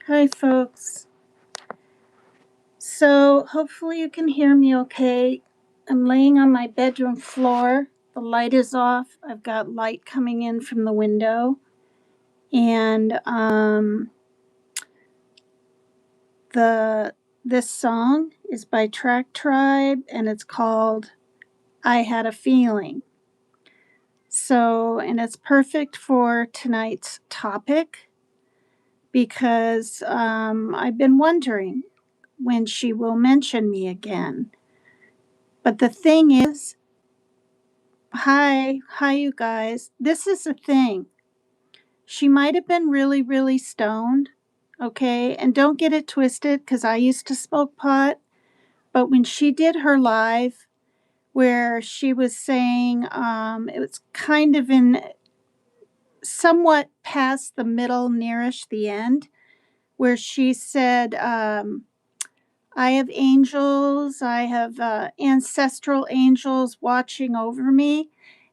Hi, folks. So, hopefully, you can hear me okay. I'm laying on my bedroom floor. The light is off. I've got light coming in from the window. And the this song is by Track Tribe and it's called I Had a Feeling. So, and it's perfect for tonight's topic because I've been wondering when she will mention me again. But the thing is, hi, you guys. This is the thing. She might have been really, really stoned, okay? And don't get it twisted because I used to smoke pot. But when she did her live, where she was saying it was kind of in somewhat past the middle, nearish the end, where she said, I have angels, I have ancestral angels watching over me.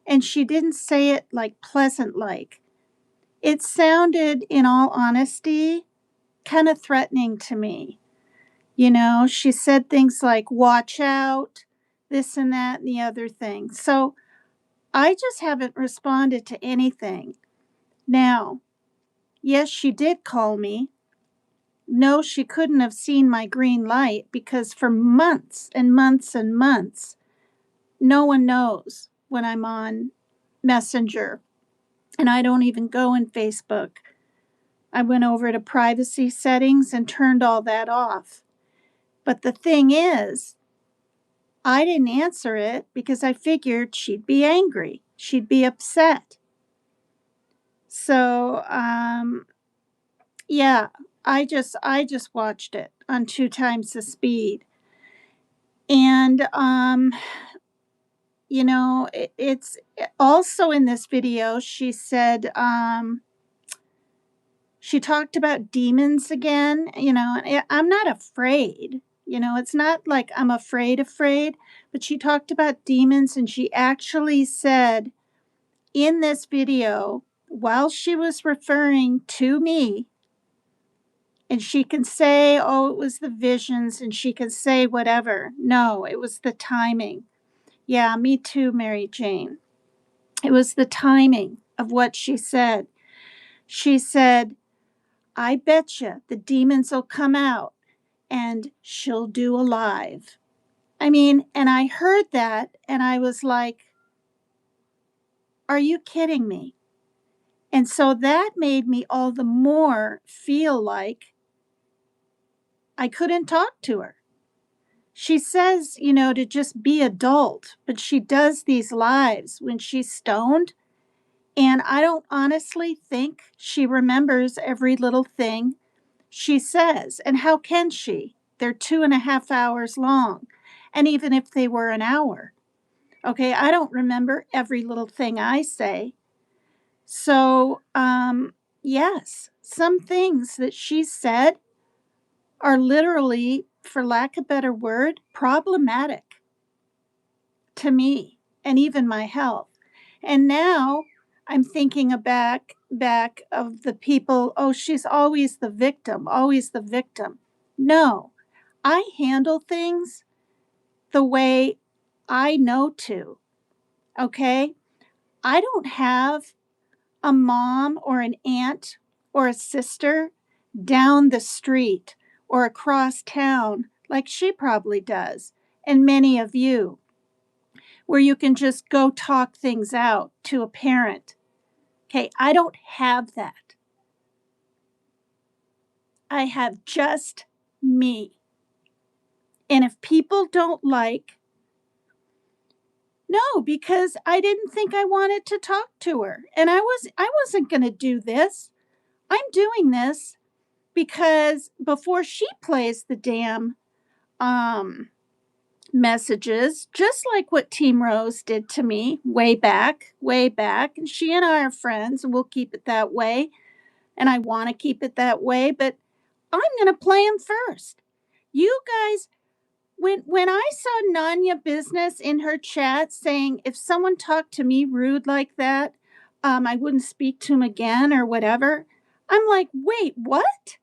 And she didn't say it like pleasant like. It sounded, in all honesty, kind of threatening to me. You know, she said things like, watch out, this and that and the other thing. So I just haven't responded to anything. Now, yes, she did call me. No, she couldn't have seen my green light because for months and months and months, no one knows when I'm on Messenger. And I don't even go in Facebook. I went over to privacy settings and turned all that off. But the thing is, I didn't answer it because I figured she'd be angry. She'd be upset. So, yeah, I just watched it on 2 times the speed. And it's also in this video she said she talked about demons again, and I'm not afraid. It's not like I'm afraid, but she talked about demons and she actually said in this video, while she was referring to me, and she can say, oh, it was the visions, and she can say whatever. No, it was the timing. Yeah, me too, Mary Jane. It was the timing of what she said. She said, I bet you the demons will come out and she'll do a live. I mean, and I heard that and I was like, are you kidding me? And so that made me all the more feel like I couldn't talk to her. She says, to just be adult, but she does these lives when she's stoned. And I don't honestly think she remembers every little thing she says. And how can she? They're 2.5 hours long. And even if they were an hour, okay, I don't remember every little thing I say. So, yes, some things that she said are literally, for lack of a better word, problematic to me and even my health. And now I'm thinking back of the people, oh, she's always the victim, always the victim. No, I handle things the way I know to. Okay? I don't have a mom or an aunt or a sister down the street or across town like she probably does, and many of you, where you can just go talk things out to a parent. Okay, I don't have that. I have just me. And if people don't like, no, because I didn't think I wanted to talk to her. And I wasn't going to do this. I'm doing this because before she plays the damn messages, just like what Team Rose did to me way back. And she and I are friends, and we'll keep it that way. And I want to keep it that way, but I'm going to play them first. You guys, when I saw Nanya Business in her chat saying if someone talked to me rude like that, I wouldn't speak to him again or whatever. I'm like, wait, what?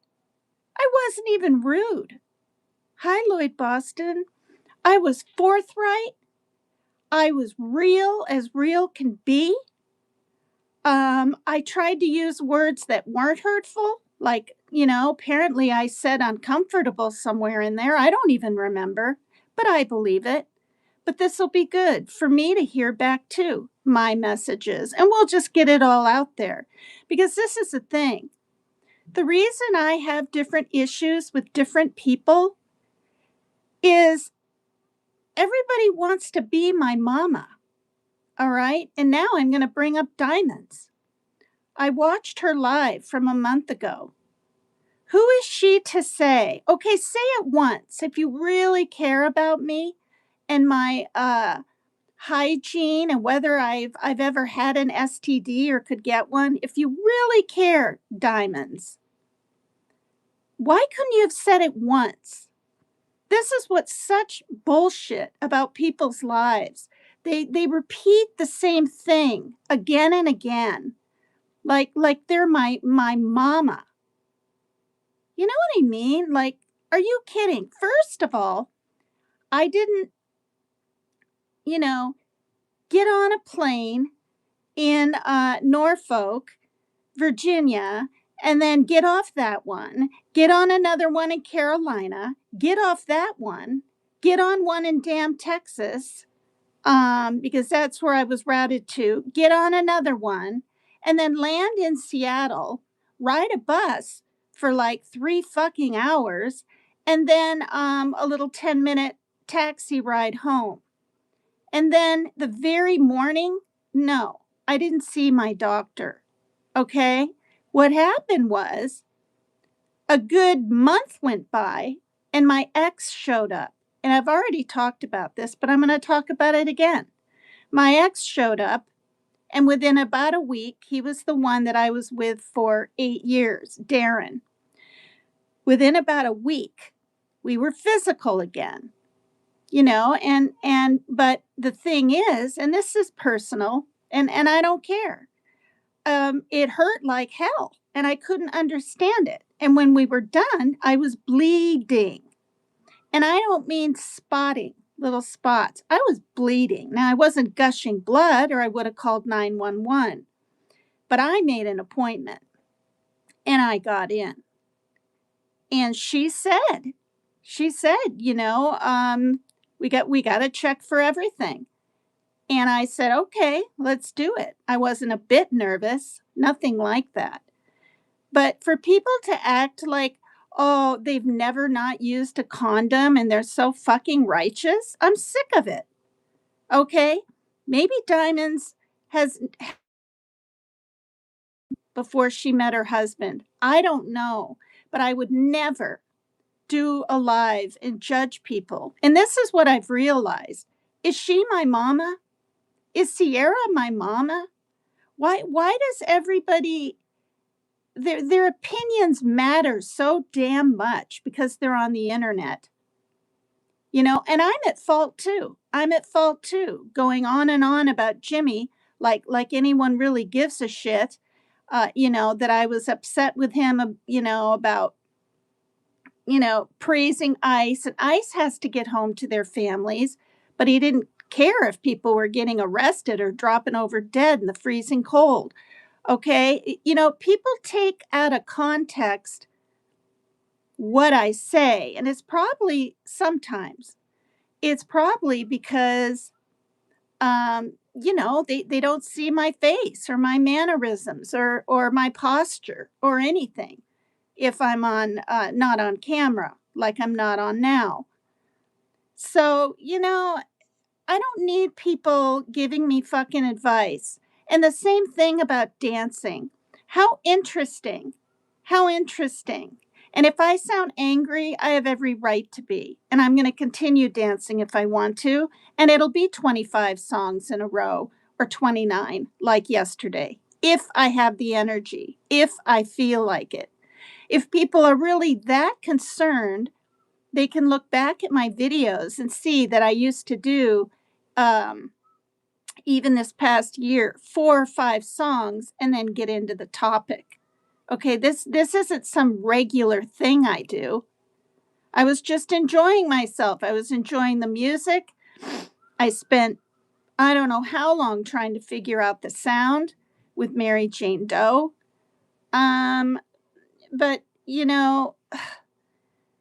I wasn't even rude. Hi, Lloyd Boston. I was forthright. I was real as real can be. I tried to use words that weren't hurtful. Like, apparently I said uncomfortable somewhere in there. I don't even remember, but I believe it. But this will be good for me to hear back too, my messages, and we'll just get it all out there. Because this is the thing, the reason I have different issues with different people is everybody wants to be my mama. All right. And now I'm going to bring up Diamonds. I watched her live from a month ago. Who is she to say? Okay, say it once if you really care about me and my hygiene and whether I've ever had an STD or could get one. If you really care, Diamonds, why couldn't you have said it once? This is what's such bullshit about people's lives. They repeat the same thing again and again, like they're my mama. You know what I mean? Like, are you kidding? First of all, I didn't, you know, get on a plane in Norfolk, Virginia, and then get off that one, get on another one in Carolina, get off that one, get on one in damn Texas, because that's where I was routed to, get on another one, and then land in Seattle, ride a bus for like 3 fucking hours, and then a little 10-minute taxi ride home. And then the very morning, no, I didn't see my doctor. Okay. What happened was a good month went by and my ex showed up. And I've already talked about this, but I'm going to talk about it again. My ex showed up, and within about a week, he was the one that I was with for 8 years, Darren. Within about a week, we were physical again. But the thing is, and this is personal, and I don't care. It hurt like hell, and I couldn't understand it. And when we were done, I was bleeding, and I don't mean spotting, little spots. I was bleeding. Now I wasn't gushing blood, or I would have called 911. But I made an appointment, and I got in, and she said, we got to check for everything. And I said, okay, let's do it. I wasn't a bit nervous, nothing like that. But for people to act like, oh, they've never not used a condom and they're so fucking righteous, I'm sick of it. Okay? Maybe Diamonds has before she met her husband. I don't know. But I would never do a live and judge people. And this is what I've realized. Is she my mama? Is Cierra my mama? Why does everybody their opinions matter so damn much because they're on the internet? And I'm at fault too. Going on and on about Jimmy, like anyone really gives a shit. That I was upset with him, about praising ICE, and ICE has to get home to their families, but he didn't care if people were getting arrested or dropping over dead in the freezing cold. Okay. People take out of context what I say, and it's probably because, they don't see my face or my mannerisms or my posture or anything if I'm on, not on camera, like I'm not on now. So, I don't need people giving me fucking advice. And the same thing about dancing. How interesting. How interesting. And if I sound angry, I have every right to be. And I'm going to continue dancing if I want to. And it'll be 25 songs in a row or 29 like yesterday. If I have the energy, if I feel like it. If people are really that concerned, they can look back at my videos and see that I used to do, um, even this past year, 4 or 5 songs and then get into the topic. Okay, this isn't some regular thing I do. I was just enjoying myself. I was enjoying the music. I spent I don't know how long trying to figure out the sound with Mary Jane Doe. Um, but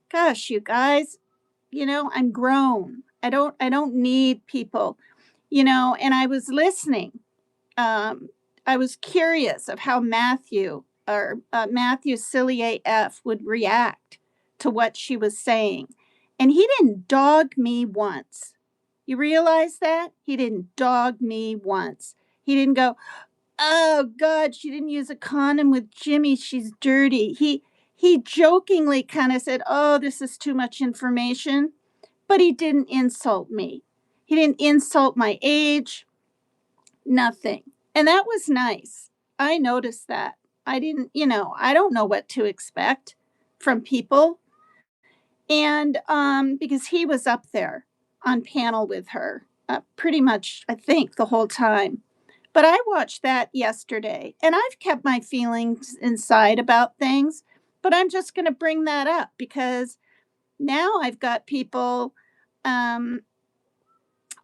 gosh, you guys, I'm grown. I don't need people, and I was listening. I was curious of how Matthew Cillier F would react to what she was saying. And he didn't dog me once. You realize that? He didn't dog me once. He didn't go, "Oh God, she didn't use a condom with Jimmy. She's dirty." He jokingly kind of said, "Oh, this is too much information," but he didn't insult me. He didn't insult my age, nothing. And that was nice. I noticed that. I don't know what to expect from people. And because he was up there on panel with her pretty much, I think, the whole time. But I watched that yesterday and I've kept my feelings inside about things, but I'm just going to bring that up because now I've got people. Um,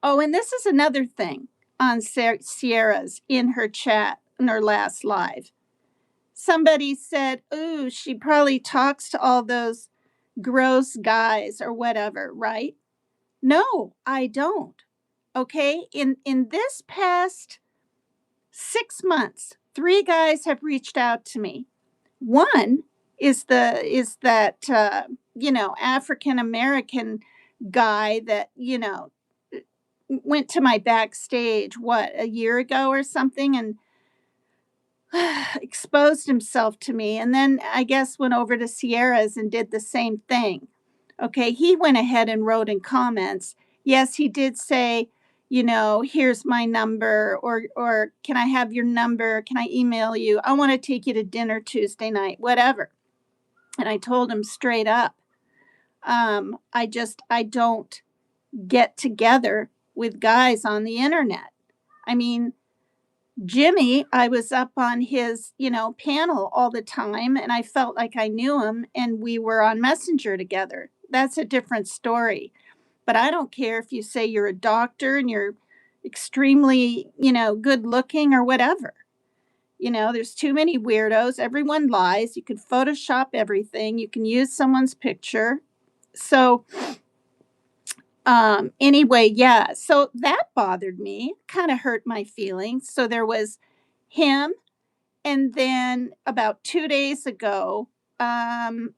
oh, and this is another thing on Sierra's in her chat in her last live. Somebody said, "Ooh, she probably talks to all those gross guys or whatever," right? No, I don't. Okay? In this past 6 months, 3 guys have reached out to me. One is that African American guy that, went to my backstage what, a year ago or something, and exposed himself to me, and then I guess went over to Sierra's and did the same thing. Okay, he went ahead and wrote in comments. Yes, he did say, here's my number, or can I have your number? Can I email you? I want to take you to dinner Tuesday night, whatever. And I told him straight up, I don't get together with guys on the internet. I mean, Jimmy, I was up on his, panel all the time and I felt like I knew him and we were on Messenger together. That's a different story. But I don't care if you say you're a doctor and you're extremely, good looking or whatever. There's too many weirdos. Everyone lies. You can Photoshop everything. You can use someone's picture. So, anyway, yeah. So that bothered me, kind of hurt my feelings. So there was him. And then about 2 days ago, the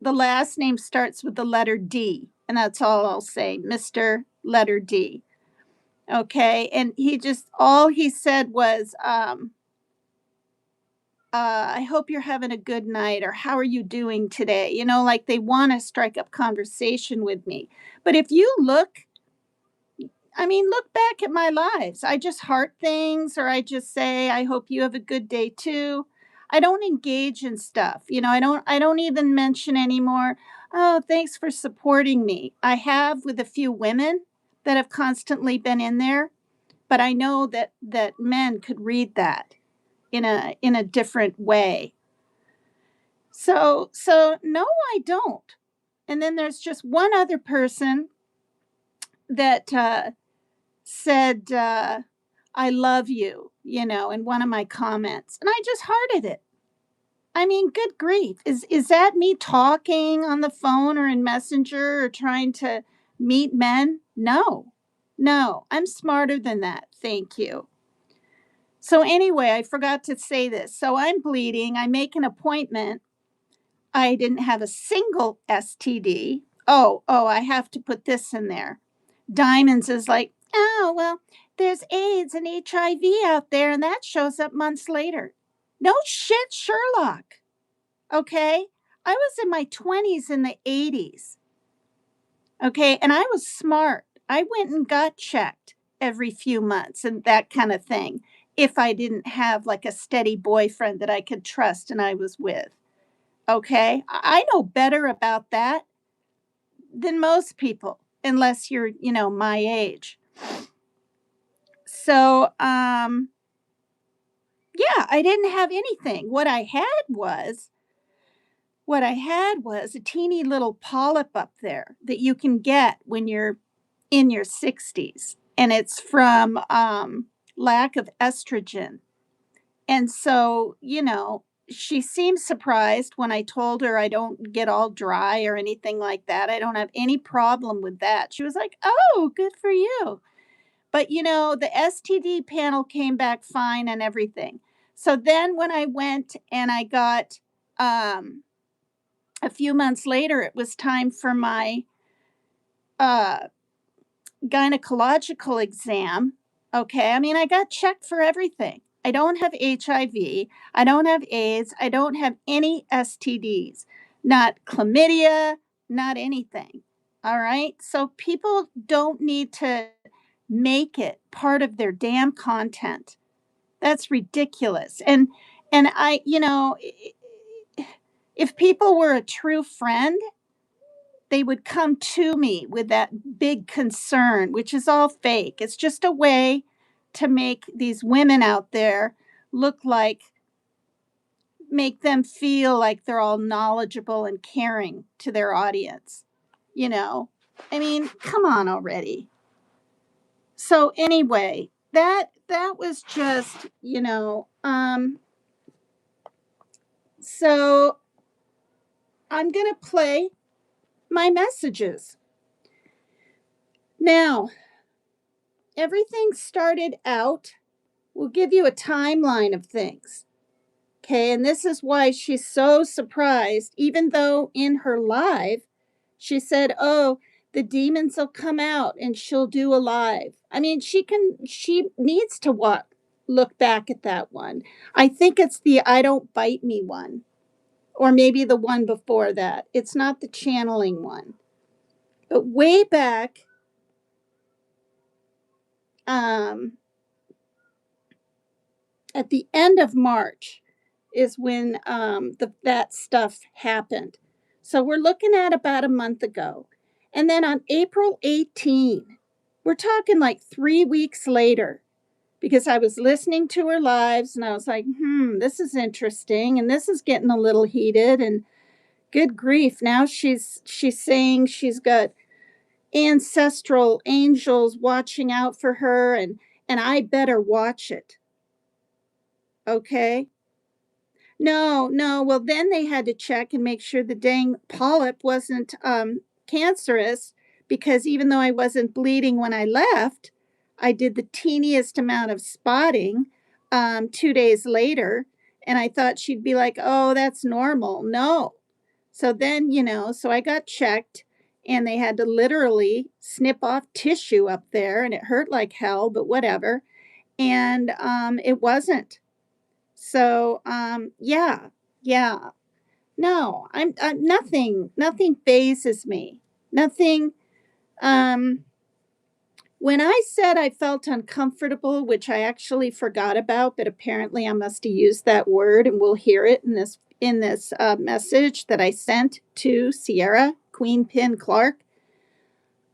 last name starts with the letter D. And that's all I'll say, Mr. Letter D. Okay. And all he said was, I hope you're having a good night, or how are you doing today? Like they want to strike up conversation with me. But if you look back at my lives. I just heart things, or I just say, I hope you have a good day too. I don't engage in stuff. I don't even mention anymore, "Oh, thanks for supporting me." I have with a few women that have constantly been in there, but I know that men could read that in a different way. So no, I don't. And then there's just one other person that said, "I love you," in one of my comments. And I just hearted it. I mean, good grief. Is that me talking on the phone or in Messenger or trying to meet men? No. No, I'm smarter than that. Thank you. So anyway, I forgot to say this. So I'm bleeding. I make an appointment. I didn't have a single STD. Oh, I have to put this in there. Diamonds is like, "Oh, well, there's AIDS and HIV out there, and that shows up months later." No shit, Sherlock. Okay. I was in my 20s in the 80s. Okay. And I was smart. I went and got checked every few months and that kind of thing. If I didn't have like a steady boyfriend that I could trust and I was with. Okay. I know better about that than most people, unless you're, my age. So, Yeah, I didn't have anything. What I had was a teeny little polyp up there that you can get when you're in your 60s, and it's from, lack of estrogen. And so, she seemed surprised when I told her I don't get all dry or anything like that. I don't have any problem with that. She was like, "Oh, good for you." But, the STD panel came back fine and everything. So then when I went and I got, a few months later, it was time for my, uh, gynecological exam. Okay. I mean, I got checked for everything. I don't have HIV. I don't have AIDS. I don't have any STDs, not chlamydia, not anything. All right. So people don't need to make it part of their damn content. That's ridiculous. And if people were a true friend, they would come to me with that big concern, which is all fake. It's just a way to make these women out there look like, make them feel like they're all knowledgeable and caring to their audience. You know, I mean, come on already. So anyway, that was just, so I'm going to play my messages. Now, everything started out, we'll give you a timeline of things. Okay, and this is why she's so surprised, even though in her live, she said, "Oh, the demons will come out and she'll do a live." I mean, she needs to look back at that one. I think it's the "I don't bite me" one, or maybe the one before that. It's not the channeling one. But way back, um, at the end of March is when that stuff happened. So we're looking at about a month ago. And then on April 18, we're talking like 3 weeks later, because I was listening to her lives and I was like, this is interesting and this is getting a little heated, and good grief, now she's saying she's got ancestral angels watching out for her, and I better watch it. Okay. No, no. Well, then they had to check and make sure the dang polyp wasn't cancerous, because even though I wasn't bleeding when I left, I did the teeniest amount of spotting 2 days later, and I thought she'd be like, "Oh, that's normal." No. So then, so I got checked, and they had to literally snip off tissue up there, and it hurt like hell, but whatever. And it wasn't. So, yeah, yeah. No, I'm nothing phases me. Nothing. Um, when I said I felt uncomfortable, which I actually forgot about, but apparently I must have used that word, and we'll hear it in this message that I sent to Cierra Queen Pin Clark.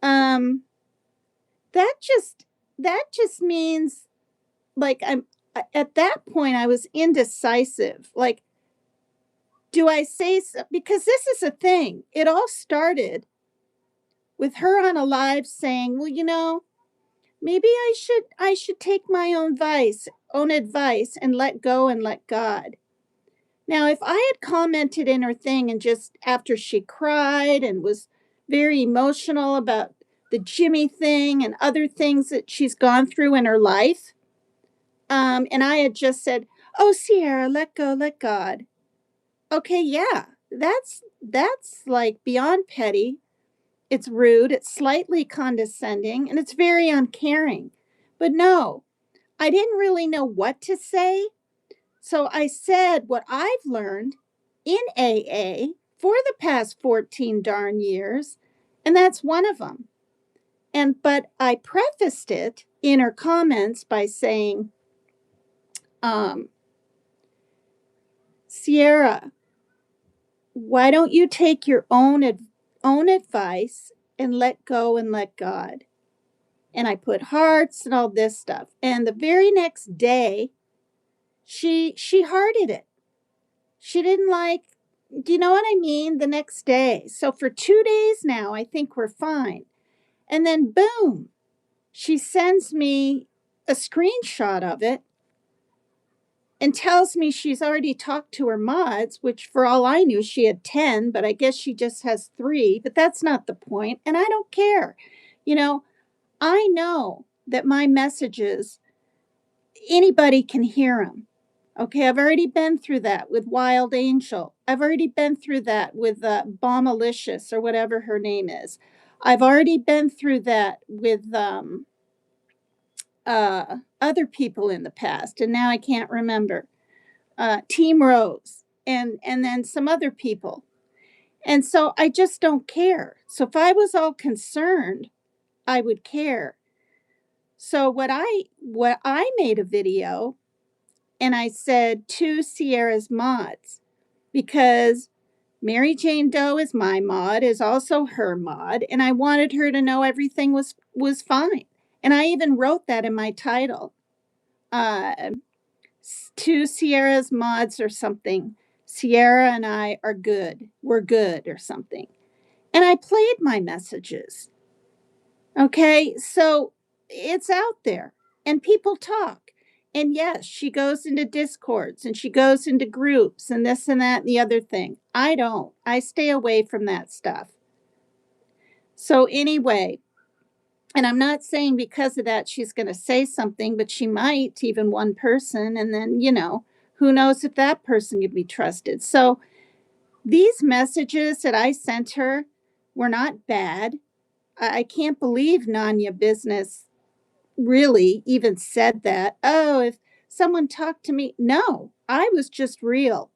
Um, that just means, like, I'm at that point I was indecisive. Like, do I say so? Because this is a thing. It all started with her on a live saying, "Well, maybe I should take my own advice and let go and let God." Now, if I had commented in her thing and just after she cried and was very emotional about the Jimmy thing and other things that she's gone through in her life, and I had just said, "Oh, Sierra, let go, let God." Okay, yeah, that's like beyond petty. It's rude, it's slightly condescending, and it's very uncaring. But no, I didn't really know what to say. So I said what I've learned in AA for the past 14 darn years, and that's one of them. But I prefaced it in her comments by saying, um, "Sierra, why don't you take your own advice and let go and let God?" And I put hearts and all this stuff. And the very next day, She hearted it. She didn't like, do you know what I mean? The next day. So for 2 days now, I think we're fine. And then boom, she sends me a screenshot of it and tells me she's already talked to her mods, which for all I knew, she had 10, but I guess she just has 3. But that's not the point. And I don't care. You know, I know that my messages, anybody can hear them. Okay, I've already been through that with Wild Angel. I've already been through that with Bombalicious or whatever her name is. I've already been through that with other people in the past, and now I can't remember. Team Rose, and then some other people. And so I just don't care. So if I was all concerned, I would care. So what I made a video and I said to Cierra's mods, because Mary Jane Doe is my mod, is also her mod, and I wanted her to know everything was fine. And I even wrote that in my title. Uh, to Cierra's mods or something. Cierra and I are good. We're good or something. And I played my messages. Okay, so it's out there and people talk. And yes, she goes into discords and she goes into groups and this and that and the other thing. I don't. I stay away from that stuff. So, anyway, and I'm not saying because of that she's going to say something, but she might, even one person. And then, who knows if that person can be trusted. So, these messages that I sent her were not bad. I can't believe Nanya Business really even said that. Oh, if someone talked to me. No, I was just real.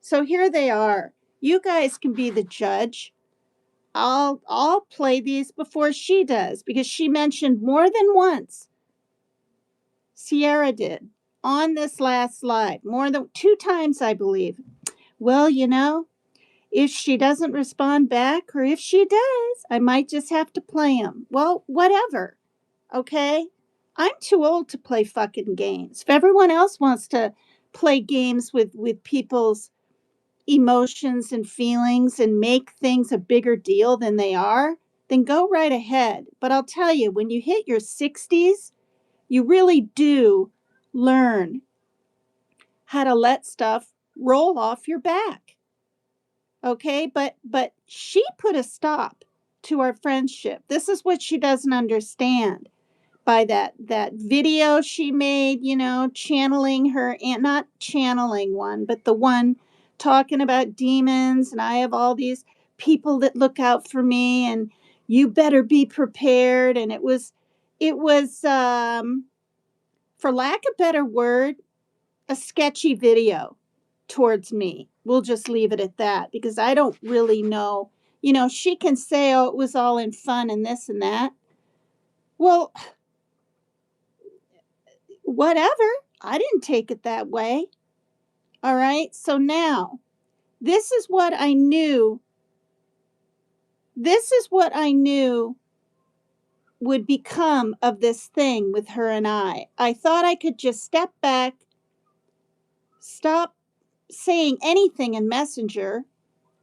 So here they are. You guys can be the judge. I'll play these before she does because she mentioned more than once. Cierra did on this last live, more than 2 times, I believe. Well, if she doesn't respond back, or if she does, I might just have to play them. Well, whatever. Okay? I'm too old to play fucking games. If everyone else wants to play games with people's emotions and feelings and make things a bigger deal than they are, then go right ahead. But I'll tell you, when you hit your 60s, you really do learn how to let stuff roll off your back. Okay? But she put a stop to our friendship. This is what she doesn't understand. By that video she made, channeling her, and not channeling one, but the one talking about demons, and I have all these people that look out for me, and you better be prepared. And it was for lack of better word, a sketchy video towards me. We'll just leave it at that because I don't really know. She can say, oh, it was all in fun and this and that. Well, whatever. I didn't take it that way. All right. So now, this is what I knew. This is what I knew would become of this thing with her and I. I thought I could just step back, stop saying anything in Messenger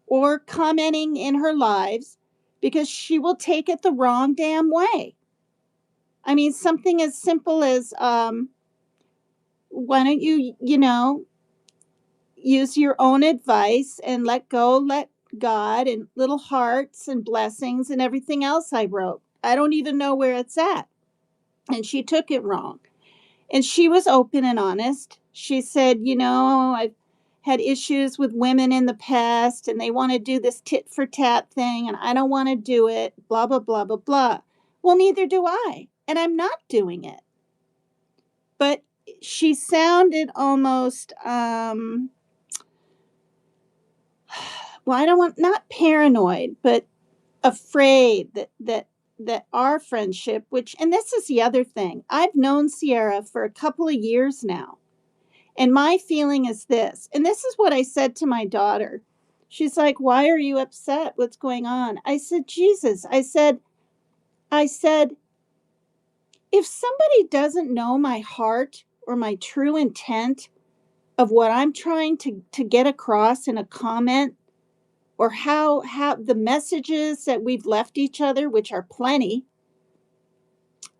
or commenting in her lives because she will take it the wrong damn way. I mean, something as simple as, why don't you use your own advice and let go, let God, and little hearts and blessings and everything else I wrote. I don't even know where it's at. And she took it wrong. And she was open and honest. She said, I've had issues with women in the past and they want to do this tit for tat thing and I don't want to do it, blah, blah, blah, blah, blah. Well, neither do I. And I'm not doing it. But she sounded almost, well, I don't want, not paranoid, but afraid that our friendship, which, and this is the other thing, I've known Cierra for a couple of years now. And my feeling is this, and this is what I said to my daughter. She's like, why are you upset? What's going on? I said, Jesus, I said, if somebody doesn't know my heart or my true intent, of what I'm trying to get across in a comment, or how the messages that we've left each other, which are plenty,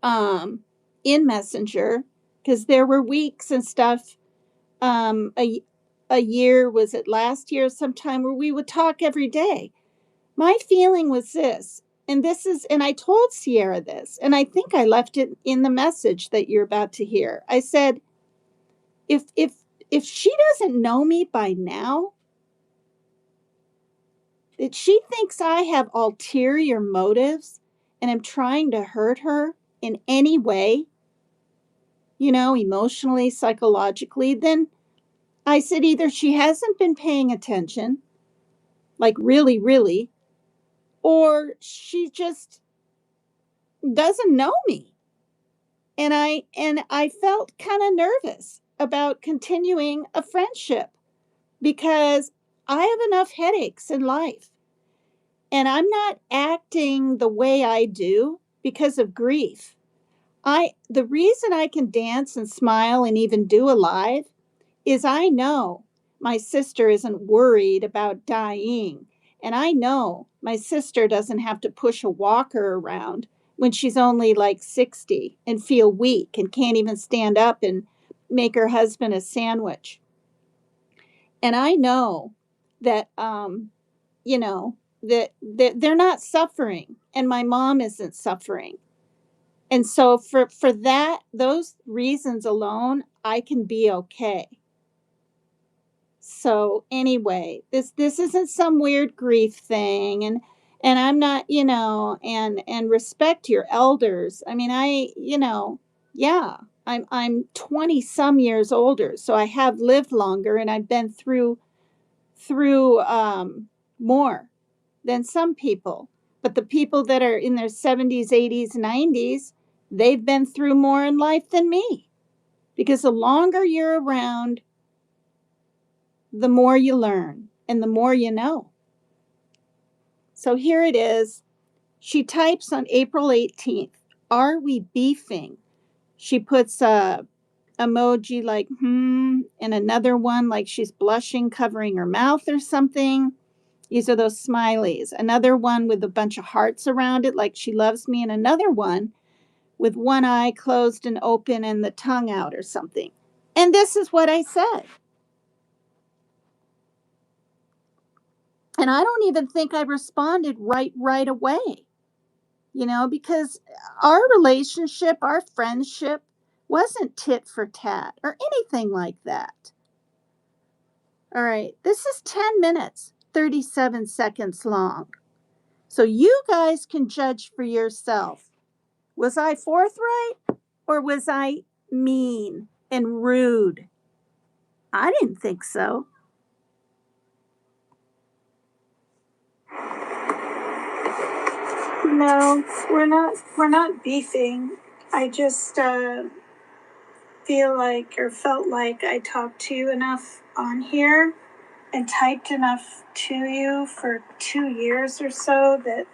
um, in Messenger, because there were weeks and stuff, um, a, a year, was it last year sometime, where we would talk every day. My feeling was this, and I told Cierra this, and I think I left it in the message that you're about to hear. I said, if she doesn't know me by now, that she thinks I have ulterior motives and am trying to hurt her in any way, emotionally, psychologically, then I said either she hasn't been paying attention, like really, really, or she just doesn't know me. And I felt kind of nervous about continuing a friendship because I have enough headaches in life. And I'm not acting the way I do because of grief. The reason I can dance and smile and even do a live is I know my sister isn't worried about dying. And I know my sister doesn't have to push a walker around when she's only like 60 and feel weak and can't even stand up and make her husband a sandwich. And I know that, you know, that they're not suffering, and my mom isn't suffering. And so for those reasons alone, I can be okay. So anyway, this isn't some weird grief thing, and I'm not, and respect your elders. I mean, yeah, I'm 20 some years older, so I have lived longer and I've been through more than some people. But the people that are in their 70s, 80s, 90s, they've been through more in life than me. Because the longer you're around, the more you learn and the more you know. So here it is. She types on April 18th, "Are we beefing?" She puts a emoji like, and another one like she's blushing, covering her mouth or something. These are those smileys. Another one with a bunch of hearts around it, like she loves me, and another one with one eye closed and open and the tongue out or something. And this is what I said. And I don't even think I responded right away, because our relationship, our friendship wasn't tit for tat or anything like that. All right, this is 10 minutes, 37 seconds long. So you guys can judge for yourself. Was I forthright or was I mean and rude? I didn't think so. No, we're not beefing. I just feel like or felt like I talked to you enough on here and typed enough to you for 2 years or so that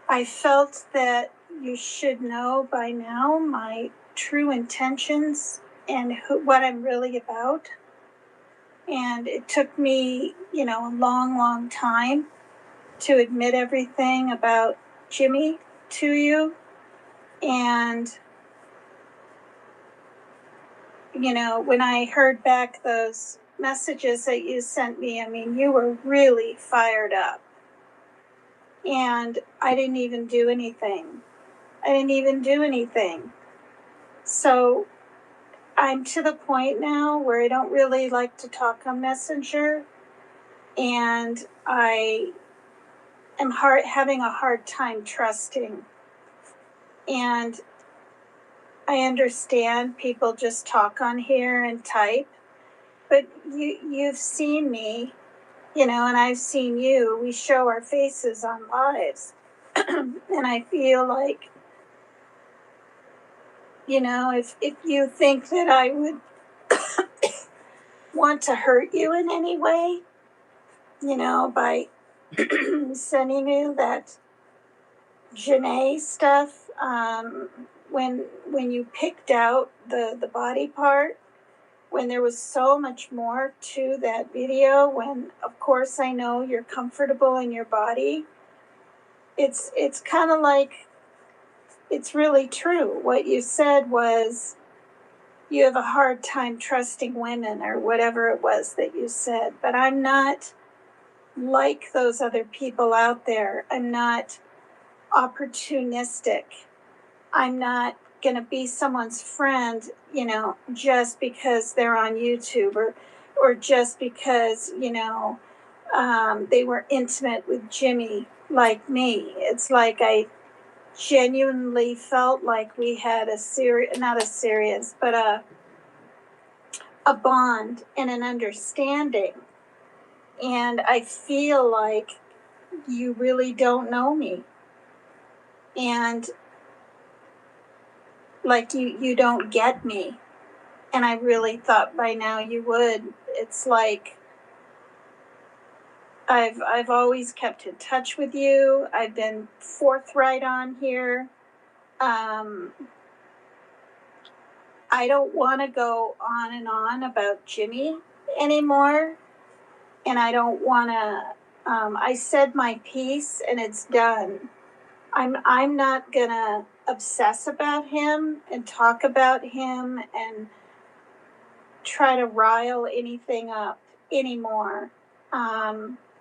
I felt that you should know by now my true intentions and what I'm really about. And it took me, a long, long time to admit everything about Jimmy to you. And, when I heard back those messages that you sent me, I mean, you were really fired up. And I didn't even do anything. So I'm to the point now where I don't really like to talk on Messenger. And I am having a hard time trusting. And I understand people just talk on here and type, but you've seen me, and I've seen you. We show our faces on lives. And I feel like, if you think that I would want to hurt you in any way, by sending you that Janae stuff, when you picked out the body part, when there was so much more to that video, when of course I know you're comfortable in your body, it's kind of like, it's really true. What you said was you have a hard time trusting women, or whatever it was that you said. But I'm not like those other people out there. I'm not opportunistic. I'm not going to be someone's friend, just because they're on YouTube, or just because, they were intimate with Jimmy like me. It's like I genuinely felt like we had not a serious, but a bond and an understanding. And I feel like you really don't know me. And like you don't get me. And I really thought by now you would. It's like I've always kept in touch with you. I've been forthright on here. I don't want to go on and on about Jimmy anymore. And I don't want to, I said my piece and it's done. I'm not going to obsess about him and talk about him and try to rile anything up anymore.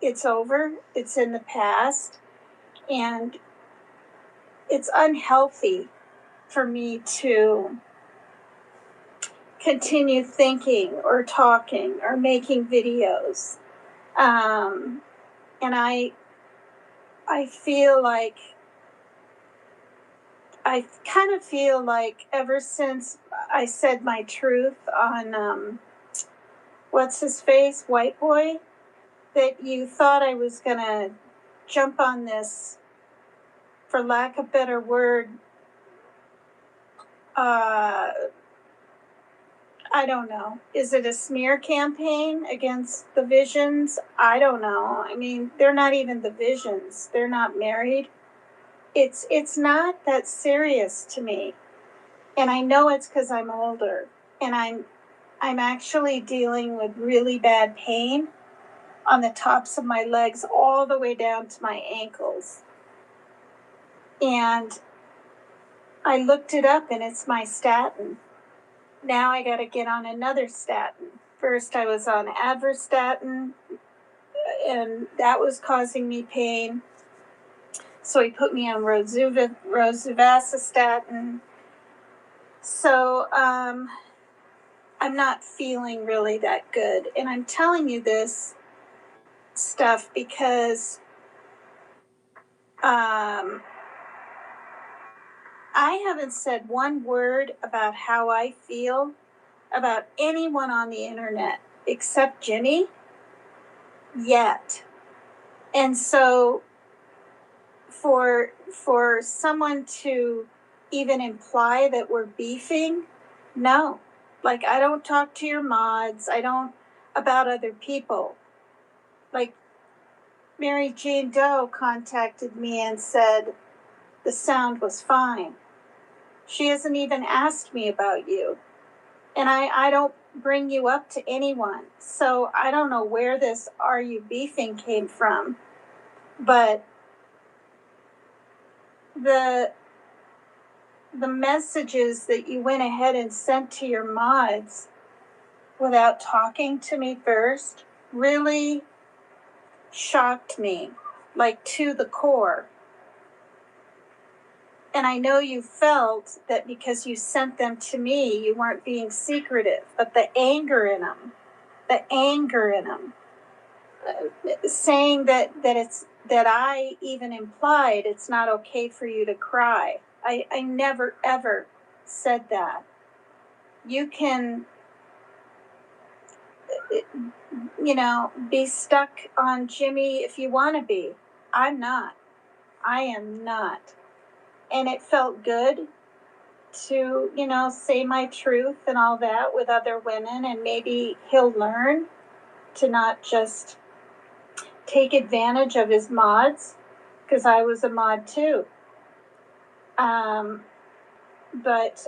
It's over. It's in the past. And it's unhealthy for me to continue thinking or talking or making videos. And I feel like, I kind of feel like ever since I said my truth on, what's his face, White Boy, that you thought I was going to jump on this, for lack of a better word, I don't know. Is it a smear campaign against the Visions? I don't know. I mean, they're not even the Visions. They're not married. It's not that serious to me. And I know it's because I'm older. And I'm actually dealing with really bad pain on the tops of my legs all the way down to my ankles. And I looked it up and it's my statin. Now I got to get on another statin. First I was on Adverstatin, and that was causing me pain. So he put me on rosuvastatin. So I'm not feeling really that good. And I'm telling you this stuff because I haven't said one word about how I feel about anyone on the internet except Jimmy yet. And so for someone to even imply that we're beefing, no. Like, I don't talk to your mods. I don't about other people. Like, Mary Jane Doe contacted me and said the sound was fine. She hasn't even asked me about you. And I don't bring you up to anyone. So I don't know where this "are you beefing" came from. But the messages that you went ahead and sent to your mods without talking to me first really shocked me, like to the core. And I know you felt that because you sent them to me, you weren't being secretive, but the anger in them, saying that I even implied it's not okay for you to cry. I never ever said that. You can, be stuck on Jimmy if you want to be. I'm not. I am not. And it felt good to, say my truth and all that with other women, and maybe he'll learn to not just take advantage of his mods, because I was a mod too. But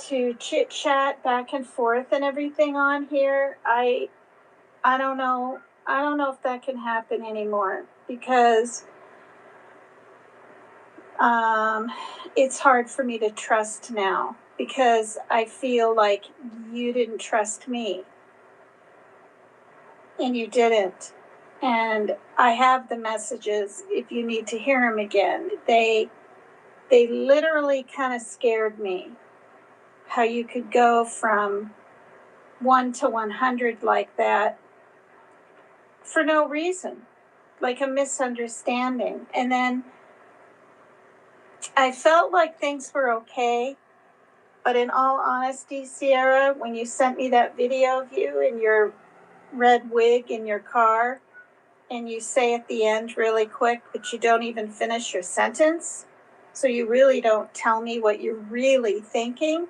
to chit chat back and forth and everything on here. I don't know. I don't know if that can happen anymore because um, it's hard for me to trust now because I feel like you didn't trust me and you didn't. And I have the messages if you need to hear them again. They literally kind of scared me how you could go from 1 to 100 like that for no reason, like a misunderstanding. And then I felt like things were okay. But in all honesty, Cierra, when you sent me that video of you in your red wig in your car, and you say at the end really quick, but you don't even finish your sentence, so you really don't tell me what you're really thinking.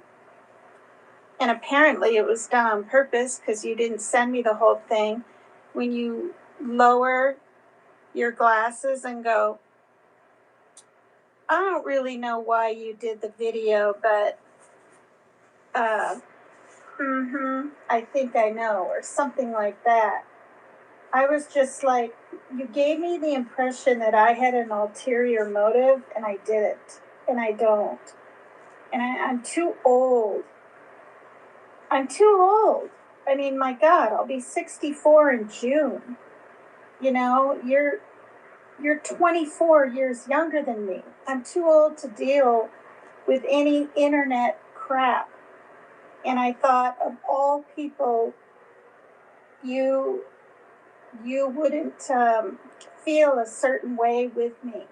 And apparently it was done on purpose because you didn't send me the whole thing. When you lower your glasses and go, I don't really know why you did the video, but I think I know, or something like that. I was just like, you gave me the impression that I had an ulterior motive, and I didn't, and I don't. And I'm too old. I'm too old. I mean, my God, I'll be 64 in June. You know, you're 24 years younger than me. I'm too old to deal with any internet crap. And I thought, of all people, you wouldn't feel a certain way with me.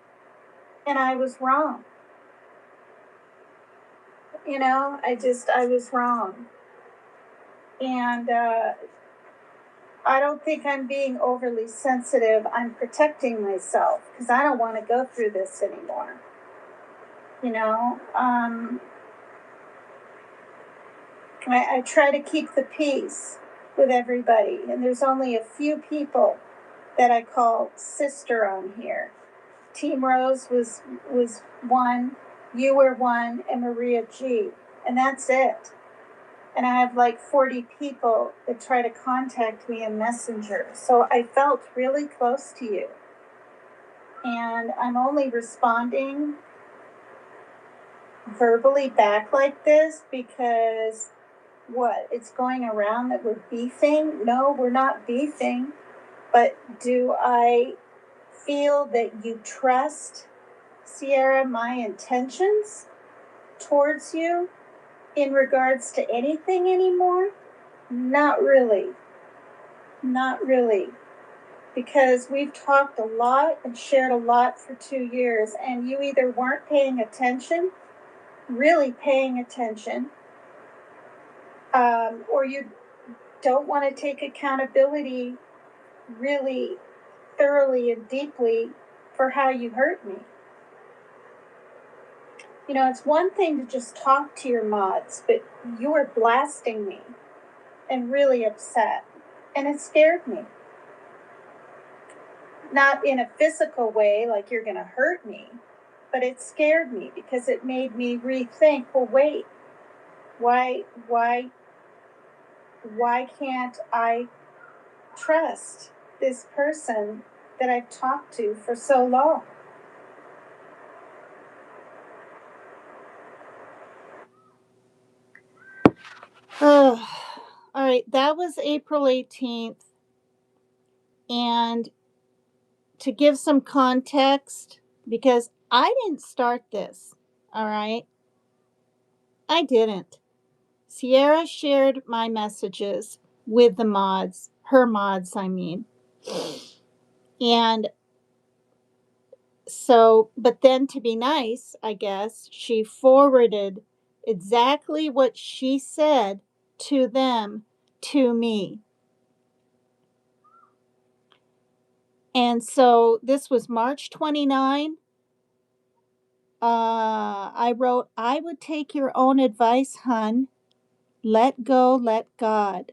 And I was wrong. You know, I was wrong. And I don't think I'm being overly sensitive. I'm protecting myself because I don't want to go through this anymore. You know, I try to keep the peace with everybody. And there's only a few people that I call sister on here. Team Rose was one, you were one, and Maria G. And that's it. And I have like 40 people that try to contact me in Messenger. So I felt really close to you. And I'm only responding verbally back like this because what? It's going around that we're beefing? No, we're not beefing. But do I feel that you trust, Cierra, my intentions towards you in regards to anything anymore? Not really. Not really. Because we've talked a lot and shared a lot for 2 years, and you either weren't paying attention, really paying attention, or you don't want to take accountability really thoroughly and deeply for how you hurt me. You know, it's one thing to just talk to your mods, but you were blasting me and really upset. And it scared me. Not in a physical way, like you're going to hurt me, but it scared me because it made me rethink, well, wait, why can't I trust this person that I've talked to for so long? Oh, all right. That was April 18th. And to give some context, because I didn't start this, all right? I didn't. Cierra shared my messages with the mods, her mods, I mean. And so, but then to be nice, I guess, she forwarded exactly what she said to them to me. And so this was March 29. I wrote, I would take your own advice, hun. Let go, let God.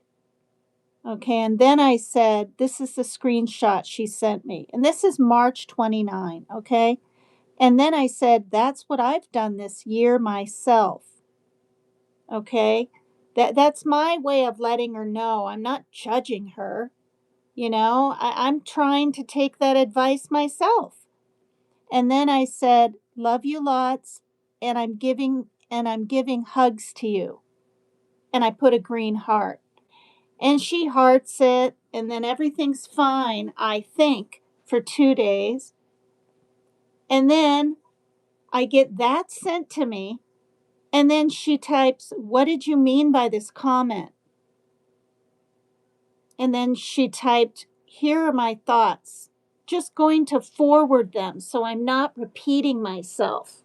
Okay, and then I said, this is the screenshot she sent me. And this is March 29, okay? And then I said, that's what I've done this year myself. Okay? That's my way of letting her know I'm not judging her. I'm trying to take that advice myself. And then I said, "Love you lots, and I'm giving hugs to you." And I put a green heart. And she hearts it, and then everything's fine, I think, for 2 days. And then I get that sent to me, and then she types, "What did you mean by this comment?" And then she typed, "Here are my thoughts." Just going to forward them so I'm not repeating myself.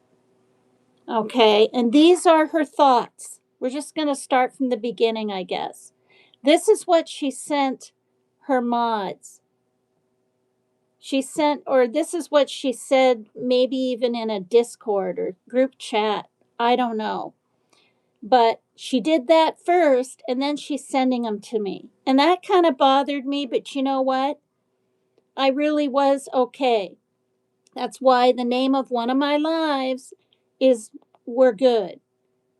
Okay, and these are her thoughts. We're just going to start from the beginning, I guess. This is what she sent her mods. Or this is what she said, maybe even in a Discord or group chat. I don't know. But she did that first, and then she's sending them to me. And that kind of bothered me, but you know what? I really was okay. That's why the name of one of my lives is We're Good,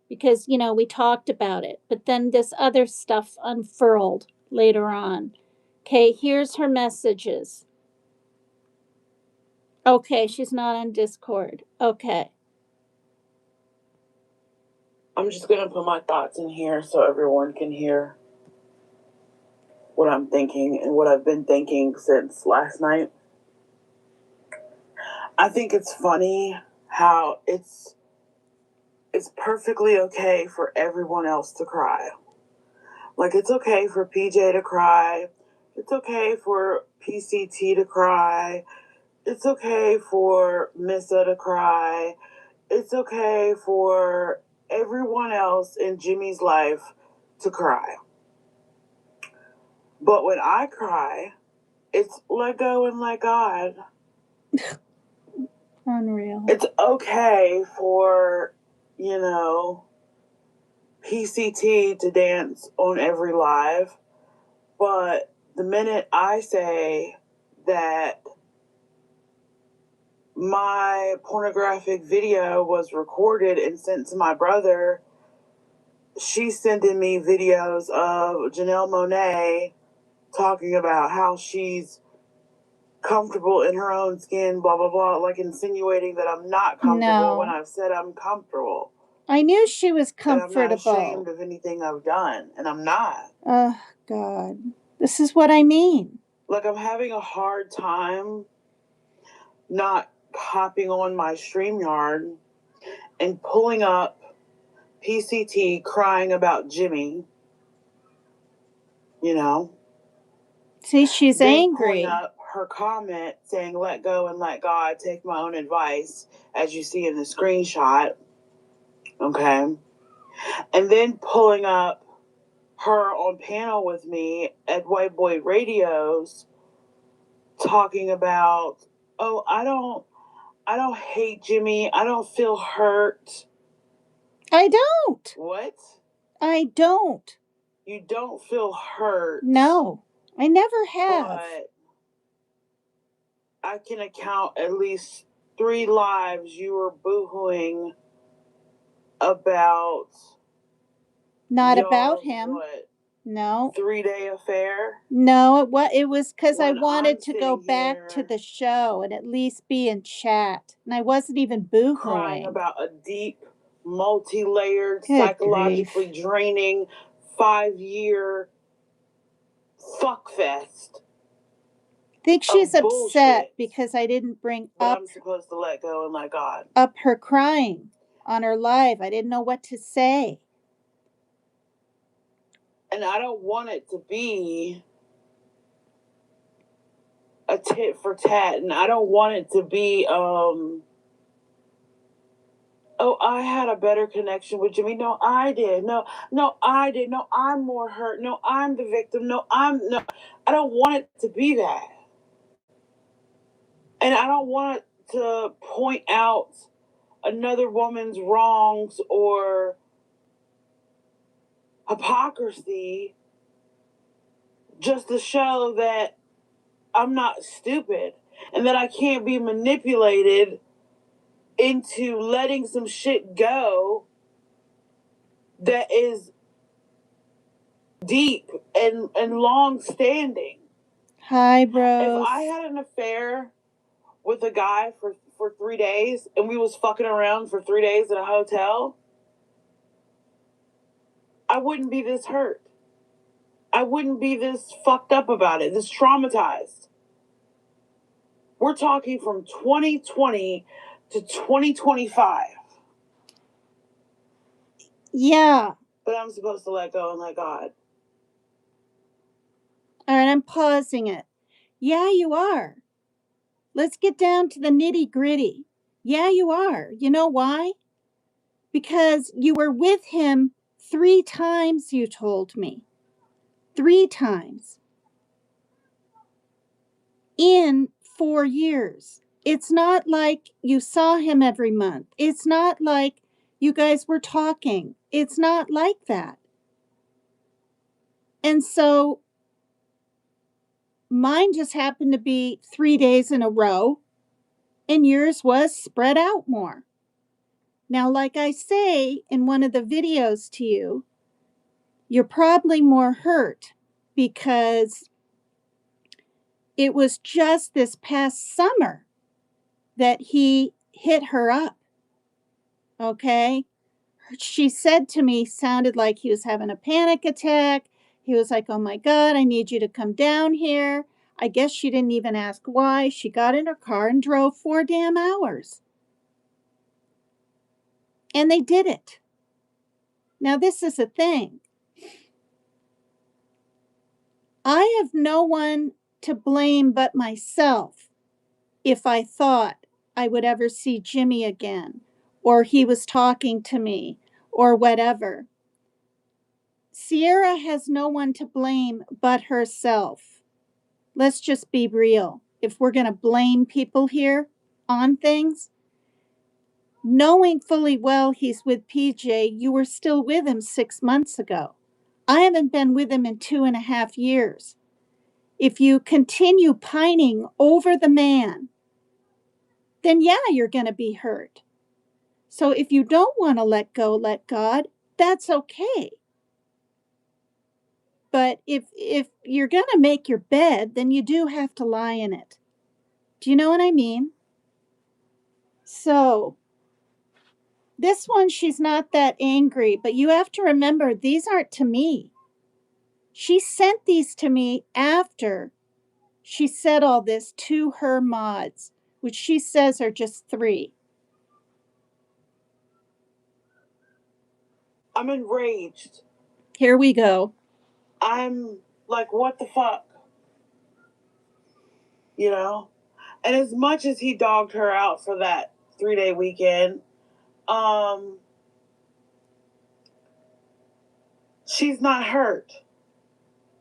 because, we talked about it. But then this other stuff unfurled later on. Okay, here's her messages. Okay, she's not on Discord. Okay. I'm just going to put my thoughts in here so everyone can hear what I'm thinking and what I've been thinking since last night. I think it's funny how it's perfectly okay for everyone else to cry. Like, it's okay for PJ to cry. It's okay for PCT to cry. It's okay for Missa to cry. It's okay for everyone else in Jimmy's life to cry. But when I cry, it's let go and let God. Unreal. It's okay for, PCT to dance on every live. But the minute I say that my pornographic video was recorded and sent to my brother, she's sending me videos of Janelle Monáe talking about how she's comfortable in her own skin, blah, blah, blah, like insinuating that I'm not comfortable when I've said I'm comfortable. I knew she was comfortable. And I'm not ashamed of anything I've done, and I'm not. Oh, God. This is what I mean. Like, I'm having a hard time not hopping on my StreamYard and pulling up PCT crying about Jimmy, See, she's then angry. pulling up her comment saying, "Let go and let God, take my own advice," as you see in the screenshot. Okay. And then pulling up her on panel with me at White Boy Radios talking about, "Oh, I don't hate Jimmy. I don't feel hurt." I don't. What? I don't. You don't feel hurt? No, I never have. But I can account at least 3 lives you were boohooing about. Not about him. What? No. 3-day affair? No, it was because I When wanted I'm to go back here to the show and at least be in chat. And I wasn't even boohooing. crying about a deep, multi-layered, Good psychologically grief. draining 5-year fuckfest. I think she's upset bullshit because I didn't bring But up I'm supposed to let go and let God. up her crying on her live. I didn't know what to say. And I don't want it to be a tit for tat, and I don't want it to be oh, I had a better connection with Jimmy. No, I did. No, I did. No, I'm more hurt. No, I'm the victim. No, I don't want it to be that. And I don't want to point out another woman's wrongs or hypocrisy just to show that I'm not stupid and that I can't be manipulated into letting some shit go that is deep and long standing. Hi, If bros. I had an affair with a guy for 3 days and we was fucking around for 3 days in a hotel, I wouldn't be this hurt. I wouldn't be this fucked up about it, this traumatized. We're talking from 2020 to 2025. Yeah. But I'm supposed to let go and let God. All right, I'm pausing it. Yeah, you are. Let's get down to the nitty gritty. Yeah, you are. You know why? Because you were with him 3 times, you told me. 3 times in 4 years. It's not like you saw him every month. It's not like you guys were talking. It's not like that. And so mine just happened to be 3 days in a row, and yours was spread out more. Now, like I say in one of the videos to you, you're probably more hurt because it was just this past summer that he hit her up. Okay. She said to me, sounded like he was having a panic attack. He was like, oh my God, I need you to come down here. I guess she didn't even ask why. She got in her car and drove 4 damn hours. And they did it. Now, this is a thing. I have no one to blame but myself if I thought I would ever see Jimmy again, or he was talking to me, or whatever. Cierra has no one to blame but herself. Let's just be real. If we're going to blame people here on things, knowing fully well he's with PJ, you were still with him 6 months ago. I haven't been with him in 2.5 years. If you continue pining over the man, then yeah, you're going to be hurt. So if you don't want to let go, let God, that's okay. But if you're going to make your bed, then you do have to lie in it. Do you know what I mean? So this one, she's not that angry, but you have to remember these aren't to me. She sent these to me after she said all this to her mods, which she says are just 3. I'm enraged. Here we go. I'm like, what the fuck? You know? And as much as he dogged her out for that 3-day weekend, she's not hurt.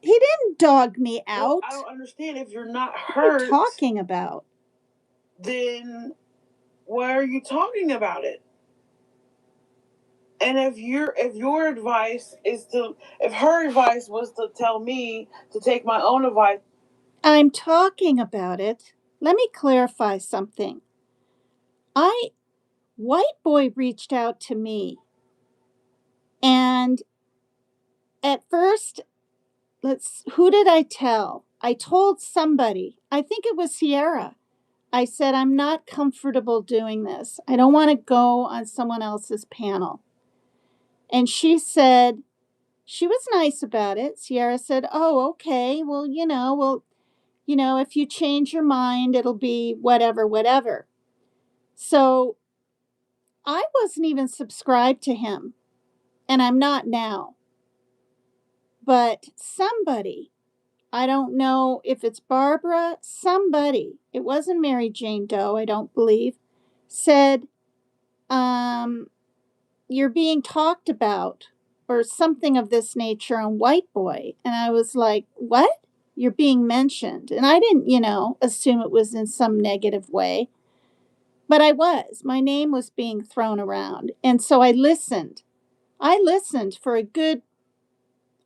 He didn't dog me out. Well, I don't understand. If you're not hurt, what are you hurt, talking about? Then why are you talking about it? And if your advice is to, if her advice was to tell me to take my own advice, I'm talking about it. Let me clarify something. White Boy reached out to me, and at first, who did I tell? I told somebody. I think it was Cierra. I said, I'm not comfortable doing this. I don't want to go on someone else's panel. And she said, she was nice about it. Cierra said, oh, okay. Well, if you change your mind, it'll be whatever, whatever. So I wasn't even subscribed to him, and I'm not now. But somebody, I don't know if it's Barbara, somebody, it wasn't Mary Jane Doe, I don't believe, said, you're being talked about or something of this nature on White Boy. And I was like, what? You're being mentioned. And I didn't, assume it was in some negative way, but I was. My name was being thrown around. And so I listened. I listened for a good,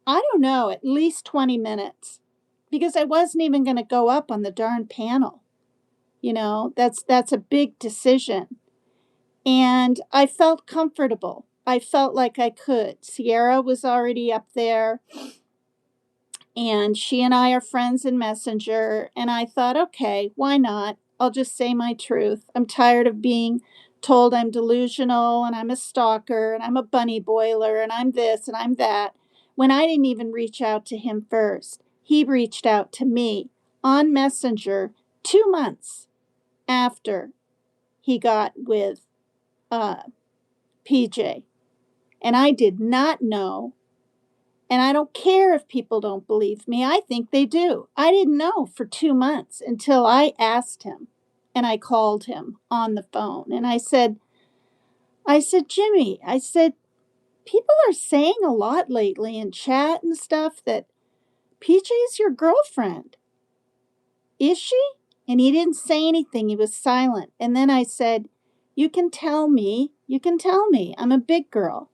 I don't know, at least 20 minutes because I wasn't even going to go up on the darn panel. That's a big decision. And I felt comfortable. I felt like I could. Cierra was already up there, and she and I are friends in Messenger. And I thought, okay, why not? I'll just say my truth. I'm tired of being told I'm delusional and I'm a stalker and I'm a bunny boiler and I'm this and I'm that, when I didn't even reach out to him first. He reached out to me on Messenger 2 months after he got with uh, PJ. And I did not know. And I don't care if people don't believe me. I think they do. I didn't know for 2 months until I asked him, and I called him on the phone. And I said, Jimmy, I said, people are saying a lot lately in chat and stuff that PJ's your girlfriend. Is she? And he didn't say anything. He was silent. And then I said, you can tell me. You can tell me. I'm a big girl.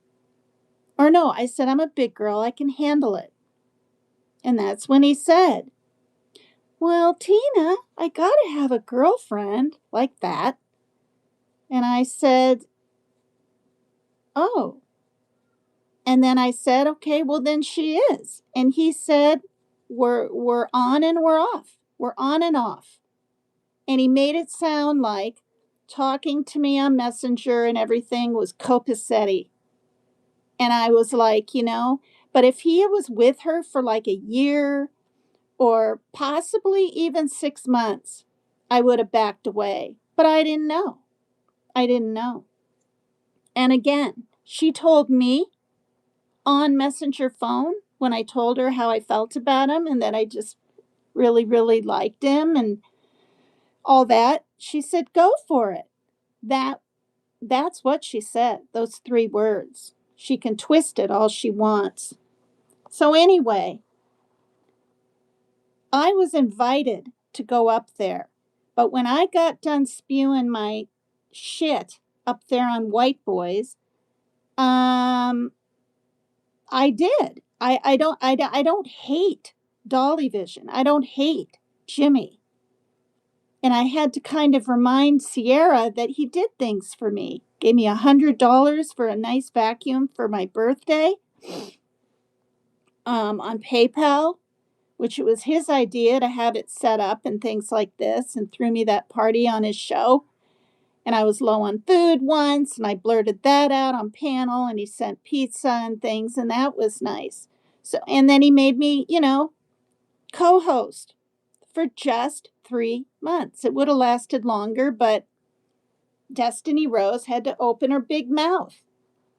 Or no, I said, I'm a big girl. I can handle it. And that's when he said, well, Tina, I gotta have a girlfriend like that. And I said, oh. And then I said, okay, well, then she is. And he said, we're on and we're off. We're on and off. And he made it sound like talking to me on Messenger and everything was copacetti. And I was like, but if he was with her for like a year or possibly even 6 months, I would have backed away. But I didn't know. I didn't know. And again, she told me on Messenger phone when I told her how I felt about him and that I just really, really liked him and all that. She said, go for it. That that's what she said, those 3 words. She can twist it all she wants. So anyway, I was invited to go up there. But when I got done spewing my shit up there on White Boys, um, I did. I don't hate Dolly Vision. I don't hate Jimmy. And I had to kind of remind Cierra that he did things for me. Gave me $100 for a nice vacuum for my birthday on PayPal, which it was his idea to have it set up and things like this, and threw me that party on his show. And I was low on food once, and I blurted that out on panel, and he sent pizza and things, and that was nice. So, and then he made me, co-host for just 3 months. It would have lasted longer, but Destiny Rose had to open her big mouth.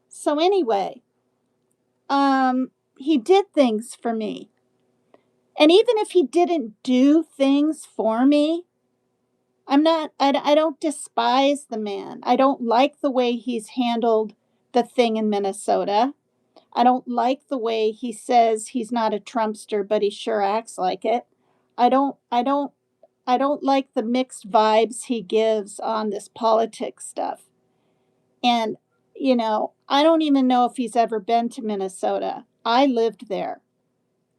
So anyway, he did things for me. And even if he didn't do things for me, I don't despise the man. I don't like the way he's handled the thing in Minnesota. I don't like the way he says he's not a Trumpster, but he sure acts like it. I don't like the mixed vibes he gives on this politics stuff. And I don't even know if he's ever been to Minnesota. I lived there,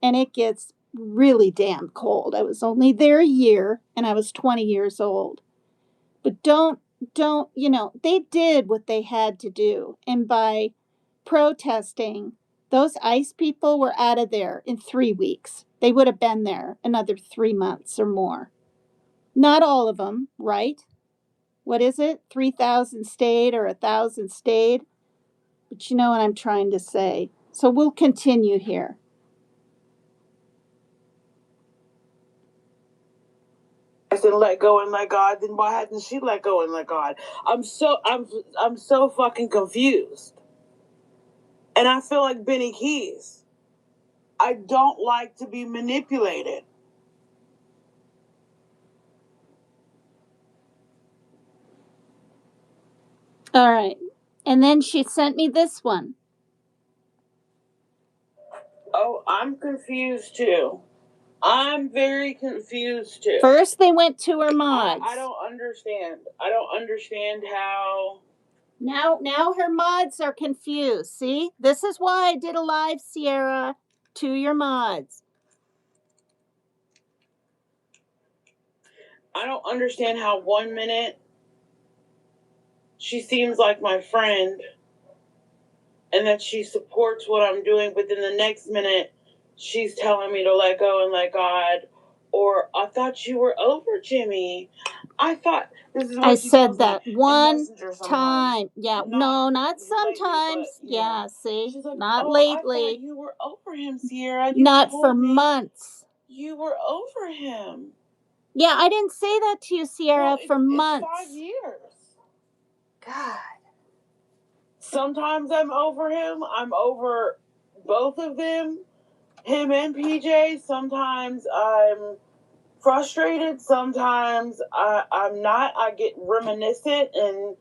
and it gets really damn cold. I was only there a year and I was 20 years old. But don't, they did what they had to do. And by protesting, those ICE people were out of there in 3 weeks. They would have been there another 3 months or more. Not all of them, right? What is it? 3,000 stayed or 1,000 stayed? But you know what I'm trying to say. So we'll continue here. And let go and let God, then why hasn't she let go and let God? I'm so fucking confused. And I feel like Benny Keys. I don't like to be manipulated. All right. And then she sent me this one. Oh, I'm confused too. I'm very confused too. First, they went to her mods. I don't understand. I don't understand how. Now her mods are confused. See, this is why I did a live, Cierra, to your mods. I don't understand how 1 minute she seems like my friend, and that she supports what I'm doing, but then the next minute she's telling me to let go and let God. Or I thought you were over Jimmy. I thought this is I what she said tells me that in one Messenger sometimes. time. Yeah, Not no, not lately, sometimes. but Yeah, see, she's like, not "Oh, I thought lately. you were over him, Sierra. You Not for told me months. you were over him." Yeah, I didn't say that to you, Well, Sierra, for it's 5 months. years. God. Sometimes I'm over him. I'm over both of them, him and PJ. Sometimes I'm frustrated. Sometimes I'm not. I get reminiscent and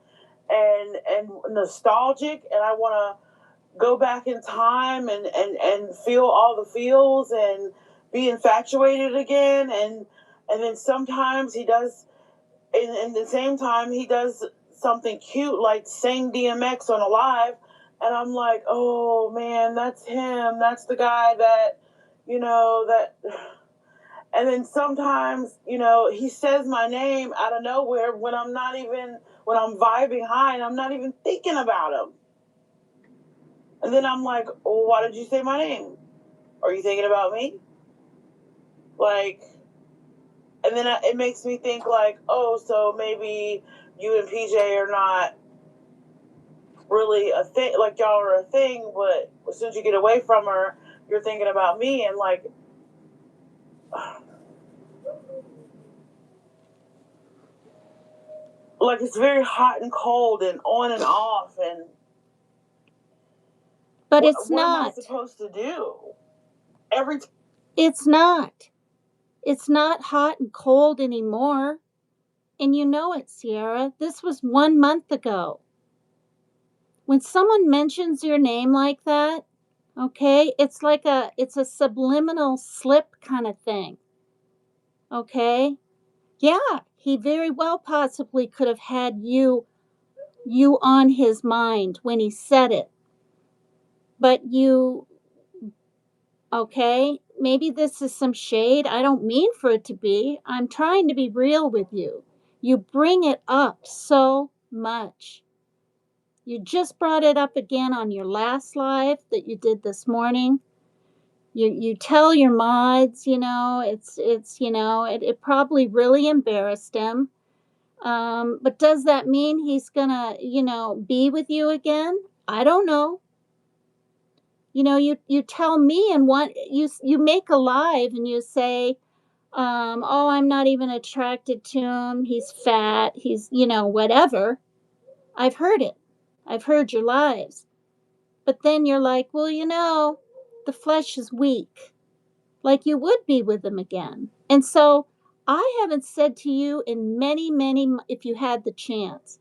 nostalgic, and I want to go back in time and feel all the feels and be infatuated again. And then sometimes he does, in the same time, he does something cute like sing DMX on a live, and I'm like, oh man, that's him. That's the guy that, that. And then sometimes, he says my name out of nowhere when I'm not even, when I'm vibing high and I'm not even thinking about him. And then I'm like, oh, why did you say my name? Are you thinking about me? Like, and then it makes me think like, oh, so maybe you and PJ are not really a thing, like y'all are a thing, but as soon as you get away from her, you're thinking about me. And like it's very hot and cold and on and off. And But it's what am I not. supposed to do? Every It's not. It's not hot and cold anymore. And you know it, Sierra. This was 1 month ago. When someone mentions your name like that, okay, it's a subliminal slip kind of thing. Okay? Yeah, he very well possibly could have had you on his mind when he said it. But you, okay, maybe this is some shade. I don't mean for it to be. I'm trying to be real with you. You bring it up so much. You just brought it up again on your last live that you did this morning. You tell your mods, it probably really embarrassed him. But does that mean he's gonna, be with you again? I don't know. You tell me, and you make a live and you say, oh, I'm not even attracted to him. He's fat. He's, whatever. I've heard it. I've heard your lives. But then you're like, well, the flesh is weak, like you would be with him again. And so I haven't said to you in many, many, if you had the chance,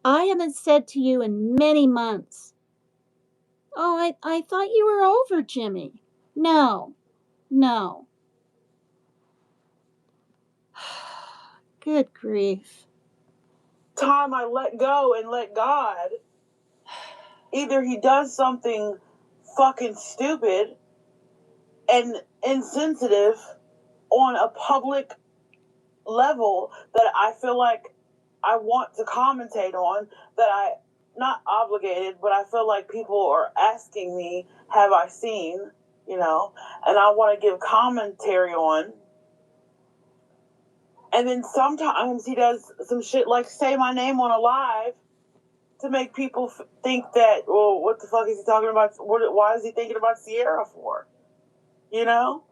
I haven't said to you in many months, oh, I thought you were over Jimmy. No, no. Good grief. time I let go and let God, either he does something fucking stupid and insensitive on a public level that I feel like I want to commentate on, that I, not obligated, but I feel like people are asking me, have I seen, and I want to give commentary on. And then sometimes he does some shit like say my name on a live to make people think that, well, what the fuck is he talking about? Why is he thinking about Cierra for? You know?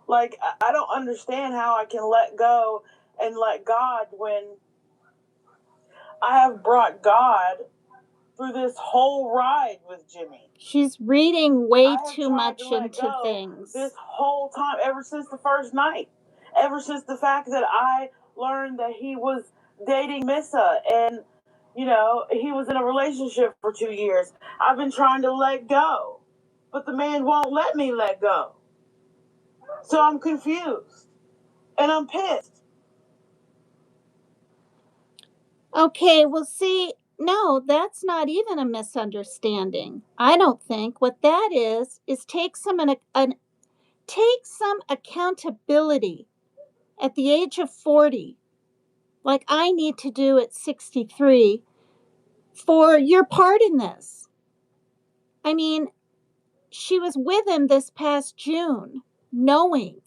Like, I don't understand how I can let go and let God when I have brought God through this whole ride with Jimmy. She's reading way too much into things. This whole time, ever since the first night, ever since the fact that I learned that he was dating Missa and, he was in a relationship for 2 years. I've been trying to let go, but the man won't let me let go. So I'm confused and I'm pissed. Okay, well, see, no, that's not even a misunderstanding. I don't think what that is take some accountability at the age of 40, like I need to do at 63, for your part in this. I mean, she was with him this past June, knowing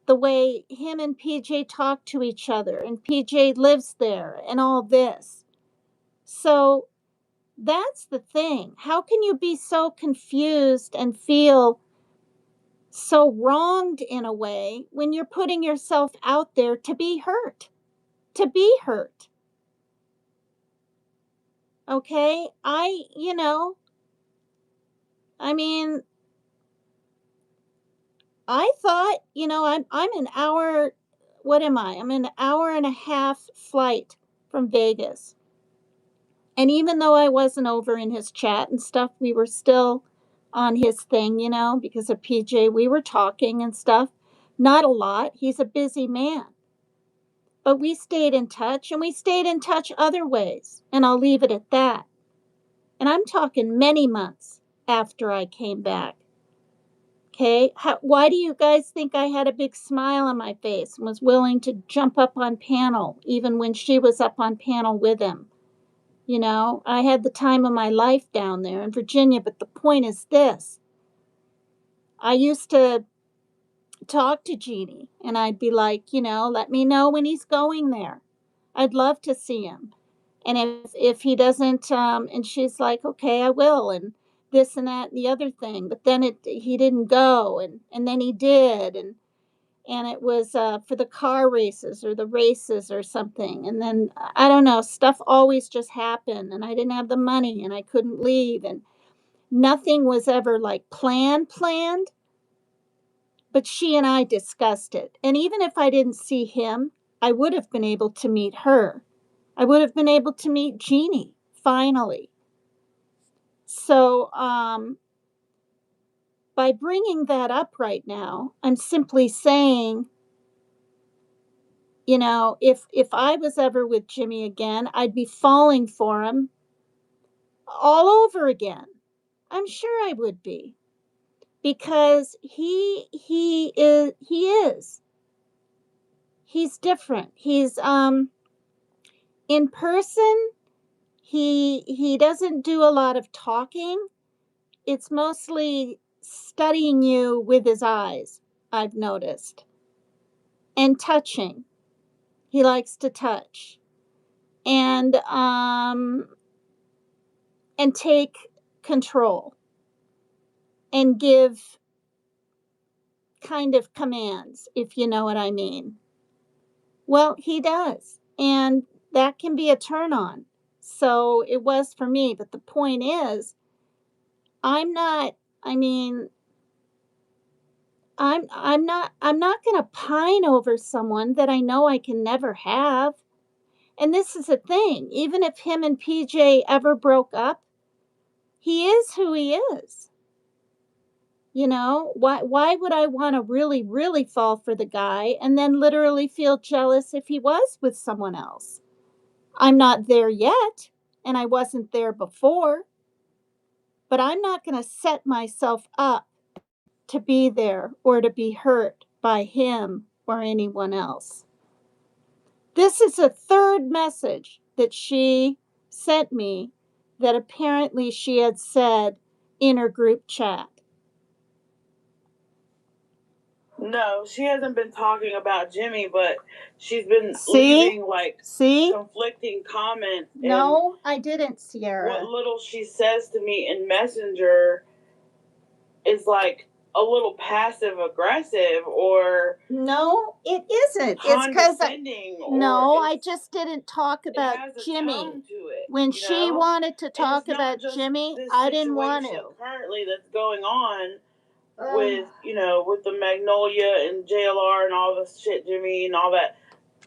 the way him and PJ talk to each other, and PJ lives there, and all this. So that's the thing. How can you be so confused and feel so wronged in a way when you're putting yourself out there to be hurt? To be hurt. Okay? I mean, I thought, I'm an hour, what am I? I'm an hour and a half flight from Vegas. And even though I wasn't over in his chat and stuff, we were still on his thing, because of PJ. We were talking and stuff. Not a lot. He's a busy man. But we stayed in touch, and we stayed in touch other ways. And I'll leave it at that. And I'm talking many months after I came back. Okay. Why do you guys think I had a big smile on my face and was willing to jump up on panel, even when she was up on panel with him? I had the time of my life down there in Virginia, but the point is this. I used to talk to Jeannie, and I'd be like, let me know when he's going there. I'd love to see him. And if he doesn't, and she's like, okay, I will, and this and that and the other thing. But then he didn't go, and then he did, and it was for the car races or the races or something. And then I don't know, stuff always just happened, and I didn't have the money, and I couldn't leave, and nothing was ever like planned. But she and I discussed it. And even if I didn't see him, I would have been able to meet her. I would have been able to meet Jeannie finally. So, by bringing that up right now, I'm simply saying, if I was ever with Jimmy again, I'd be falling for him all over again. I'm sure I would be, because he's different. He's in person, he doesn't do a lot of talking. It's mostly studying you with his eyes, I've noticed. And touching. He likes to touch. And take control and give kind of commands, if you know what I mean. Well, he does. And that can be a turn on. So it was for me. But the point is, I'm not, I mean, I'm not going to pine over someone that I know I can never have. And this is the thing, even if him and PJ ever broke up, he is who he is. Why would I want to really really fall for the guy and then literally feel jealous if he was with someone else? I'm not there yet, and I wasn't there before, but I'm not going to set myself up to be there or to be hurt by him or anyone else. This is a third message that she sent me that apparently she had said in her group chat. No, she hasn't been talking about Jimmy, but she's been leaving conflicting comments. No, I didn't, Cierra. What little she says to me in Messenger is like a little passive aggressive, or no, it isn't. It's because I just didn't talk about Jimmy. When she wanted to talk about Jimmy, I didn't want to. Currently, that's going on with with the Magnolia and JLR and all this shit, Jimmy, and all that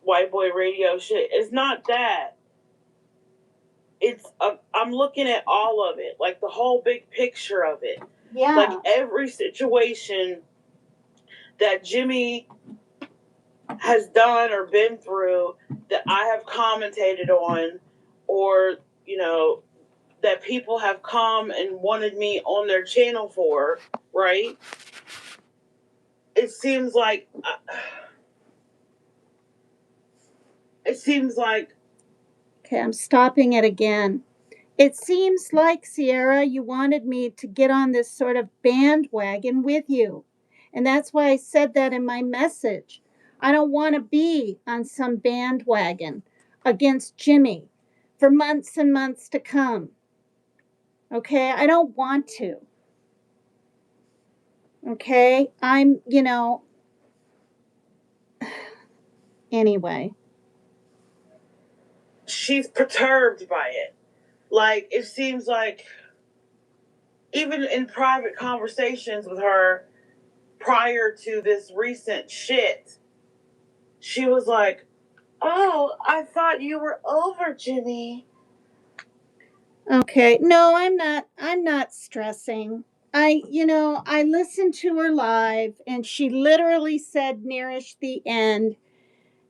white boy radio shit. It's not that. I'm looking at all of it, like the whole big picture of it. Yeah. Like every situation that Jimmy has done or been through that I have commentated on, or that people have come and wanted me on their channel for, right? It seems like Okay, I'm stopping it again. It seems like, Cierra, you wanted me to get on this sort of bandwagon with you. And that's why I said that in my message. I don't want to be on some bandwagon against Jimmy for months and months to come. Okay? I don't want to. Okay? Anyway. She's perturbed by it. Like, it seems like even in private conversations with her prior to this recent shit, she was like, "Oh, I thought you were over, Jimmy." Okay. No, I'm not. I'm not stressing. I listened to her live and she literally said nearish the end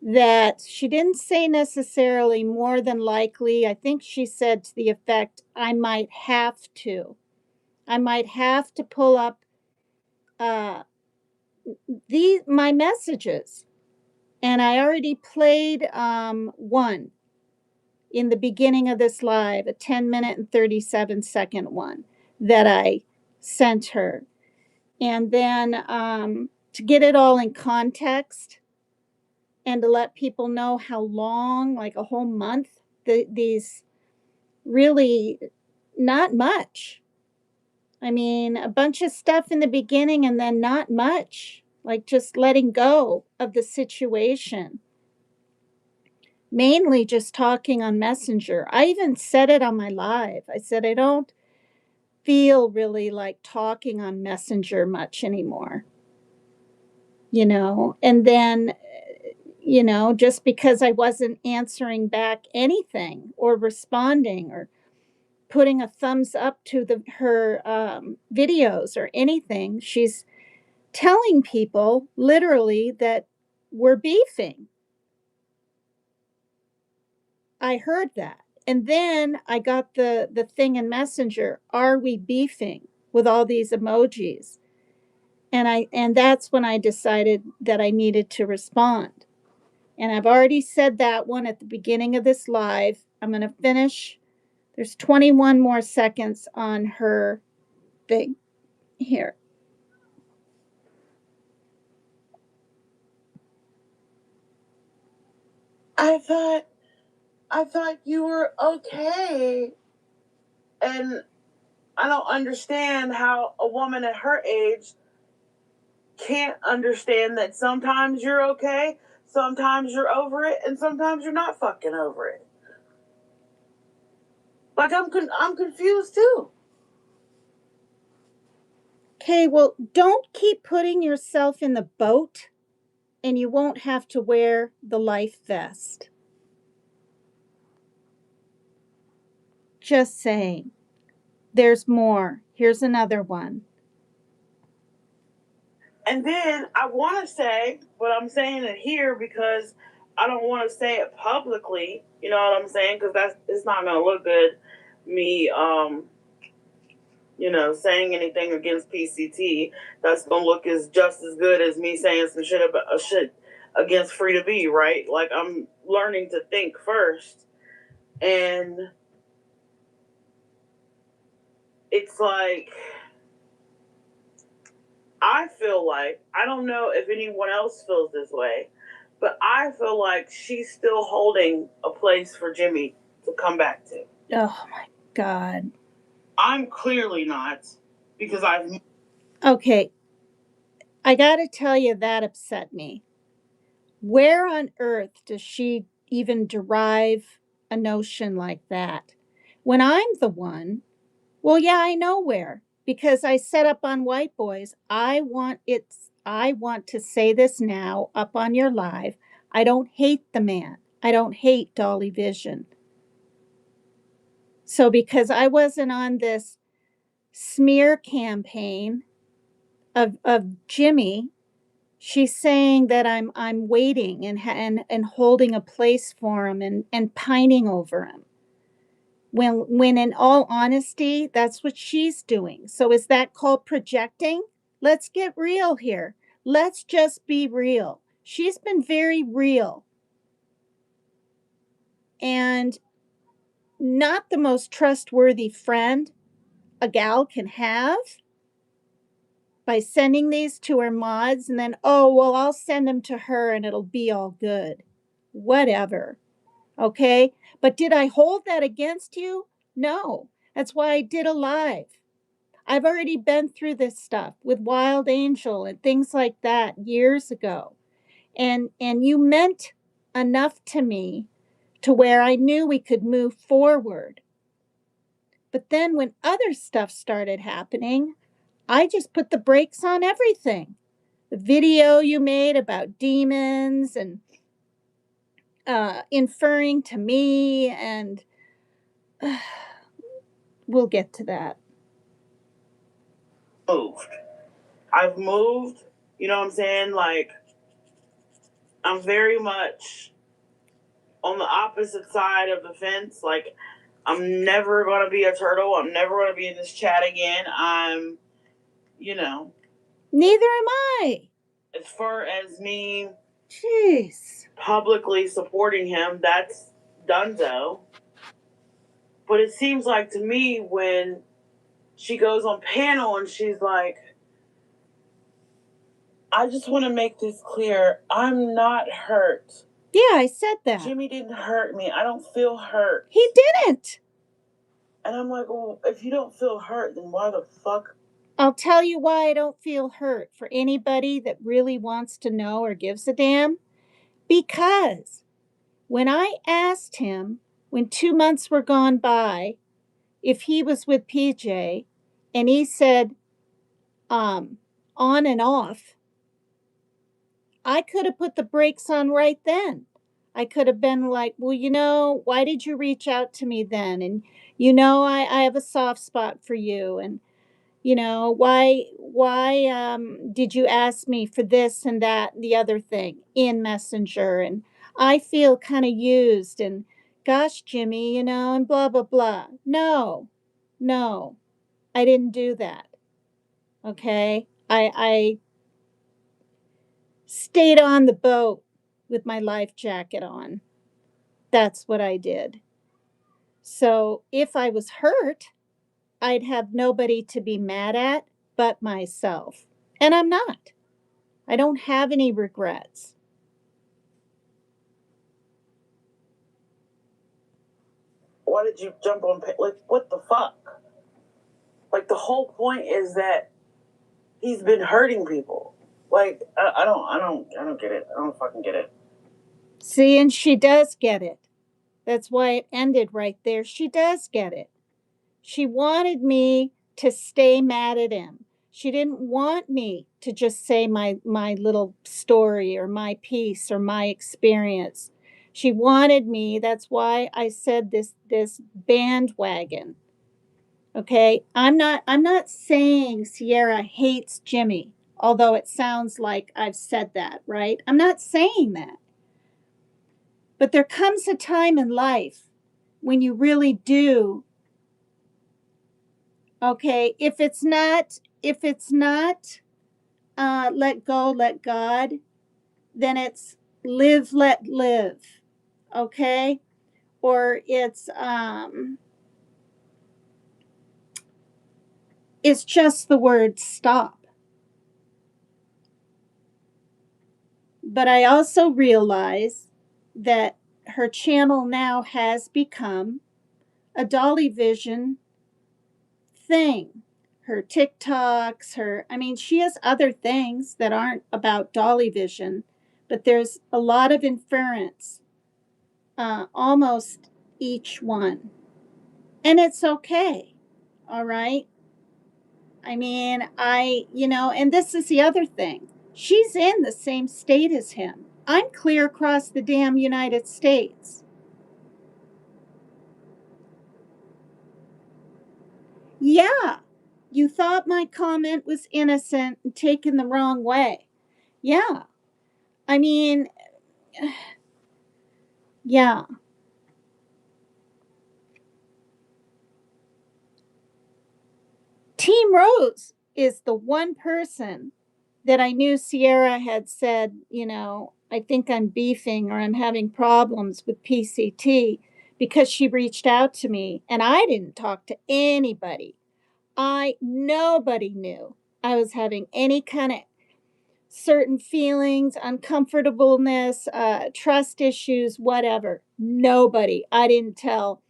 that she didn't say necessarily more than likely. I think she said to the effect, I might have to. I might have to pull up uh these my messages. And I already played one in the beginning of this live, a 10-minute and 37-second one that I sent her. And then to get it all in context and to let people know how long, like a whole month, these really not much. I mean, a bunch of stuff in the beginning and then not much, like just letting go of the situation. Mainly just talking on Messenger. I even said it on my live. I said, I don't feel really like talking on Messenger much anymore, And then, just because I wasn't answering back anything or responding or putting a thumbs up to her videos or anything, she's telling people literally that we're beefing. I heard that. And then I got the thing in Messenger, are we beefing, with all these emojis. And that's when I decided that I needed to respond. And I've already said that one at the beginning of this live. I'm going to finish. There's 21 more seconds on her thing here. I thought you were okay. And I don't understand how a woman at her age can't understand that sometimes you're okay, sometimes you're over it, and sometimes you're not fucking over it. Like, I'm confused too. Okay, well, don't keep putting yourself in the boat and you won't have to wear the life vest. Just saying. There's more. Here's another one. And then I want to say, but I'm saying it here because I don't want to say it publicly. You know what I'm saying? Because it's not gonna look good. Me, saying anything against PCT. That's gonna look just as good as me saying some shit about shit against Free to Be. Right? Like, I'm learning to think first, and it's like, I feel like, I don't know if anyone else feels this way, but I feel like she's still holding a place for Jimmy to come back to. Oh my God. I'm clearly not, because I've. Okay, I got to tell you, that upset me. Where on earth does she even derive a notion like that? When I'm the one, well, yeah, I know where, because I set up on White Boys. I want to say this now up on your live. I don't hate the man. I don't hate Dolly Vision. So because I wasn't on this smear campaign of Jimmy, she's saying that I'm waiting and holding a place for him and pining over him. When in all honesty, that's what she's doing. So is that called projecting? Let's get real here. Let's just be real. She's been very real. And not the most trustworthy friend a gal can have by sending these to her mods and then, oh, well, I'll send them to her and it'll be all good. Whatever. Okay. But did I hold that against you? No. That's why I did a live. I've already been through this stuff with Wild Angel and things like that years ago. And you meant enough to me to where I knew we could move forward. But then when other stuff started happening, I just put the brakes on everything. The video you made about demons and inferring to me, and we'll get to that. Moved. I've moved, you know what I'm saying? Like, I'm very much on the opposite side of the fence. Like, I'm never going to be a turtle. I'm never going to be in this chat again. I'm, you know. Neither am I. As far as me Jeez. publicly supporting him, that's donezo. But it seems like to me when she goes on panel and she's like, I just want to make this clear. I'm not hurt. Yeah, I said that. Jimmy didn't hurt me. I don't feel hurt. He didn't. And I'm like, well, if you don't feel hurt, then why the fuck? I'll tell you why I don't feel hurt for anybody that really wants to know or gives a damn. Because when I asked him, when 2 months were gone by, if he was with PJ, and he said, on and off, I could have put the brakes on right then. I could have been like, well, why did you reach out to me then? And, I have a soft spot for you. And, why did you ask me for this and that, and the other thing in Messenger? And I feel kind of used and gosh, Jimmy, and blah, blah, blah. No, I didn't do that. Okay. I stayed on the boat with my life jacket on. That's what I did. So if I was hurt, I'd have nobody to be mad at but myself. And I'm not. I don't have any regrets. Why did you jump on? Like, what the fuck? Like, the whole point is that he's been hurting people. Like, I don't get it. I don't fucking get it. See, and she does get it. That's why it ended right there. She does get it. She wanted me to stay mad at him. She didn't want me to just say my little story or my piece or my experience. She wanted me. That's why I said this bandwagon. Okay? I'm not saying Cierra hates Jimmy, although it sounds like I've said that, right? I'm not saying that. But there comes a time in life when you really do. Okay, if it's not let go, let God, then it's live, let live. Okay, or it's just the word stop. But I also realize that her channel now has become a Dolly Vision thing. Her TikToks, she has other things that aren't about Dolly Vision, but there's a lot of inference, almost each one. And it's okay. All right. And this is the other thing. She's in the same state as him. I'm clear across the damn United States. Yeah, you thought my comment was innocent and taken the wrong way. Yeah. I mean, yeah. Team Rose is the one person that I knew Cierra had said, I think I'm beefing or I'm having problems with PCT because she reached out to me and I didn't talk to anybody. Nobody knew I was having any kind of certain feelings, uncomfortableness, trust issues, whatever. Nobody. I didn't tell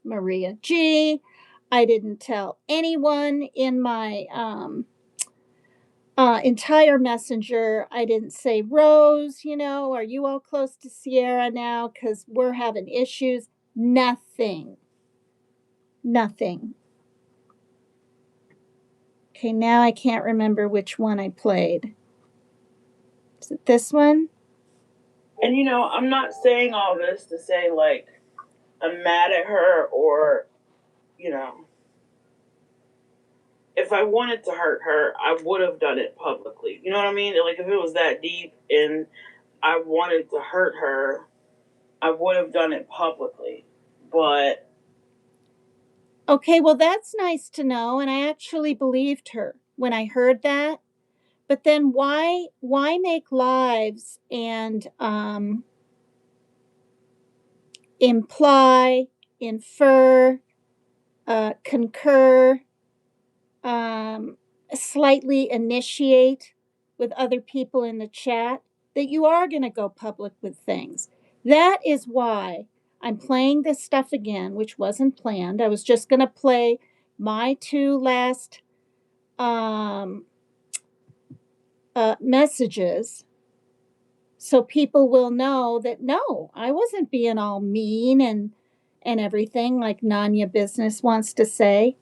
Maria G. I didn't tell anyone in my entire messenger. I didn't say, Rose, are you all close to Cierra now? Because we're having issues. Nothing. Nothing. Okay, now I can't remember which one I played. Is it this one? And I'm not saying all this to say like I'm mad at her or, if I wanted to hurt her, I would have done it publicly. You know what I mean? Like if it was that deep and I wanted to hurt her, I would have done it publicly. But okay, well that's nice to know, and I actually believed her when I heard that. But then why make lives and imply, infer, concur, um, slightly initiate with other people in the chat that you are going to go public with things? That is why I'm playing this stuff again, which wasn't planned. I was just going to play my two last um, messages so people will know that no, I wasn't being all mean and everything like Nanya Business wants to say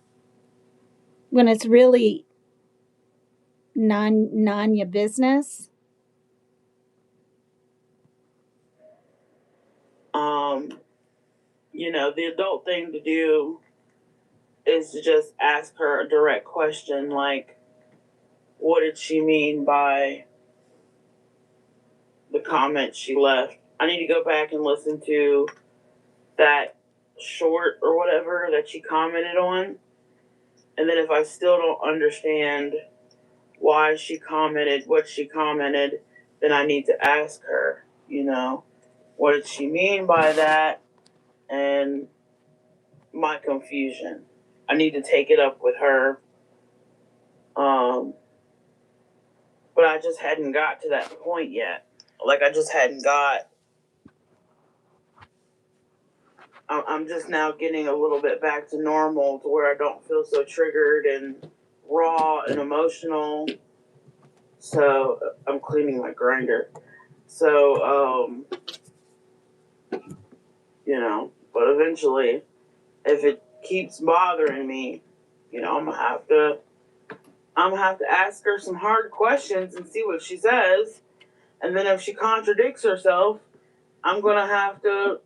when it's really Nanya Business. um, the adult thing to do is to just ask her a direct question like, what did she mean by the comment she left? I need to go back and listen to that short or whatever that she commented on. And then if I still don't understand why she commented what she commented, then I need to ask her, what did she mean by that? And my confusion. I need to take it up with her. But I just hadn't got to that point yet. Like I just hadn't got. I'm just now getting a little bit back to normal to where I don't feel so triggered and raw and emotional. So I'm cleaning my grinder. So but eventually, if it keeps bothering me, I'm gonna have to ask her some hard questions and see what she says. And then if she contradicts herself, I'm gonna have to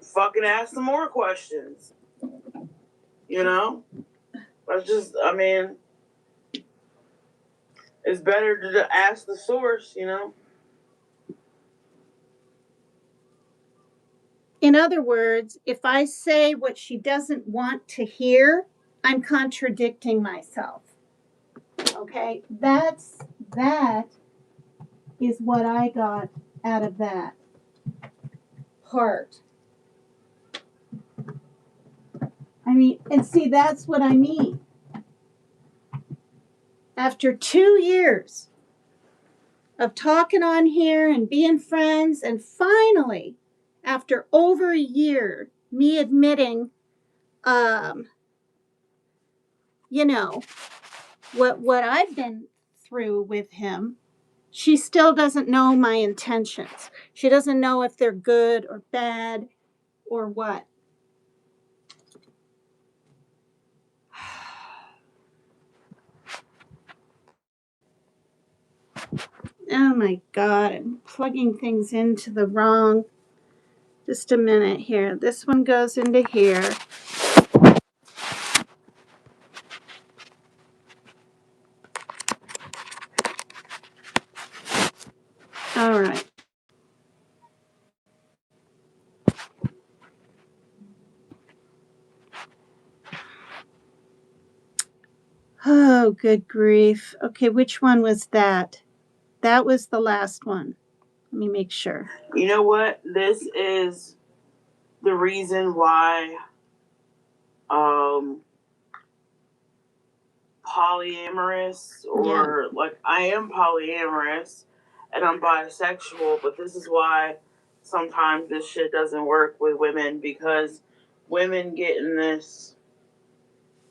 fucking ask some more questions. You know? I mean, it's better to ask the source. In other words, if I say what she doesn't want to hear, I'm contradicting myself. Okay? That is what I got out of that part. I mean, and see, that's what I mean. After 2 years of talking on here and being friends, and finally, after over a year, me admitting, um, you know, what I've been through with him, she still doesn't know my intentions. She doesn't know if they're good or bad or what. Oh my God, I'm plugging things into the wrong. Just a minute here. This one goes into here. All right. Oh, good grief. Okay, which one was that? That was the last one. Let me make sure. You know what? This is the reason why um, polyamorous, or like I am polyamorous and I'm bisexual, but this is why sometimes this shit doesn't work with women, because women get in this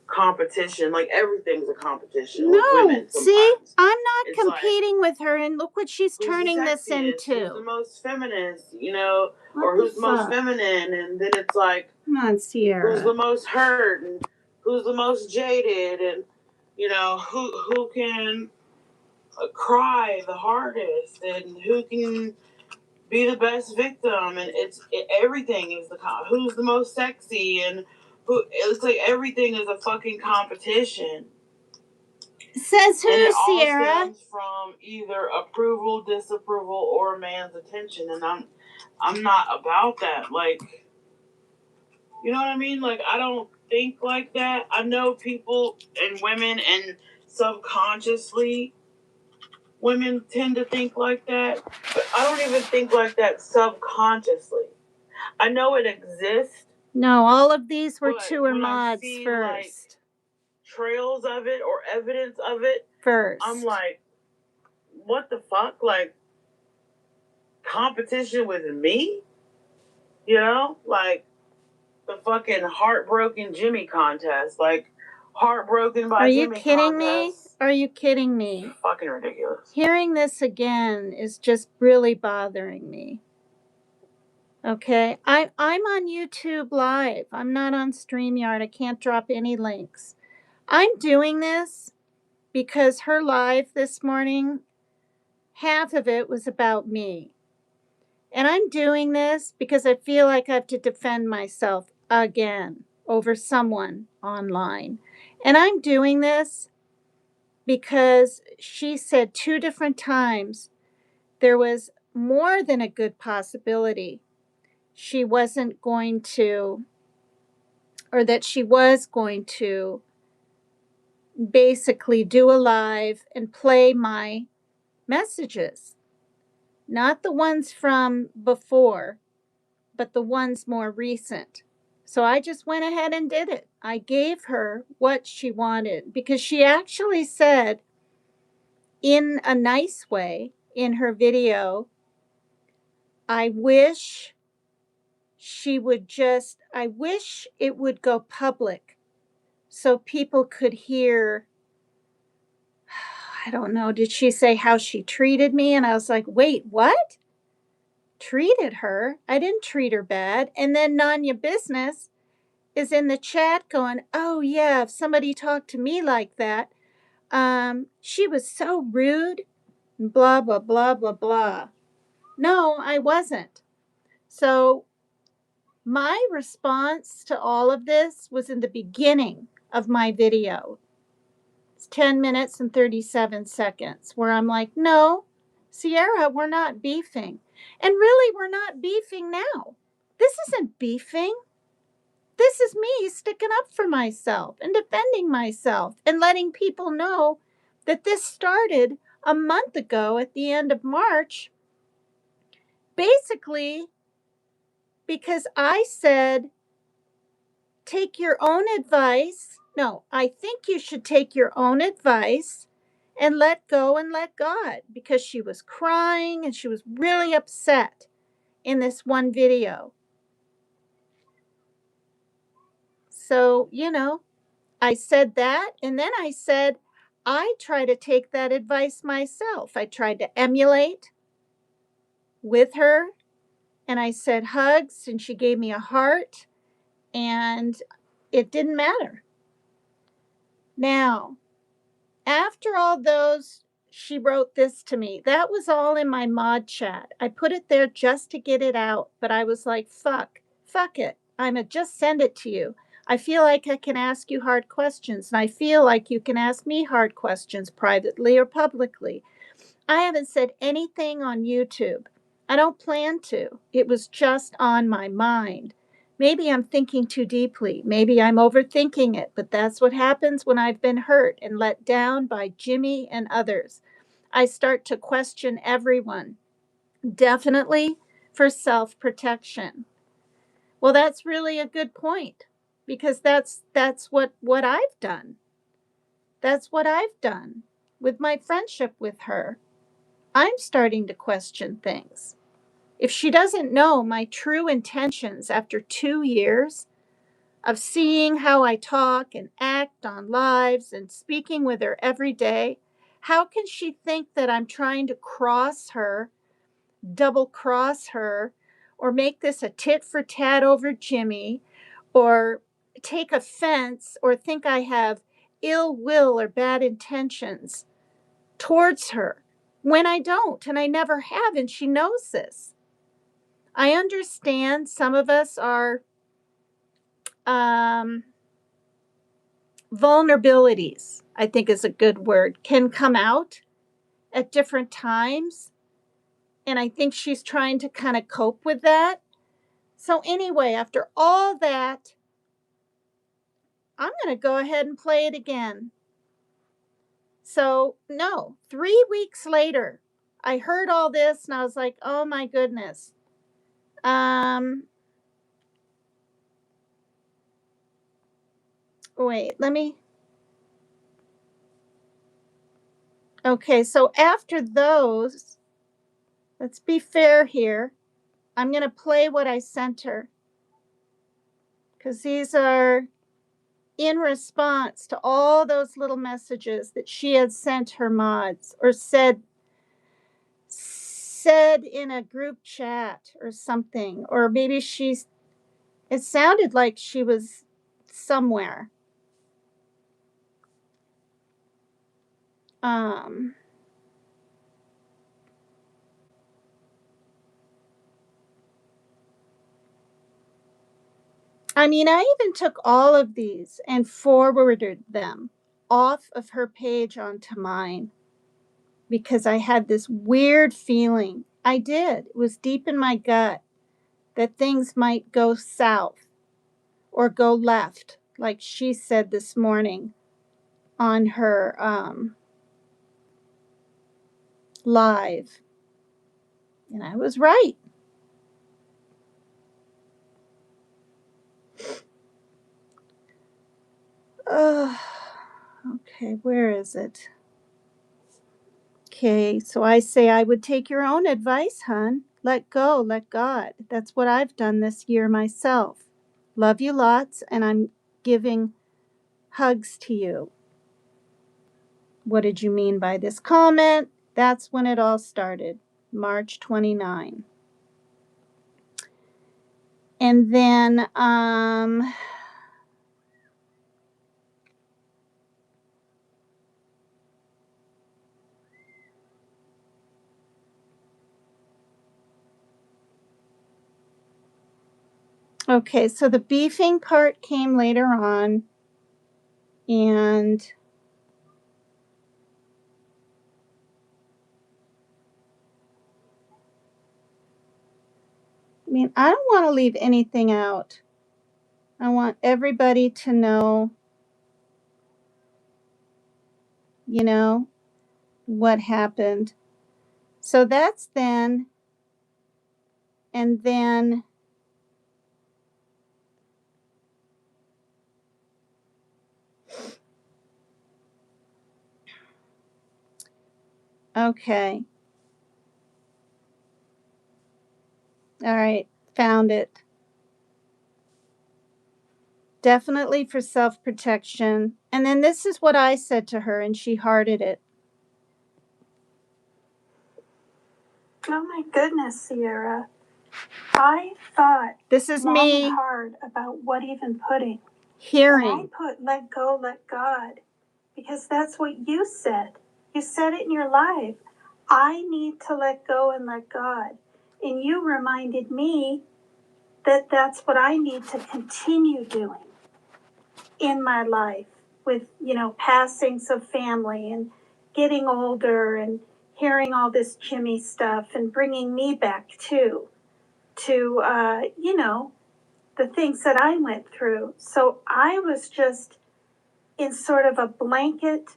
competition. Like everything's a competition with women sometimes. See, I'm not competing with her, and look what she's turning this into. Who's the most feminist, or who's the most feminine, and then it's like, come on, Cierra. Who's the most hurt, and who's the most jaded, and who can cry the hardest, and who can be the best victim, and everything is who's the most sexy, and it's like everything is a fucking competition. Says who, and it Cierra? All stems from either approval, disapproval, or a man's attention, and I'm not about that. Like, you know what I mean? Like, I don't think like that. I know people and women, and subconsciously women tend to think like that, but I don't even think like that subconsciously. I know it exists. No, all of these were tour mods see, first. Like, trails of it or evidence of it first. I'm like, what the fuck? Like, competition with me? Like the fucking heartbroken Jimmy contest. Like, heartbroken by Jimmy contest. Are you kidding me? Are you kidding me? Fucking ridiculous. Hearing this again is just really bothering me. Okay, I'm on YouTube Live. I'm not on StreamYard. I can't drop any links. I'm doing this because her live this morning, half of it was about me. And I'm doing this because I feel like I have to defend myself again over someone online. And I'm doing this because she said 2 different times there was more than a good possibility she wasn't going to, or that she was going to basically do a live and play my messages, not the ones from before, but the ones more recent. So I just went ahead and did it. I gave her what she wanted, because she actually said in a nice way in her video, I wish I wish it would go public so people could hear. I don't know, did she say how she treated me? And I was like, wait, what? Treated her? I didn't treat her bad. And then Nanya Business is in the chat going, oh yeah, if somebody talked to me like that, she was so rude, blah, blah, blah, blah, blah. No, I wasn't. So my response to all of this was in the beginning of my video. It's 10 minutes and 37 seconds where I'm like, no, Cierra, we're not beefing. And really, we're not beefing now. This isn't beefing. This is me sticking up for myself and defending myself and letting people know that this started a month ago at the end of March, basically because I said, take your own advice. No, I think you should take your own advice and let go and let God, because she was crying and she was really upset in this one video. So, I said that, and then I said, I try to take that advice myself. I tried to emulate with her, and I said hugs, and she gave me a heart, and it didn't matter. Now, after all those, she wrote this to me. That was all in my mod chat. I put it there just to get it out, but I was like, fuck it. I'ma just send it to you. I feel like I can ask you hard questions, and I feel like you can ask me hard questions privately or publicly. I haven't said anything on YouTube. I don't plan to. It was just on my mind. Maybe I'm thinking too deeply. Maybe I'm overthinking it, but that's what happens when I've been hurt and let down by Jimmy and others. I start to question everyone, definitely for self protection. Well, that's really a good point, because that's what I've done. That's what I've done with my friendship with her. I'm starting to question things. If she doesn't know my true intentions after 2 years of seeing how I talk and act on lives and speaking with her every day, how can she think that I'm trying to cross her, double cross her, or make this a tit for tat over Jimmy, or take offense, or think I have ill will or bad intentions towards her, when I don't, and I never have, and she knows this. I understand some of us are um, vulnerabilities, I think is a good word, can come out at different times. And I think she's trying to kind of cope with that. So, anyway, after all that, I'm going to go ahead and play it again. So, no, 3 weeks later, I heard all this and I was like, oh my goodness. Wait, let me. Okay, so after those, let's be fair here. I'm going to play what I sent her, because these are in response to all those little messages that she had sent her mods, or said in a group chat or something, or maybe it sounded like she was somewhere. um I mean, I even took all of these and forwarded them off of her page onto mine, because I had this weird feeling. I did. It was deep in my gut that things might go south or go left, like she said this morning on her live. And I was right. Okay, where is it? Okay, so I say I would take your own advice, hun. Let go, let God. That's what I've done this year myself. Love you lots, and I'm giving hugs to you. What did you mean by this comment? That's when it all started, March 29. And then okay, so the beefing part came later on, and I mean, I don't want to leave anything out. I want everybody to know, you know, what happened. So that's then. And then, okay. All right. Found it. Definitely for self protection. And then this is what I said to her, and she hearted it. Oh my goodness, Cierra. I thought This is long me and hard about what even putting. hearing. And I put let go, let God, because that's what you said. You said it in your life. I need to let go and let God. And you reminded me that that's what I need to continue doing in my life with, passings of family and getting older and hearing all this Jimmy stuff and bringing me back too to, the things that I went through. So I was just in sort of a blanket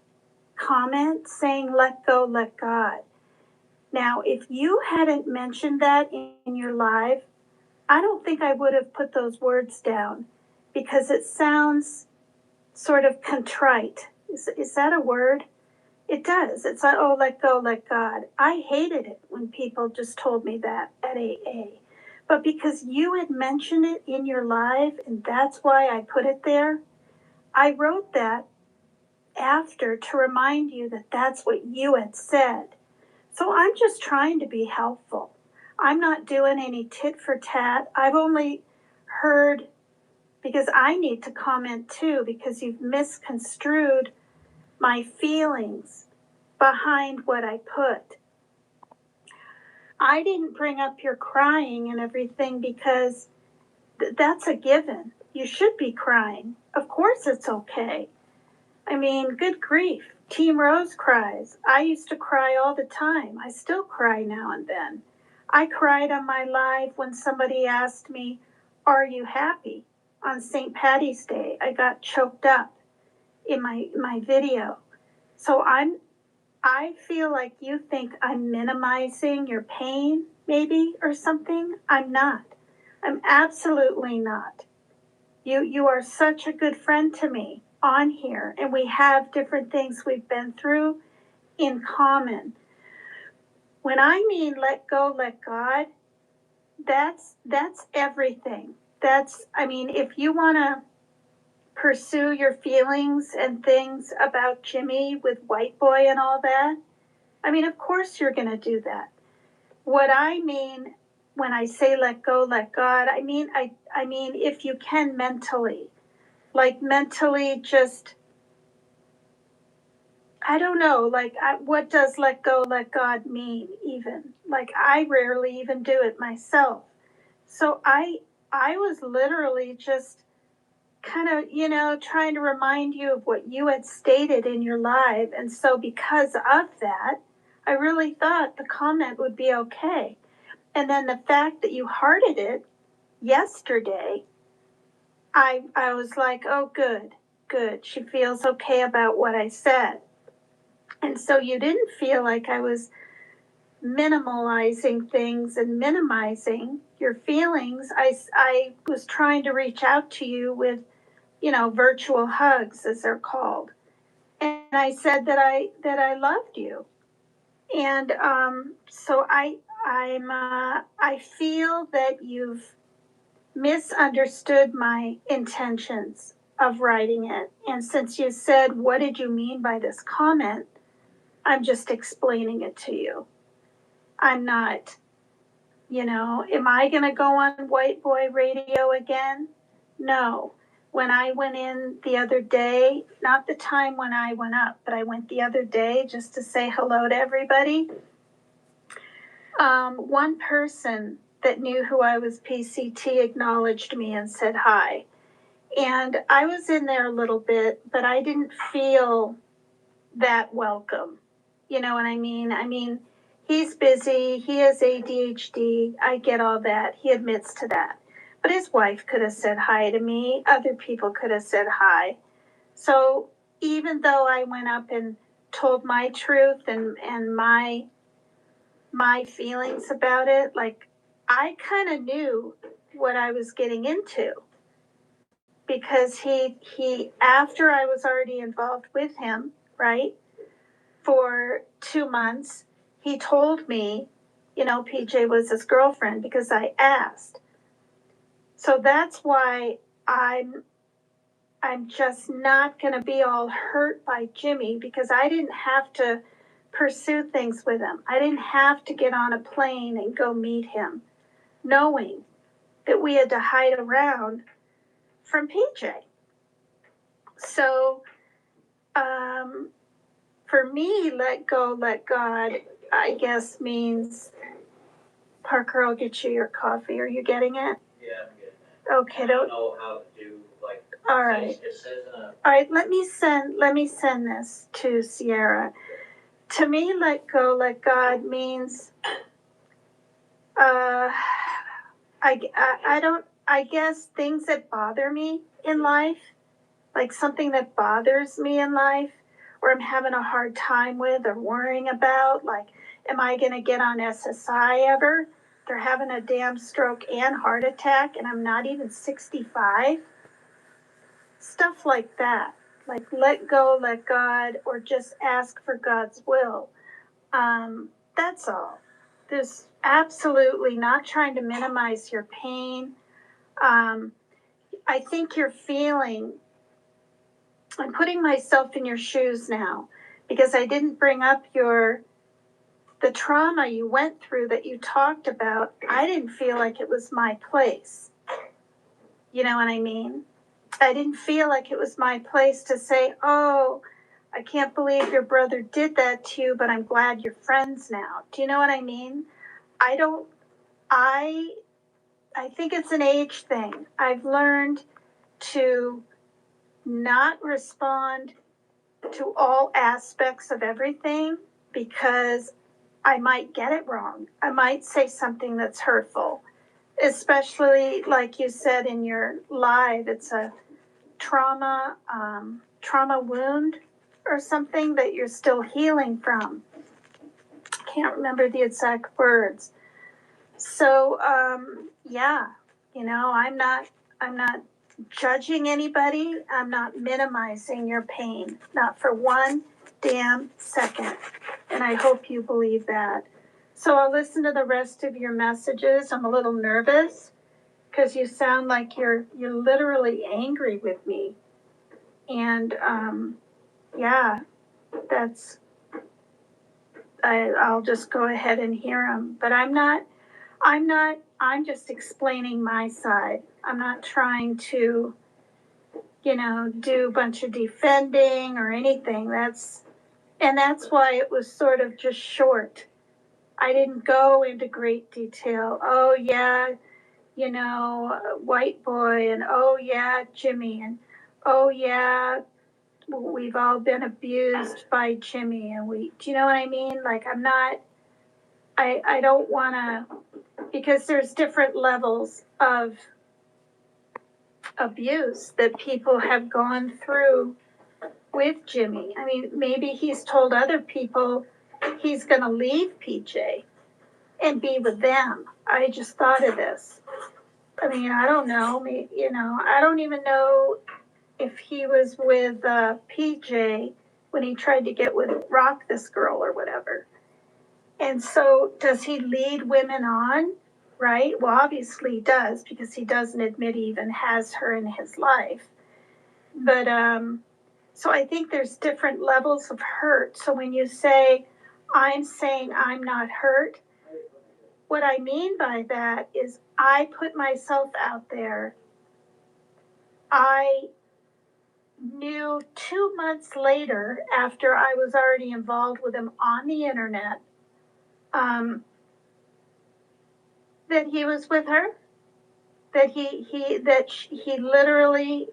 comment saying, let go, let God. Now, if you hadn't mentioned that in your live, I don't think I would have put those words down because it sounds sort of contrite. Is that a word? It does. It's like, oh, let go, let God. I hated it when people just told me that at AA. But because you had mentioned it in your live, and that's why I put it there, I wrote that after to remind you that that's what you had said. So I'm just trying to be helpful. I'm not doing any tit for tat. I've only heard, because I need to comment too, because you've misconstrued my feelings behind what I put. I didn't bring up your crying and everything because that's a given. You should be crying. Of course it's okay. I mean, good grief. Team Rose cries. I used to cry all the time. I still cry now and then. I cried on my live when somebody asked me, "Are you happy?" on St. Patty's Day. I got choked up in my video. So I feel like you think I'm minimizing your pain, maybe, or something. I'm not. I'm absolutely not. You are such a good friend to me on here, and we have different things we've been through in common. When I mean let go, let God, that's everything. I mean, if you want to pursue your feelings and things about Jimmy with White Boy and all that, I mean, of course you're going to do that. What I mean when I say let go, let God, I mean if you can mentally, like mentally just, I don't know, like what does let go, let God mean even? Like I rarely even do it myself. So I was literally just kind of, trying to remind you of what you had stated in your live. And so because of that, I really thought the comment would be okay. And then the fact that you hearted it yesterday, I was like, oh, good. She feels okay about what I said. And so you didn't feel like I was minimalizing things and minimizing your feelings. I was trying to reach out to you with, virtual hugs, as they're called. And I said that I loved you. And so I feel that you've misunderstood my intentions of writing it. And since you said, what did you mean by this comment? I'm just explaining it to you. I'm not, am I going to go on White Boy Radio again? No. When I went in the other day, not the time when I went up, but I went the other day just to say hello to everybody. One person that knew who I was PCT acknowledged me and said hi. And I was in there a little bit, but I didn't feel that welcome. You know what I mean? I mean, he's busy, he has ADHD, I get all that, he admits to that. But his wife could have said hi to me, other people could have said hi. So even though I went up and told my truth and my feelings about it, like I kind of knew what I was getting into because he after I was already involved with him, right? For 2 months, he told me, PJ was his girlfriend because I asked. So that's why I'm just not going to be all hurt by Jimmy because I didn't have to pursue things with him. I didn't have to get on a plane and go meet him, knowing that we had to hide around from PJ. So, for me, let go, let God, I guess means, Parker, I'll get you your coffee. Are you getting it? Yeah, I'm getting it. Okay, I don't know how to do, like, all right. it says All right, let me send this to Cierra. To me, let go, let God means, I guess things that bother me in life, like something that bothers me in life, or I'm having a hard time with or worrying about, like, am I going to get on SSI ever? they're having a damn stroke and heart attack, and I'm not even 65. Stuff like that. Like, let go, let God, or just ask for God's will. That's all. There's absolutely not trying to minimize your pain. I think you're feeling, I'm putting myself in your shoes now because I didn't bring up the trauma you went through that you talked about. I didn't feel like it was my place. You know what I mean? I didn't feel like it was my place to say, oh, I can't believe your brother did that to you, but I'm glad you're friends now. Do you know what I mean? I don't, I, I think it's an age thing. I've learned to not respond to all aspects of everything because I might get it wrong. I might say something that's hurtful, especially like you said in your live, it's a trauma wound or something that you're still healing from. I can't remember the exact words. So yeah, I'm not judging anybody. I'm not minimizing your pain, not for one damn second. And I hope you believe that. So I'll listen to the rest of your messages. I'm a little nervous because you sound like you're literally angry with me. And yeah, that's I'll just go ahead and hear them. But I'm just explaining my side. I'm not trying to, do a bunch of defending or anything. That's why it was sort of just short. I didn't go into great detail. Oh yeah, white boy, and oh yeah, Jimmy, and oh yeah, we've all been abused by Jimmy, and do you know what I mean? Like, I don't want to, because there's different levels of abuse that people have gone through with Jimmy. I mean, maybe he's told other people he's going to leave PJ and be with them. I just thought of this. I mean, I don't know. I don't even know if he was with PJ when he tried to get with Rock, this girl or whatever. And so does he lead women on? Right? Well, obviously he does, because he doesn't admit he even has her in his life. But so I think there's different levels of hurt. So when you say, I'm saying I'm not hurt, what I mean by that is I put myself out there. I knew 2 months later, after I was already involved with him on the internet, that he was with her, that he literally,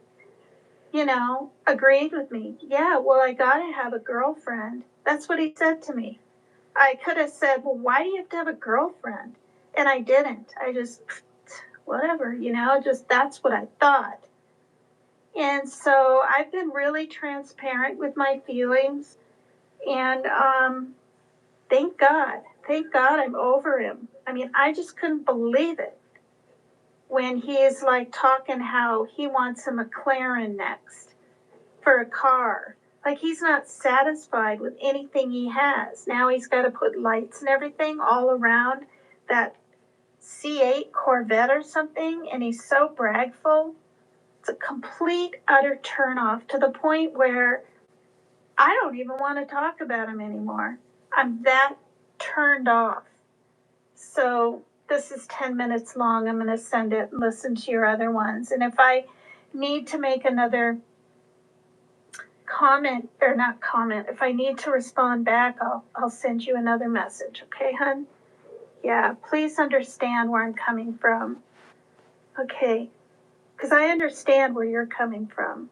agreed with me. Yeah, well, I gotta have a girlfriend. That's what he said to me. I could have said, well, why do you have to have a girlfriend? And I didn't. I just, whatever, just that's what I thought. And so I've been really transparent with my feelings. And thank God I'm over him. I mean, I just couldn't believe it when he's like talking how he wants a McLaren next for a car. Like, he's not satisfied with anything he has. Now he's got to put lights and everything all around that C8 Corvette or something, and he's so bragful. It's a complete, utter turnoff, to the point where I don't even want to talk about him anymore. I'm that turned off. So this is 10 minutes long. I'm going to send it and listen to your other ones. And if I need to make another comment, or not comment, if I need to respond back, I'll send you another message. Okay, hun? Yeah, please understand where I'm coming from. Okay, because I understand where you're coming from.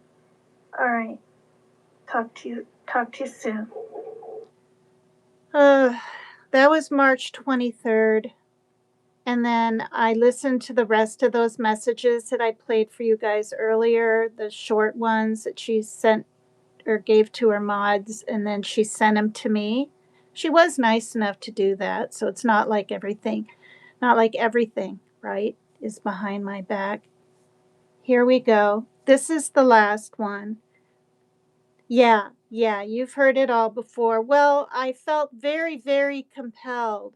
All right. Talk to you soon. That was March 23rd. And then I listened to the rest of those messages that I played for you guys earlier, the short ones that she sent or gave to her mods, and then she sent them to me. She was nice enough to do that, so it's not like everything. Not like everything, right, is behind my back. Here we go. This is the last one. Yeah, you've heard it all before. Well, I felt very, very compelled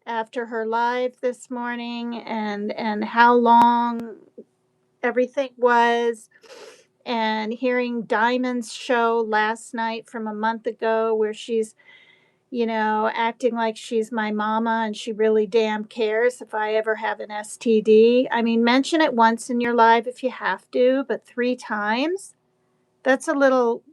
after her live this morning and how long everything was, and hearing Diamond's show last night from a month ago where she's, acting like she's my mama and she really damn cares if I ever have an STD. I mean, mention it once in your life if you have to, but 3 times? That's a little.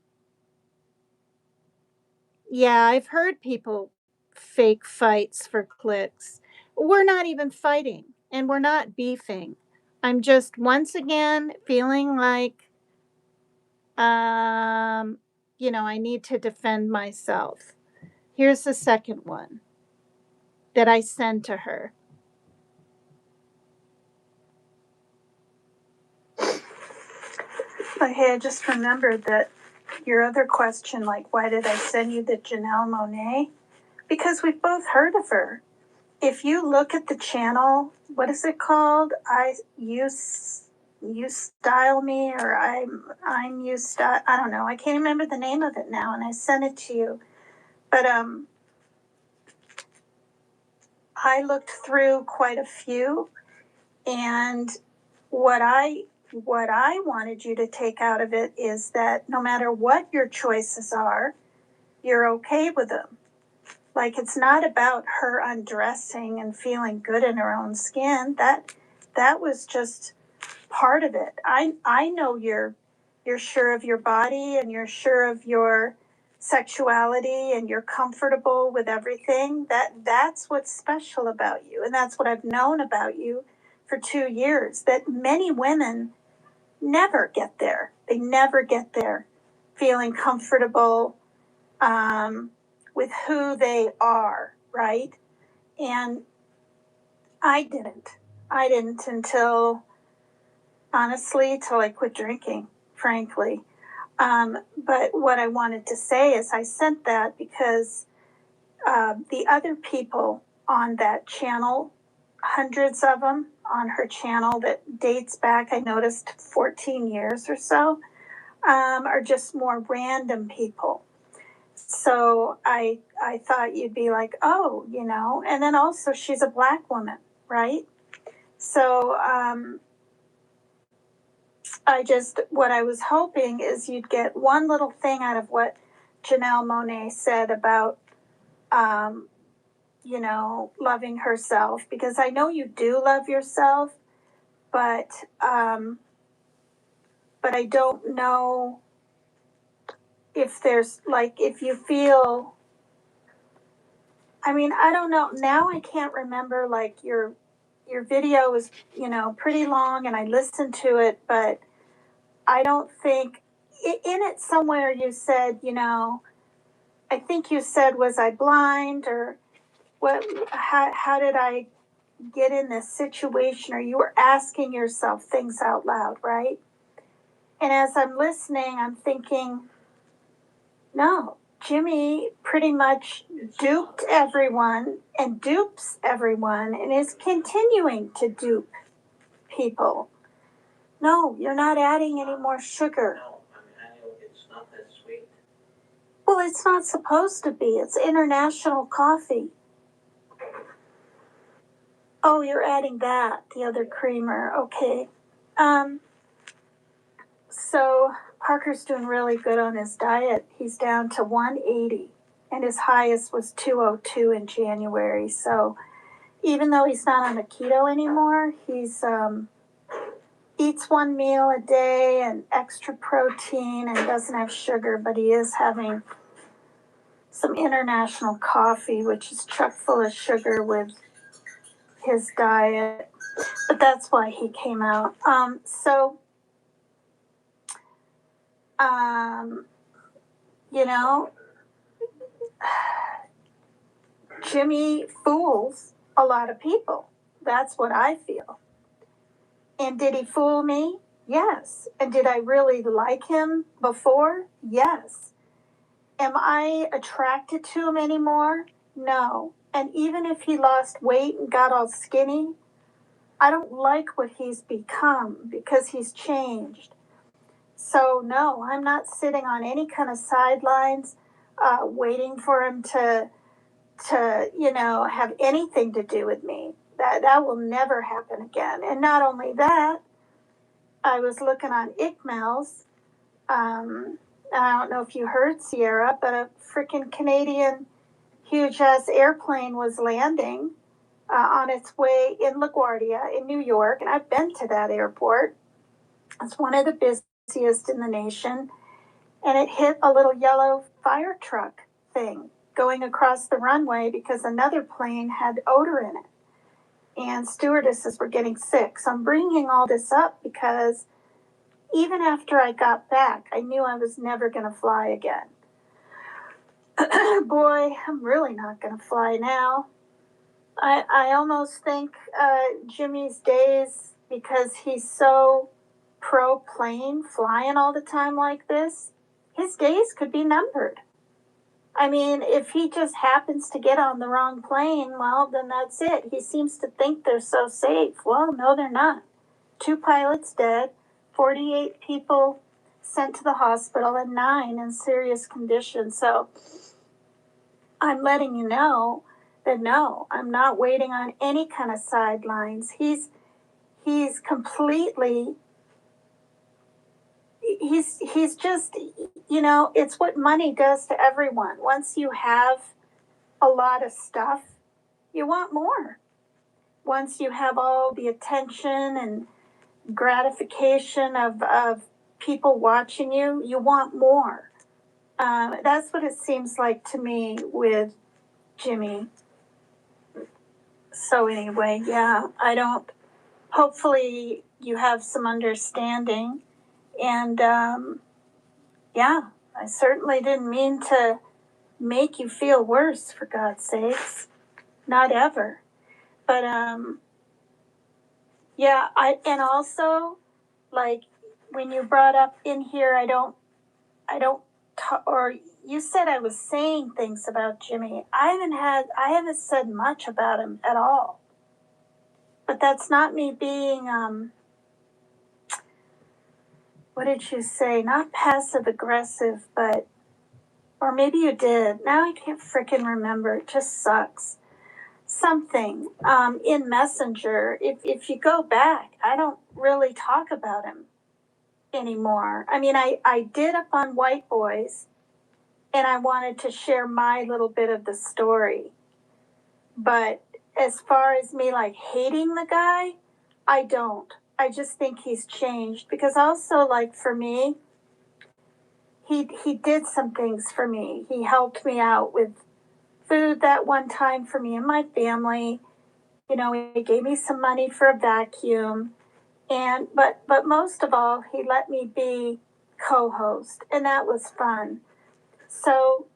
Yeah, I've heard people fake fights for clicks. We're not even fighting and we're not beefing. I'm just once again feeling like, I need to defend myself. Here's the second one that I sent to her. Okay, I just remembered that your other question, like, why did I send you the Janelle Monáe? Because we've both heard of her. If you look at the channel, what is it called? You style me, or I'm you style. I don't know. I can't remember the name of it now, and I sent it to you. But I looked through quite a few, and what I wanted you to take out of it is that no matter what your choices are, you're okay with them. Like, it's not about her undressing and feeling good in her own skin. That was just part of it. I know you're sure of your body and you're sure of your sexuality and you're comfortable with everything. That's what's special about you, and that's what I've known about you for 2 years, that many women never get there. They never get there feeling comfortable with who they are, right? And I didn't. I didn't until, honestly, till I quit drinking, frankly. But what I wanted to say is I sent that because the other people on that channel, hundreds of them on her channel that dates back, I noticed, 14 years or so, are just more random people. So I thought you'd be like, oh, and then also she's a Black woman, right? So what I was hoping is you'd get one little thing out of what Janelle Monáe said about, loving herself, because I know you do love yourself, but I don't know if there's, like, if you feel, I mean, I don't know. Now I can't remember, like, your video is, pretty long and I listened to it, but I don't think in it somewhere you said, I think you said, was I blind, or what, how did I get in this situation? Or you were asking yourself things out loud, right? And as I'm listening, I'm thinking, no, Jimmy pretty much duped everyone and dupes everyone and is continuing to dupe people. No, you're not adding any more sugar. No, it's not that sweet. Well, it's not supposed to be. It's international coffee. Oh, you're adding that, the other creamer. Okay. So Parker's doing really good on his diet. He's down to 180, and his highest was 202 in January. So even though he's not on the keto anymore, he's eats one meal a day and extra protein and doesn't have sugar, but he is having some international coffee, which is chock full of sugar, with his diet. But that's why he came out. Um, you know, Jimmy fools a lot of people. That's what I feel. And did he fool me? Yes. And did I really like him before? Yes. Am I attracted to him anymore? No. And even if he lost weight and got all skinny, I don't like what he's become because he's changed. So, no, I'm not sitting on any kind of sidelines waiting for him to have anything to do with me. That will never happen again. And not only that, I was looking on ICMELS. I don't know if you heard, Cierra, but a freaking Canadian huge ass airplane was landing on its way in LaGuardia in New York. And I've been to that airport. It's one of the busiest in the nation. And it hit a little yellow fire truck thing going across the runway because another plane had odor in it. And stewardesses were getting sick. So I'm bringing all this up because even after I got back, I knew I was never going to fly again. Boy, I'm really not going to fly now. I almost think Jimmy's days, because he's so pro plane, flying all the time like this, his days could be numbered. I mean, if he just happens to get on the wrong plane, well, then that's it. He seems to think they're so safe. Well, no, they're not. 2 pilots dead, 48 people sent to the hospital, and 9 in serious condition. So I'm letting you know that no, I'm not waiting on any kind of sidelines. He's completely he's just, it's what money does to everyone. Once you have a lot of stuff, you want more. Once you have all the attention and gratification of people watching you, you want more. That's what it seems like to me with Jimmy. So anyway, yeah, I don't. Hopefully, you have some understanding, and yeah, I certainly didn't mean to make you feel worse. For God's sakes, not ever. But yeah, and also, like, when you brought up in here, I don't, or you said I was saying things about Jimmy. I haven't said much about him at all. But that's not me being, what did you say? Not passive aggressive, but, or maybe you did. Now I can't freaking remember. It just sucks. Something in Messenger. If you go back, I don't really talk about him anymore. I mean, I did up on White Boys, and I wanted to share my little bit of the story. But as far as me like hating the guy, I don't. I just think he's changed because also, like, for me, he did some things for me. He helped me out with food that one time for me and my family. He gave me some money for a vacuum. And but most of all, he let me be co-host, and that was fun. So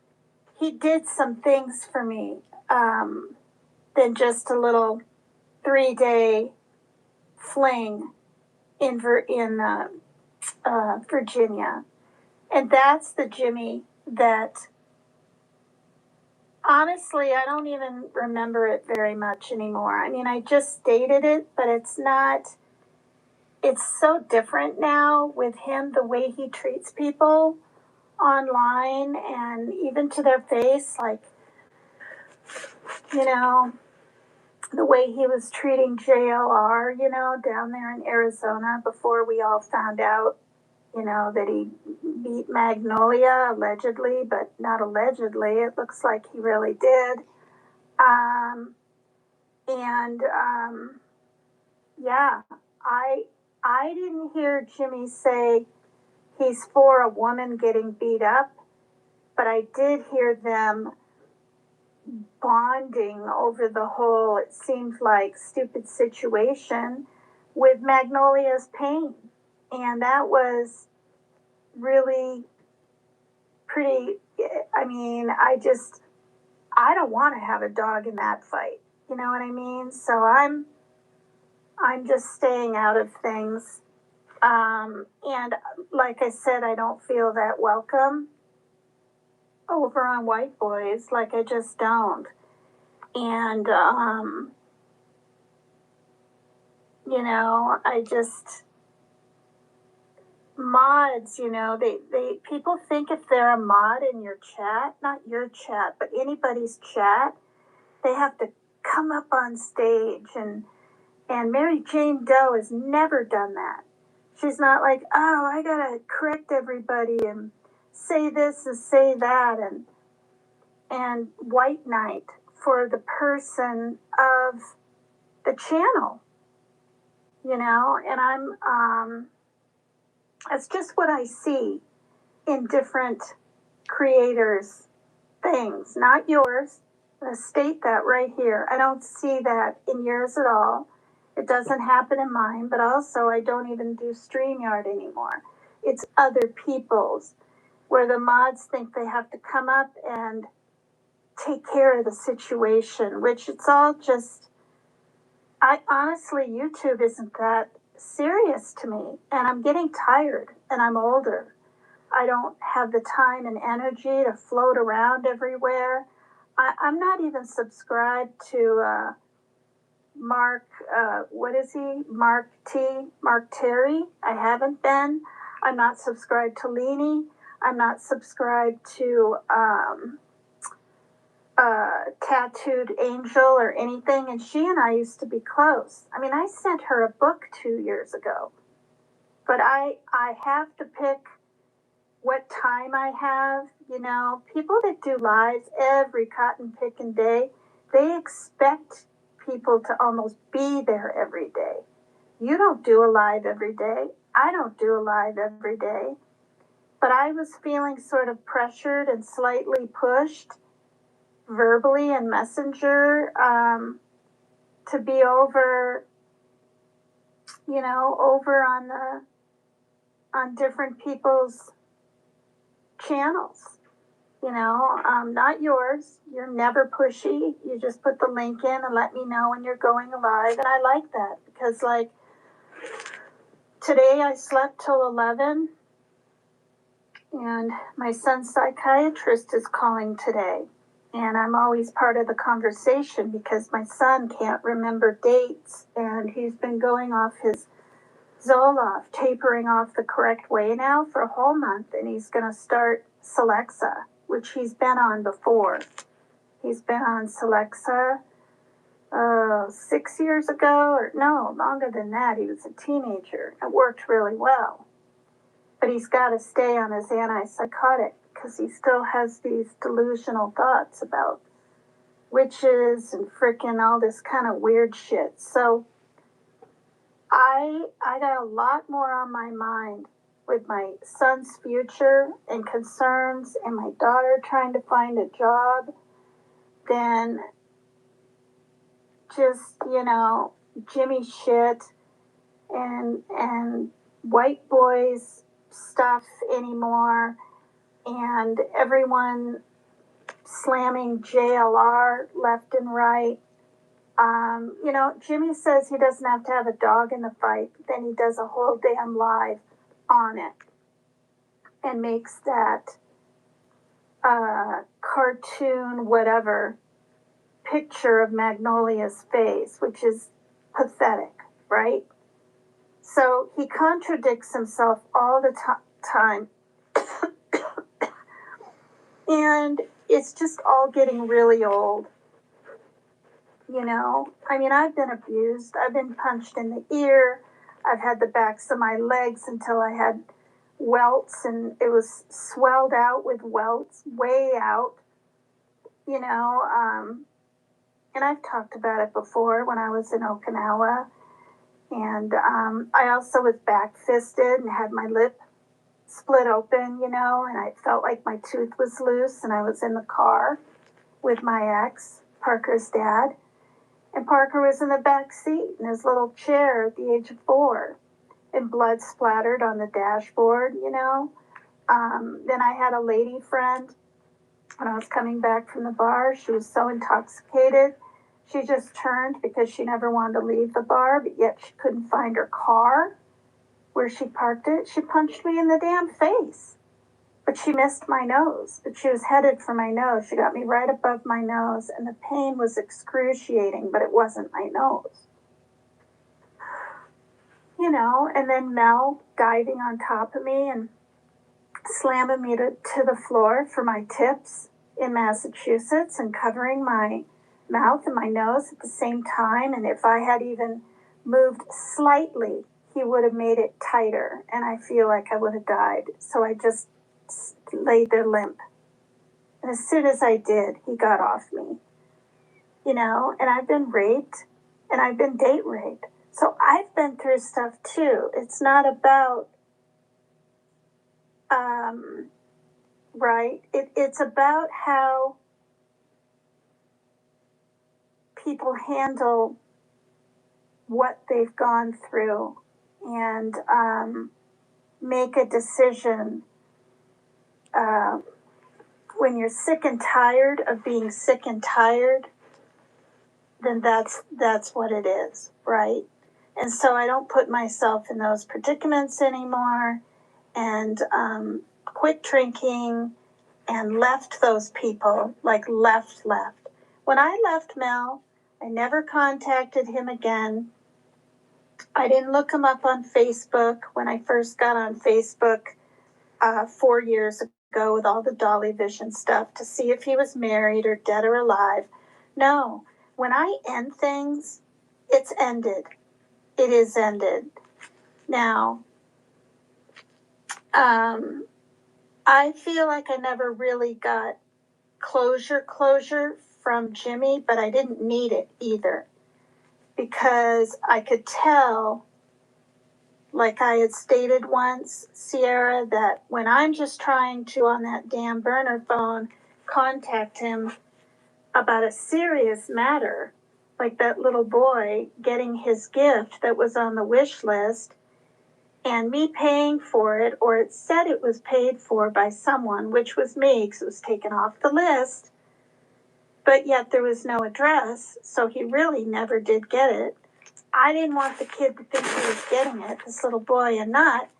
he did some things for me than just a little 3-day fling in Virginia. And that's the Jimmy that, honestly, I don't even remember it very much anymore. I mean, I just stated it, but it's so different now with him, the way he treats people online and even to their face. Like, the way he was treating JLR, down there in Arizona before we all found out, that he beat Magnolia allegedly, but not allegedly. It looks like he really did. And yeah, I didn't hear Jimmy say he's for a woman getting beat up, but I did hear them bonding over the whole, it seemed like, stupid situation with Magnolia's pain. And that was really pretty. I mean, I don't want to have a dog in that fight. You know what I mean? So I'm just staying out of things. And like I said, I don't feel that welcome over on White Boys. Like, I just don't. And, you know, mods, you know, people think if they're a mod in your chat, not your chat, but anybody's chat, they have to come up on stage, and Mary Jane Doe has never done that. She's not like, oh, I gotta correct everybody and say this and say that, and white knight for the person of the channel, you know. And it's just what I see in different creators' things, not yours. I'm gonna state that right here. I don't see that in yours at all. It doesn't happen in mine, but also I don't even do StreamYard anymore. It's other people's, where the mods think they have to come up and take care of the situation, which it's all just, I honestly, YouTube isn't that serious to me, and I'm getting tired, and I'm older. I don't have the time and energy to float around everywhere. I'm not even subscribed to Mark, what is he? Mark Terry. I haven't been. I'm not subscribed to Leanie. I'm not subscribed to Tattooed Angel or anything. And she and I used to be close. I mean, I sent her a book 2 years ago. But I have to pick what time I have. You know, people that do lives every cotton picking day, they expect people to almost be there every day. You don't do a live every day. I don't do a live every day. But I was feeling sort of pressured and slightly pushed verbally and Messenger to be over, you know, over on different people's channels. You know, not yours. You're never pushy. You just put the link in and let me know when you're going live. And I like that because, like, today I slept till 11 and my son's psychiatrist is calling today. And I'm always part of the conversation because my son can't remember dates and he's been going off his Zoloft, tapering off the correct way now for a whole month, and he's going to start Celexa, which he's been on before. He's been on Celexa 6 years ago, or no, longer than that. He was a teenager. It worked really well. But he's got to stay on his antipsychotic because he still has these delusional thoughts about witches and frickin' all this kind of weird shit. So I got a lot more on my mind with my son's future and concerns and my daughter trying to find a job than just, you know, Jimmy shit and white boys stuff anymore, and everyone slamming JLR left and right. You know, Jimmy says he doesn't have to have a dog in the fight, but then he does a whole damn live on it and makes that cartoon whatever picture of Magnolia's face, which is pathetic, right? So he contradicts himself all the time. And it's just all getting really old. You know, I mean, I've been abused. I've been punched in the ear. I've had the backs of my legs until I had welts, and it was swelled out with welts, way out. You know, and I've talked about it before when I was in Okinawa. And I also was back fisted and had my lip split open, you know, and I felt like my tooth was loose, and I was in the car with my ex, Parker's dad. And Parker was in the back seat in his little chair at the age of 4, and blood splattered on the dashboard, you know. Then I had a lady friend when I was coming back from the bar. She was so intoxicated. She just turned because she never wanted to leave the bar, but yet she couldn't find her car where she parked it. She punched me in the damn face. But she missed my nose. But she was headed for my nose. She got me right above my nose, and the pain was excruciating, but it wasn't my nose. You know, and then Mel diving on top of me and slamming me to the floor for my tips in Massachusetts and covering my mouth and my nose at the same time. And if I had even moved slightly, he would have made it tighter, and I feel like I would have died. So I just laid there limp. And as soon as I did, he got off me. You know, and I've been raped and I've been date raped. So I've been through stuff too. It's not about, right? It's about how people handle what they've gone through and make a decision. When you're sick and tired of being sick and tired, then that's what it is, right? And so I don't put myself in those predicaments anymore, and quit drinking and left those people, like left. When I left Mel, I never contacted him again. I didn't look him up on Facebook when I first got on Facebook 4 years ago with all the Dolly Vision stuff to see if he was married or dead or alive. No, when I end things, it's ended. It is ended. Now, I feel like I never really got closure from Jimmy, but I didn't need it either, because I could tell, like I had stated once, Cierra, that when I'm just trying to, on that damn burner phone, contact him about a serious matter, like that little boy getting his gift that was on the wish list, and me paying for it, or it said it was paid for by someone, which was me because it was taken off the list, but yet there was no address, so he really never did get it. I didn't want the kid to think he was getting it, this little boy, and not.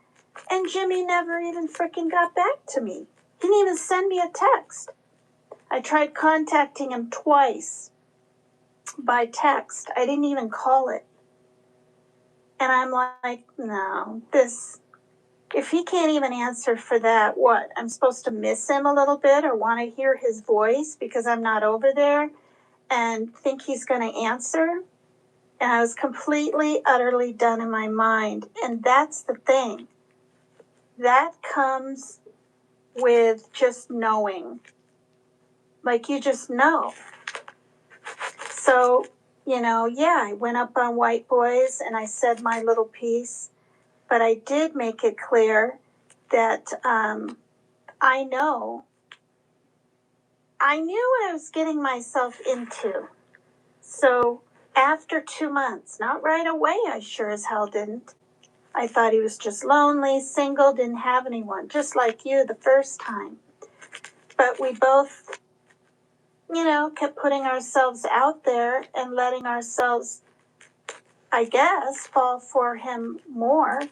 And Jimmy never even frickin' got back to me. He didn't even send me a text. I tried contacting him twice by text. I didn't even call it. And I'm like, no, if he can't even answer for that, what? I'm supposed to miss him a little bit or want to hear his voice because I'm not over there and think he's going to answer? And I was completely, utterly done in my mind. And that's the thing. That comes with just knowing. Like, you just know. So, I went up on White Boys and I said my little piece, but I did make it clear that I knew what I was getting myself into. So after 2 months, not right away, I sure as hell didn't. I thought he was just lonely, single, didn't have anyone, just like you the first time. But we both, kept putting ourselves out there and letting ourselves, I guess, fall for him more,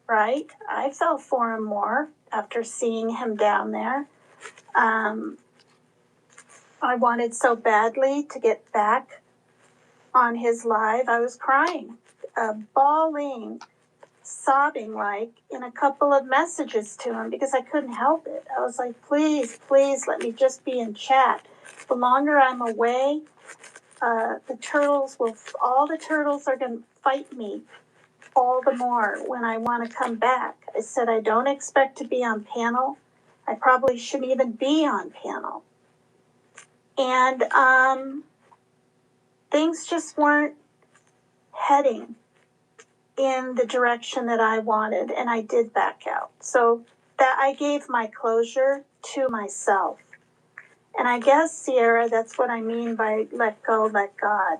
right? I fell for him more after seeing him down there. I wanted so badly to get back on his live. I was crying, bawling, sobbing, like, in a couple of messages to him because I couldn't help it. I was like, please, let me just be in chat. The longer I'm away, all the turtles are going to fight me all the more when I want to come back. I said, I don't expect to be on panel. I probably shouldn't even be on panel. And things just weren't heading in the direction that I wanted, and I did back out. So that I gave my closure to myself. And I guess, Cierra, that's what I mean by let go, let God.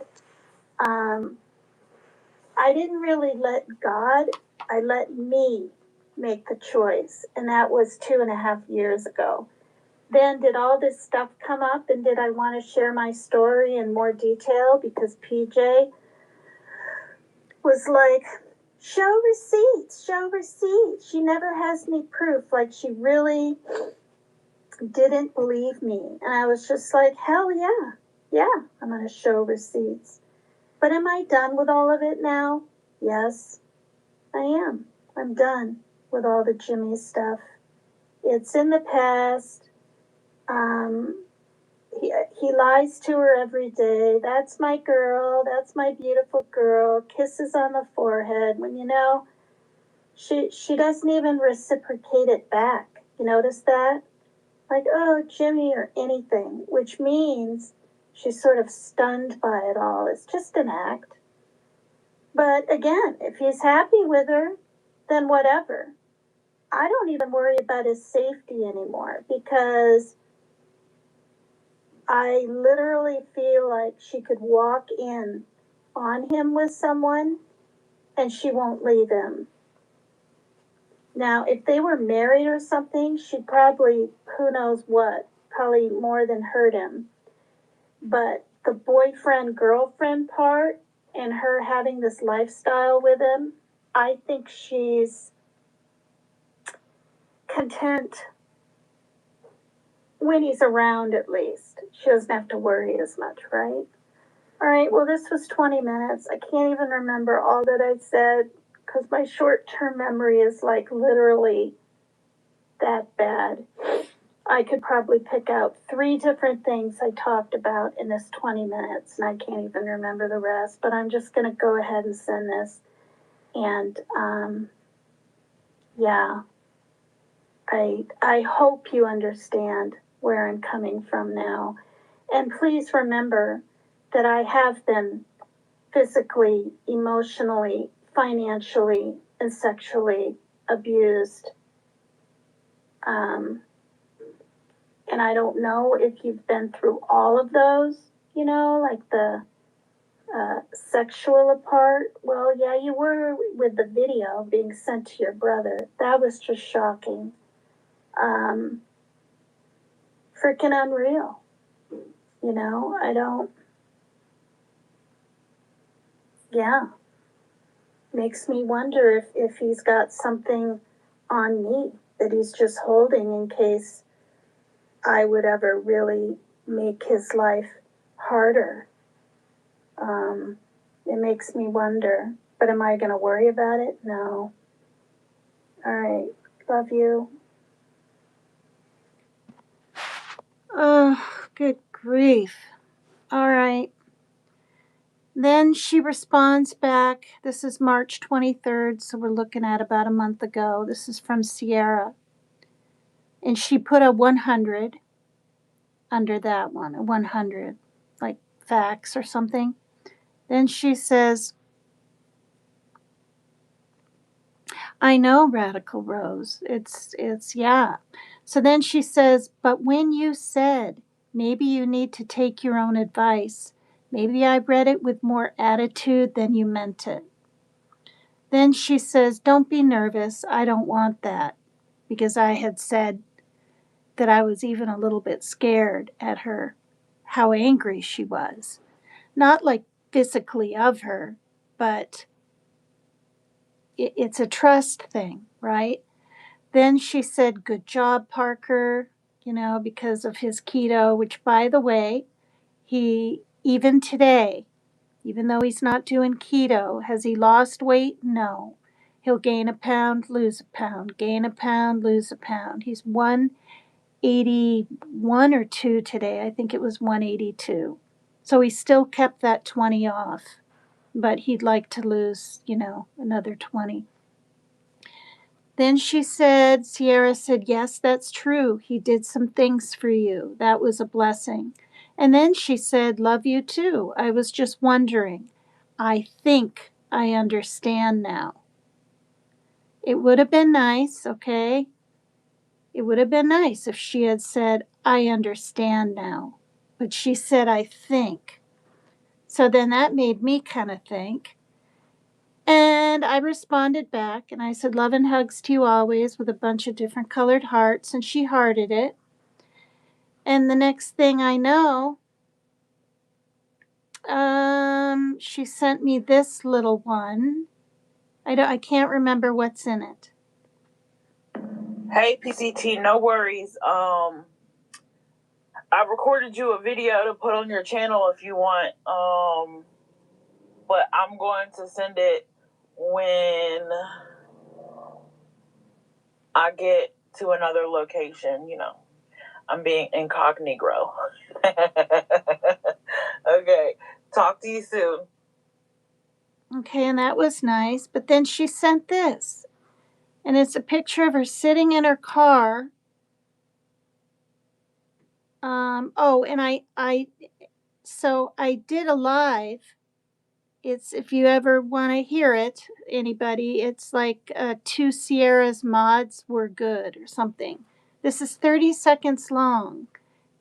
I didn't really let God, I let me make the choice. And that was 2.5 years ago. Then did all this stuff come up, and did I want to share my story in more detail? Because PJ was like, show receipts, show receipts. She never has any proof. Like, she really didn't believe me. And I was just like, hell yeah. Yeah, I'm going to show receipts. But am I done with all of it now? Yes, I am. I'm done with all the Jimmy stuff. It's in the past. Um, he lies to her every day. That's my girl. That's my beautiful girl. Kisses on the forehead. When she doesn't even reciprocate it back. You notice that? Like, oh, Jimmy or anything, which means she's sort of stunned by it all. It's just an act. But again, if he's happy with her, then whatever. I don't even worry about his safety anymore because I literally feel like she could walk in on him with someone and she won't leave him. Now, if they were married or something, she'd probably, who knows what, probably more than hurt him. But the boyfriend girlfriend part and her having this lifestyle with him, I think she's content when he's around, at least. She doesn't have to worry as much, right? All right, well, this was 20 minutes. I can't even remember all that I said because my short term memory is like literally that bad. I could probably pick out 3 different things I talked about in this 20 minutes, and I can't even remember the rest, but I'm just going to go ahead and send this. And yeah, I hope you understand where I'm coming from now. And please remember that I have been physically, emotionally, financially, and sexually abused. And I don't know if you've been through all of those, like the sexual part. Well, yeah, you were with the video being sent to your brother. That was just shocking. Um, Freaking unreal. I don't, yeah. Makes me wonder if he's got something on me that he's just holding in case I would ever really make his life harder. It makes me wonder. But am I going to worry about it? No. All right. Love you. Oh, good grief. All right. Then she responds back. This is March 23rd, so we're looking at about a month ago. This is from Cierra. And she put a 100 under that one, a 100, like facts or something. Then she says, I know, Radical Rose. Yeah. So then she says, but when you said, maybe you need to take your own advice, maybe I read it with more attitude than you meant it. Then she says, don't be nervous. I don't want that. Because I had said that I was even a little bit scared at her, how angry she was. Not like physically of her, but it's a trust thing, right? Then she said, good job, Parker, because of his keto, which, by the way, he, even today, even though he's not doing keto, has he lost weight? No. He'll gain a pound, lose a pound, gain a pound, lose a pound. He's 181 or 2 today. I think it was 182. So he still kept that 20 off, but he'd like to lose, another 20. Then Cierra said, yes, that's true. He did some things for you. That was a blessing. And then she said, love you too. I was just wondering. I think I understand now. It would have been nice, okay? It would have been nice if she had said, I understand now. But she said, I think. So then that made me kind of think. And I responded back and I said, love and hugs to you always, with a bunch of different colored hearts. And she hearted it. And the next thing I know, she sent me this little one. I can't remember what's in it. Hey PCT, no worries. I recorded you a video to put on your channel if you want. But I'm going to send it when I get to another location, you know. I'm being incognito. Okay. Talk to you soon. Okay, and that was nice. But then she sent this, and it's a picture of her sitting in her car. Oh, and so I did a live. It's, if you ever want to hear it, anybody, it's like two Sierra's mods were good or something. This is 30 seconds long,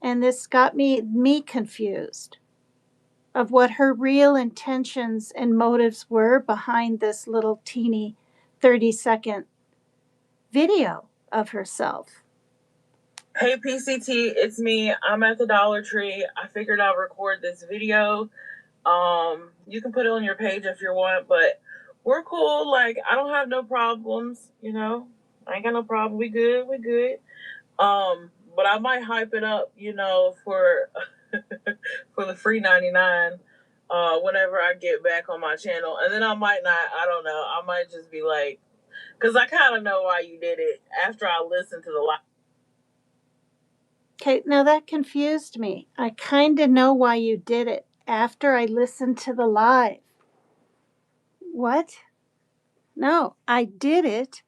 and this got me confused of what her real intentions and motives were behind this little teeny 30-second video of herself. Hey PCT, it's me. I'm at the Dollar Tree. I figured I'll record this video. You can put it on your page if you want, but we're cool. Like, I don't have no problems, you know. I ain't got no problem. We good. We good. But I might hype it up, you know, for for the free 99 whenever I get back on my channel. And then I might not, I don't know. I might just be like, because I kind of know why you did it after I listened to the live. Okay, now that confused me. I kind of know why you did it after I listened to the live. What? No, I did it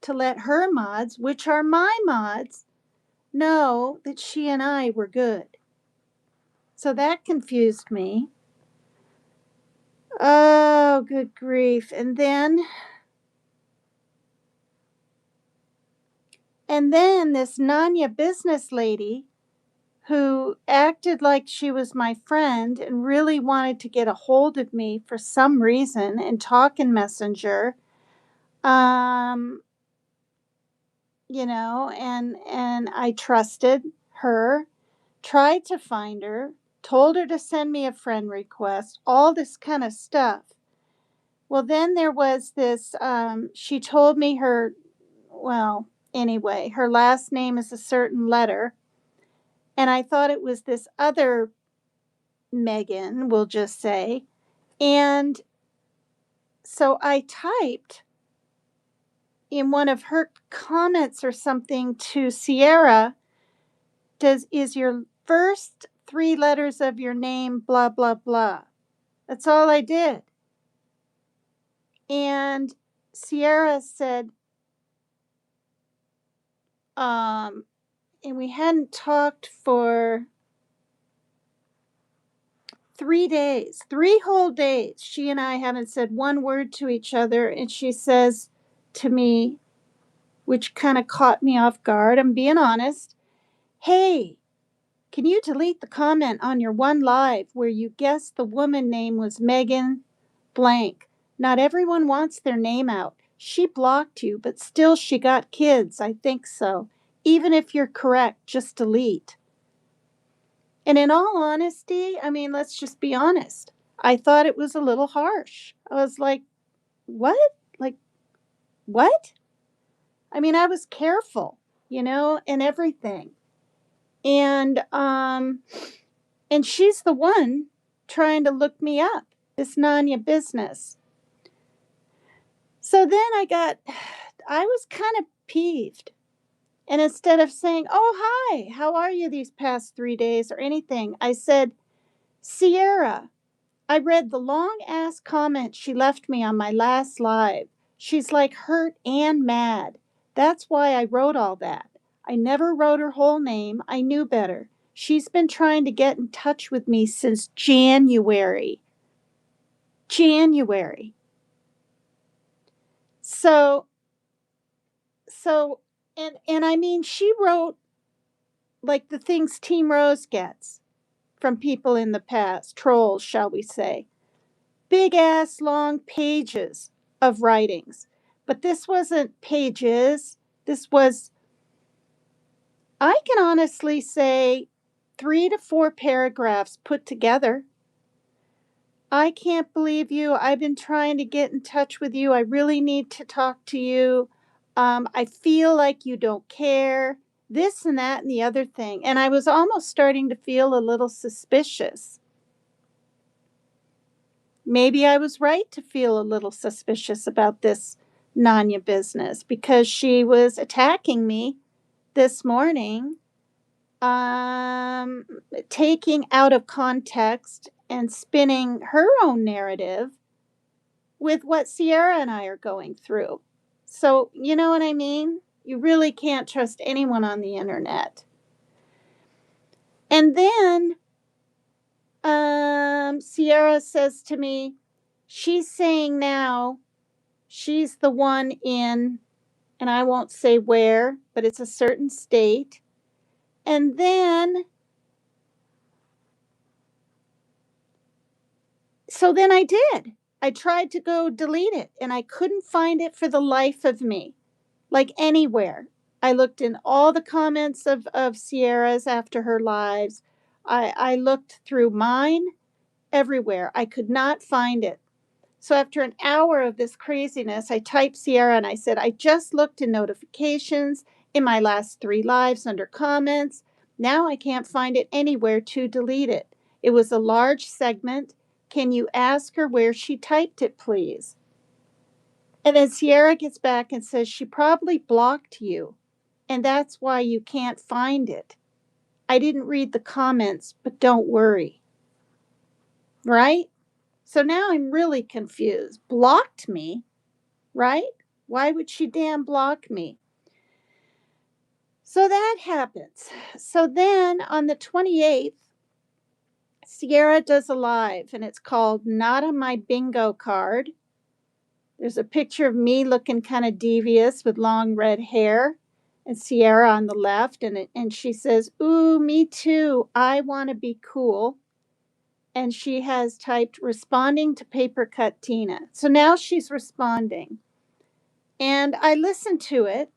to let her mods, which are my mods, know that she and I were good. So that confused me. Oh, good grief. And then this Nanya business lady who acted like she was my friend and really wanted to get a hold of me for some reason and talk in Messenger. Um, and I trusted her, tried to find her, told her to send me a friend request, all this kind of stuff. Well, then there was this, she told me well, anyway, her last name is a certain letter. And I thought it was this other Megan, we'll just say. And so I typed in one of her comments or something to Cierra, is your first three letters of your name blah, blah, blah. That's all I did. And Cierra said, and we hadn't talked for 3 days, 3 whole days. She and I haven't said one word to each other. And she says to me, which kind of caught me off guard, I'm being honest, hey, can you delete the comment on your one live where you guessed the woman name was Megan blank? Not everyone wants their name out. She blocked you, but still she got kids. I think so. Even if you're correct, just delete. And in all honesty, I mean, let's just be honest. I thought it was a little harsh. I was like, what? Like, what? I mean, I was careful, and everything. And she's the one trying to look me up, this Nanya business. So then I was kind of peeved. And instead of saying, oh, hi, how are you these past 3 days or anything, I said, Cierra, I read the long ass comment she left me on my last live. She's like hurt and mad. That's why I wrote all that. I never wrote her whole name. I knew better. She's been trying to get in touch with me since January. January. So and I mean, she wrote like the things Team Rose gets from people in the past, trolls, shall we say. Big ass long pages of writings. But this wasn't pages. This was, I can honestly say, 3 to 4 paragraphs put together. I can't believe you. I've been trying to get in touch with you. I really need to talk to you. I feel like you don't care. This and that and the other thing. And I was almost starting to feel a little suspicious. Maybe I was right to feel a little suspicious about this Nanya business because she was attacking me this morning, um, taking out of context and spinning her own narrative with what Cierra and I are going through. So, you know what I mean? You really can't trust anyone on the internet. And then Cierra says to me, she's saying now she's the one in, and I won't say where, but it's a certain state. And then, so then I did. I tried to go delete it and I couldn't find it for the life of me, like anywhere. I looked in all the comments of Sierra's after her lives. I looked through mine everywhere. I could not find it. So after an hour of this craziness, I typed Sierra and I said, I just looked in notifications in my last 3 lives under comments. Now I can't find it anywhere to delete it. It was a large segment. Can you ask her where she typed it, please? And then Sierra gets back and says she probably blocked you, and that's why you can't find it. I didn't read the comments, but don't worry. Right? So now I'm really confused. Blocked me? Right? Why would she damn block me? So that happens. So then on the 28th, Sierra does a live and it's called Not on My Bingo Card. There's a picture of me looking kind of devious with long red hair and Sierra on the left. And she says, ooh, me too. I want to be cool. And she has typed responding to Paper Cut Tina. So now she's responding. And I listened to it.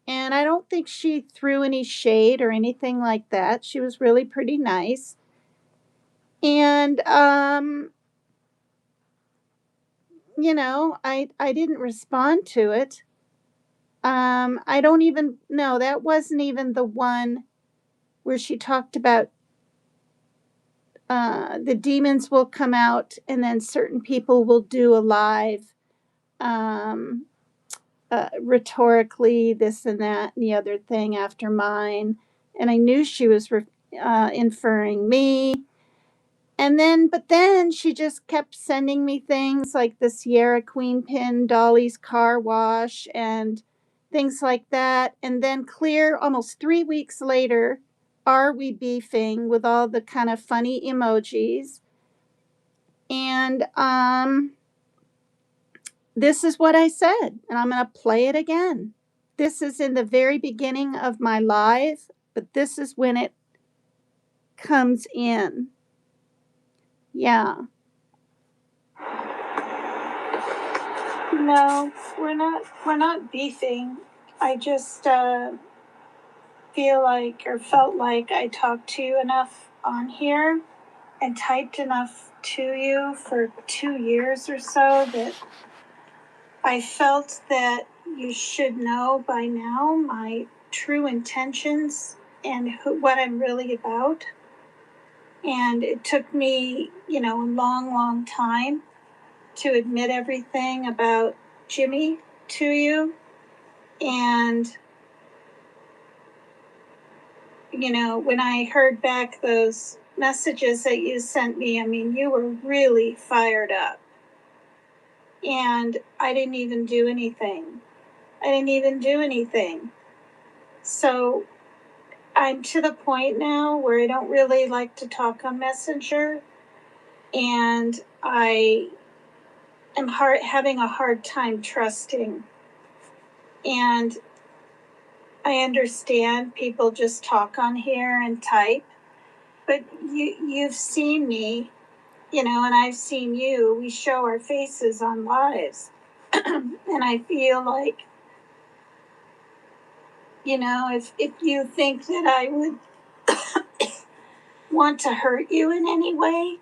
And I don't think she threw any shade or anything like that. She was really pretty nice. And I didn't respond to it. I don't even know, that wasn't even the one where she talked about the demons will come out and then certain people will do a live um, rhetorically this and that and the other thing after mine. And I knew she was inferring me. But then she just kept sending me things like the Sierra Queen pin, Dolly's car wash, and things like that. And then, clear almost 3 weeks later, are we beefing with all the kind of funny emojis? And this is what I said, and I'm going to play it again. This is in the very beginning of my live, but this is when it comes in. Yeah. No, we're not beefing. I just feel like or felt like I talked to you enough on here and typed enough to you for 2 years or so that I felt that you should know by now my true intentions and what I'm really about. And it took me, a long, long time to admit everything about Jimmy to you. And, when I heard back those messages that you sent me, I mean, you were really fired up. And I didn't even do anything. So I'm to the point now where I don't really like to talk on Messenger. And I am having a hard time trusting. And I understand people just talk on here and type, but you've seen me, and I've seen you. We show our faces on lives. And I feel like, if you think that I would want to hurt you in any way,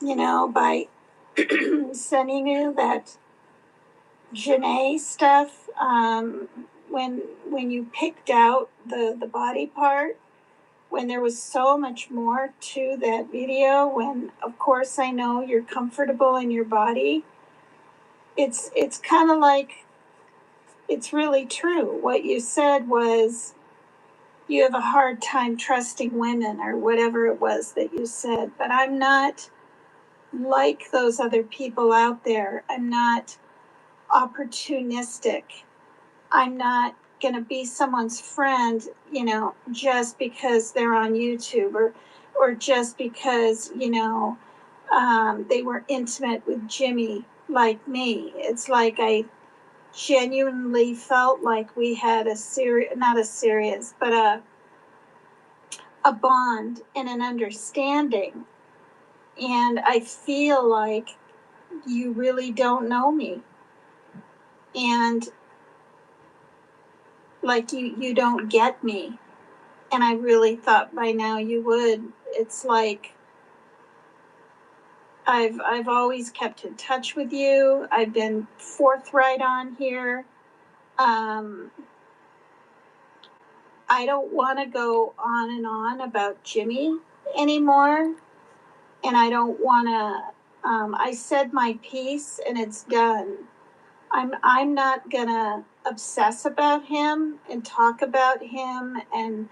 by sending you that Janae stuff, when you picked out the body part, when there was so much more to that video, when of course I know you're comfortable in your body, it's kind of like, it's really true. What you said was you have a hard time trusting women, or whatever it was that you said. But I'm not like those other people out there. I'm not opportunistic. I'm not going to be someone's friend, just because they're on YouTube, or just because, they were intimate with Jimmy like me. It's like I genuinely felt like we had not a serious, but a bond and an understanding. And I feel like you really don't know me. And like you don't get me. And I really thought by now you would. It's like I've always kept in touch with you. I've been forthright on here. I don't want to go on and on about Jimmy anymore. And I don't want to, I said my piece and it's done. I'm not going to obsess about him and talk about him and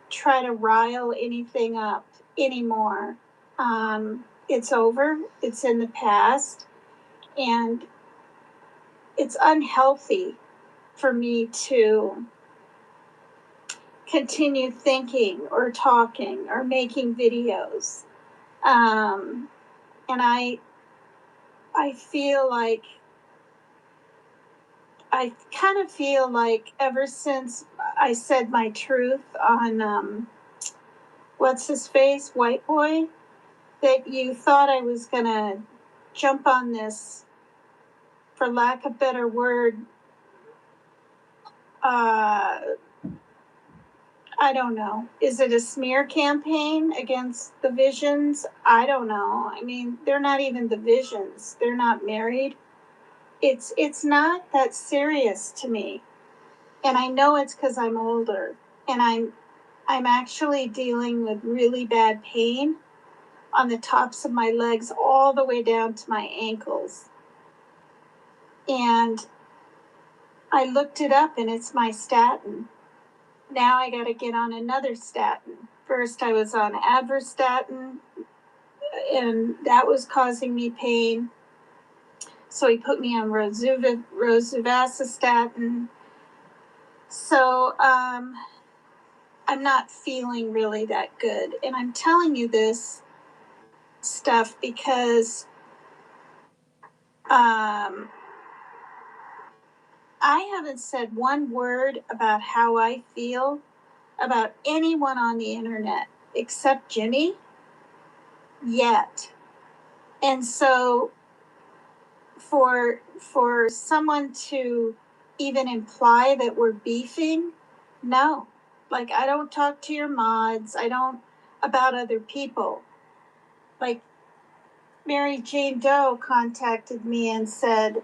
try to rile anything up anymore. It's over, it's in the past, and it's unhealthy for me to continue thinking or talking or making videos. And I feel like, I kind of feel like ever since I said my truth on what's his face, White Boy, that you thought I was gonna jump on this, for lack of a better word, I don't know. Is it a smear campaign against the Visions? I don't know. I mean, they're not even the Visions. They're not married. It's not that serious to me. And I know it's because I'm older, and I'm actually dealing with really bad pain on the tops of my legs all the way down to my ankles. And I looked it up and it's my statin. Now I got to get on another statin. First I was on Adverstatin, and that was causing me pain. So he put me on rosuvastatin. So I'm not feeling really that good. And I'm telling you this stuff because I haven't said one word about how I feel about anyone on the internet except Jimmy yet. And so for someone to even imply that we're beefing, no. Like, I don't talk to your mods. I don't about other people. Like, Mary Jane Doe contacted me and said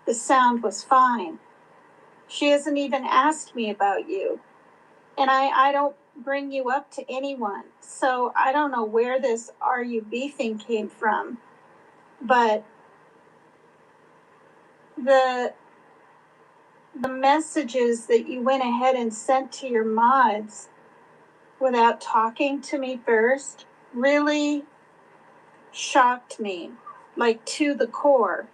the sound was fine. She hasn't even asked me about you. And I don't bring you up to anyone. So I don't know where this "are you beefing" came from. But the messages that you went ahead and sent to your mods without talking to me first really shocked me, like to the core.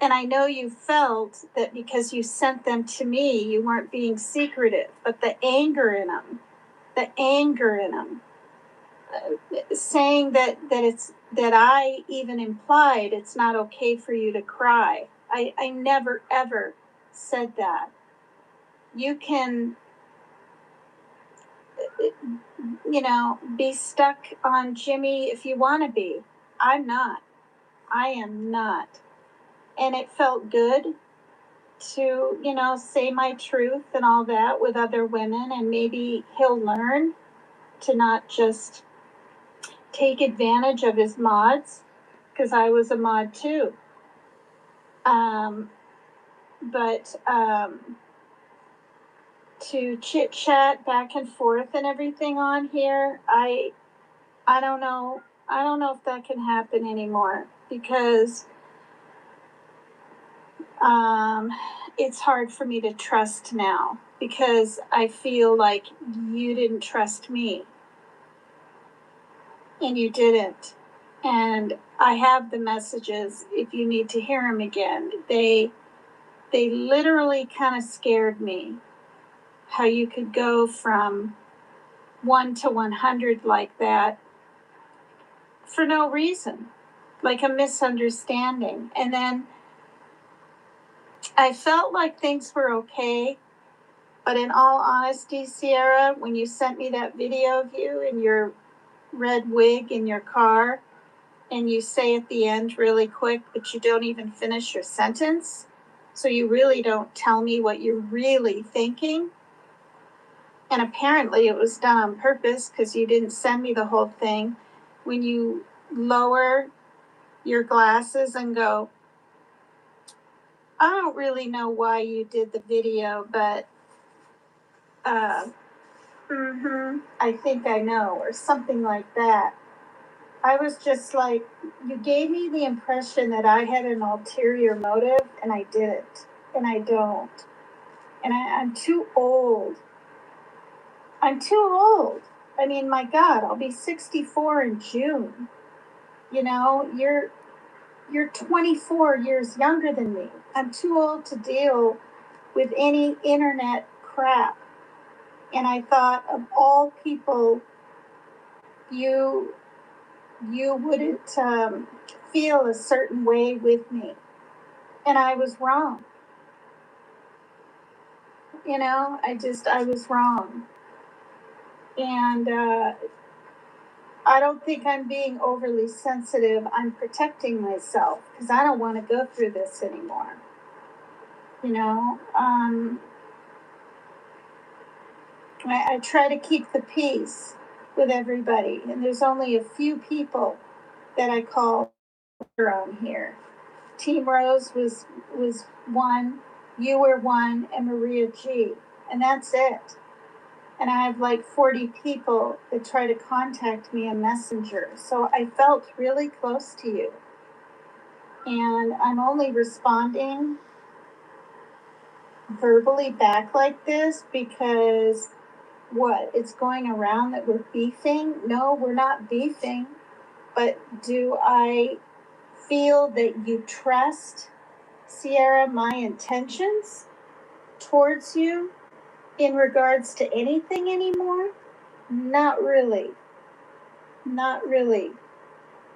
And I know you felt that because you sent them to me, you weren't being secretive, but the anger in them, saying that I even implied it's not okay for you to cry. I never ever said that. You can, be stuck on Jimmy if you want to be. I'm not. I am not. And it felt good to, say my truth and all that with other women, and maybe he'll learn to not just take advantage of his mods, because I was a mod too. But to chit chat back and forth and everything on here, I don't know. I don't know if that can happen anymore, because it's hard for me to trust now, because I feel like you didn't trust me, and you didn't. And I have the messages if you need to hear them again. They literally kind of scared me, how you could go from 1 to 100 like that for no reason, like a misunderstanding. And then I felt like things were okay. But in all honesty, Cierra, when you sent me that video of you in your red wig in your car, and you say at the end really quick, but you don't even finish your sentence, so you really don't tell me what you're really thinking. And apparently it was done on purpose, because you didn't send me the whole thing. When you lower your glasses and go, I don't really know why you did the video, but I think I know, or something like that. I was just like, you gave me the impression that I had an ulterior motive, and I didn't, and I don't. And I'm too old. I'm too old. I mean, my God, I'll be 64 in June. You know, you're 24 years younger than me. I'm too old to deal with any internet crap. And I thought, of all people, you wouldn't feel a certain way with me. And I was wrong. You know, I was wrong. And I don't think I'm being overly sensitive. I'm protecting myself, because I don't want to go through this anymore. You know, I try to keep the peace with everybody, and there's only a few people that I call on here. Team Rose was one, you were one, and Maria G, and that's it. And I have like 40 people that try to contact me in Messenger. So I felt really close to you. And I'm only responding verbally back like this because what? It's going around that we're beefing? No, we're not beefing. But do I feel that you trust, Cierra, my intentions towards you in regards to anything anymore? Not really. Not really.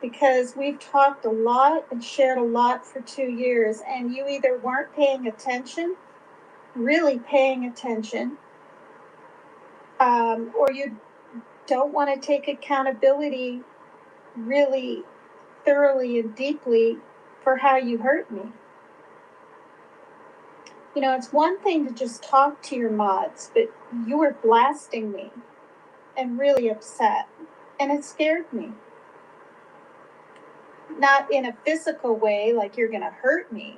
Because we've talked a lot and shared a lot for 2 years, and you either weren't paying attention, really paying attention, or you don't want to take accountability really thoroughly and deeply for how you hurt me. You know, it's one thing to just talk to your mods, but you were blasting me and really upset, and it scared me. Not in a physical way, like you're going to hurt me,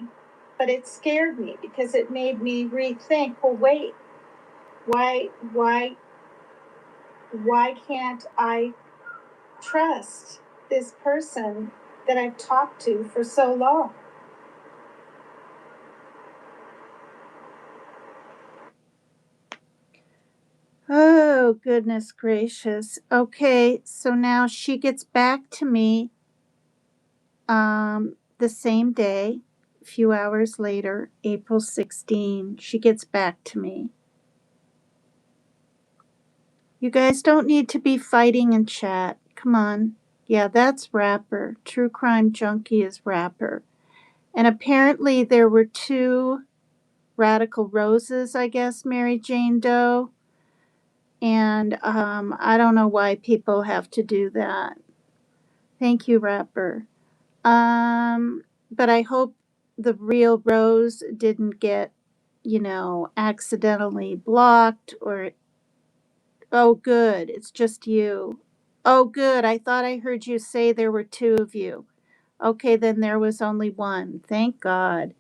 but it scared me because it made me rethink, well, wait, why can't I trust this person that I've talked to for so long? Oh, goodness gracious. Okay, so now she gets back to me the same day, a few hours later, April 16, she gets back to me. You guys don't need to be fighting in chat. Come on. Yeah, that's Rapper. True Crime Junkie is Rapper. And apparently there were two Radical Roses, I guess, Mary Jane Doe. And I don't know why people have to do that. Thank you, Rapper. But I hope the real Rose didn't get, accidentally blocked or, oh, good, it's just you. Oh, good. I thought I heard you say there were two of you. Okay, then there was only one. Thank God.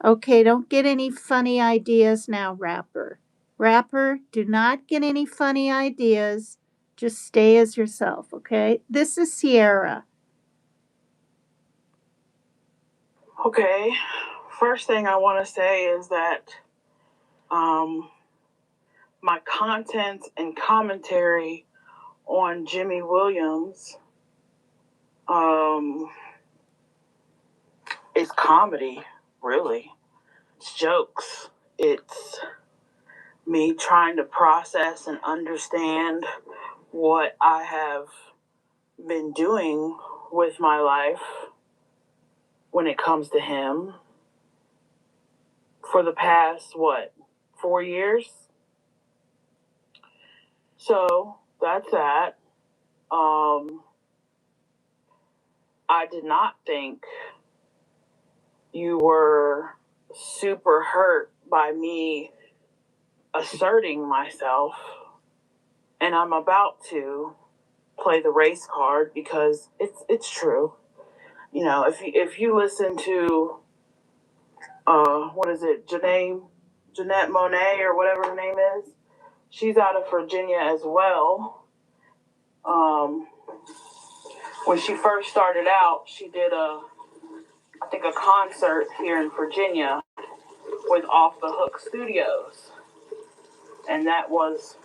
Okay, don't get any funny ideas now, Rapper. Rapper, do not get any funny ideas. Just stay as yourself, okay? This is Sierra. Okay, first thing I want to say is that um, my content and commentary on Jimmy Williams um, is comedy, really. It's jokes. It's me trying to process and understand what I have been doing with my life when it comes to him for the past, 4 years? So that's that. Um, I did not think you were super hurt by me asserting myself, and I'm about to play the race card because it's true. You know, if you listen to what is it, Jeanette Monet or whatever her name is, she's out of Virginia as well. When she first started out, she did I think a concert here in Virginia with Off the Hook Studios, and that was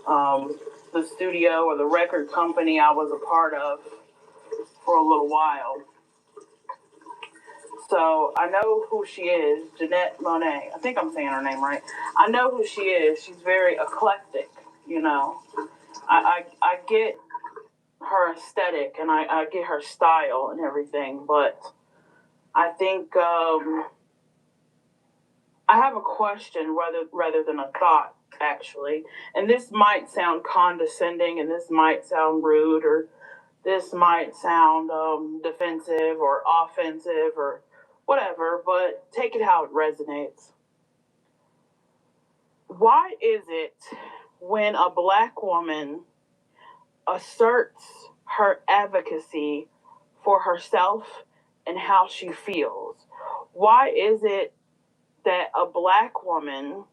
the studio or the record company I was a part of for a little while. So I know who she is, Jeanette Monet. I think I'm saying her name right. I know who she is. She's very eclectic, you know. I get her aesthetic and I get her style and everything, but I think I have a question rather than a thought, actually. And this might sound condescending and this might sound rude or this might sound defensive or offensive or whatever, but take it how it resonates. Why is it when a black woman asserts her advocacy for herself and how she feels, why is it that a black woman,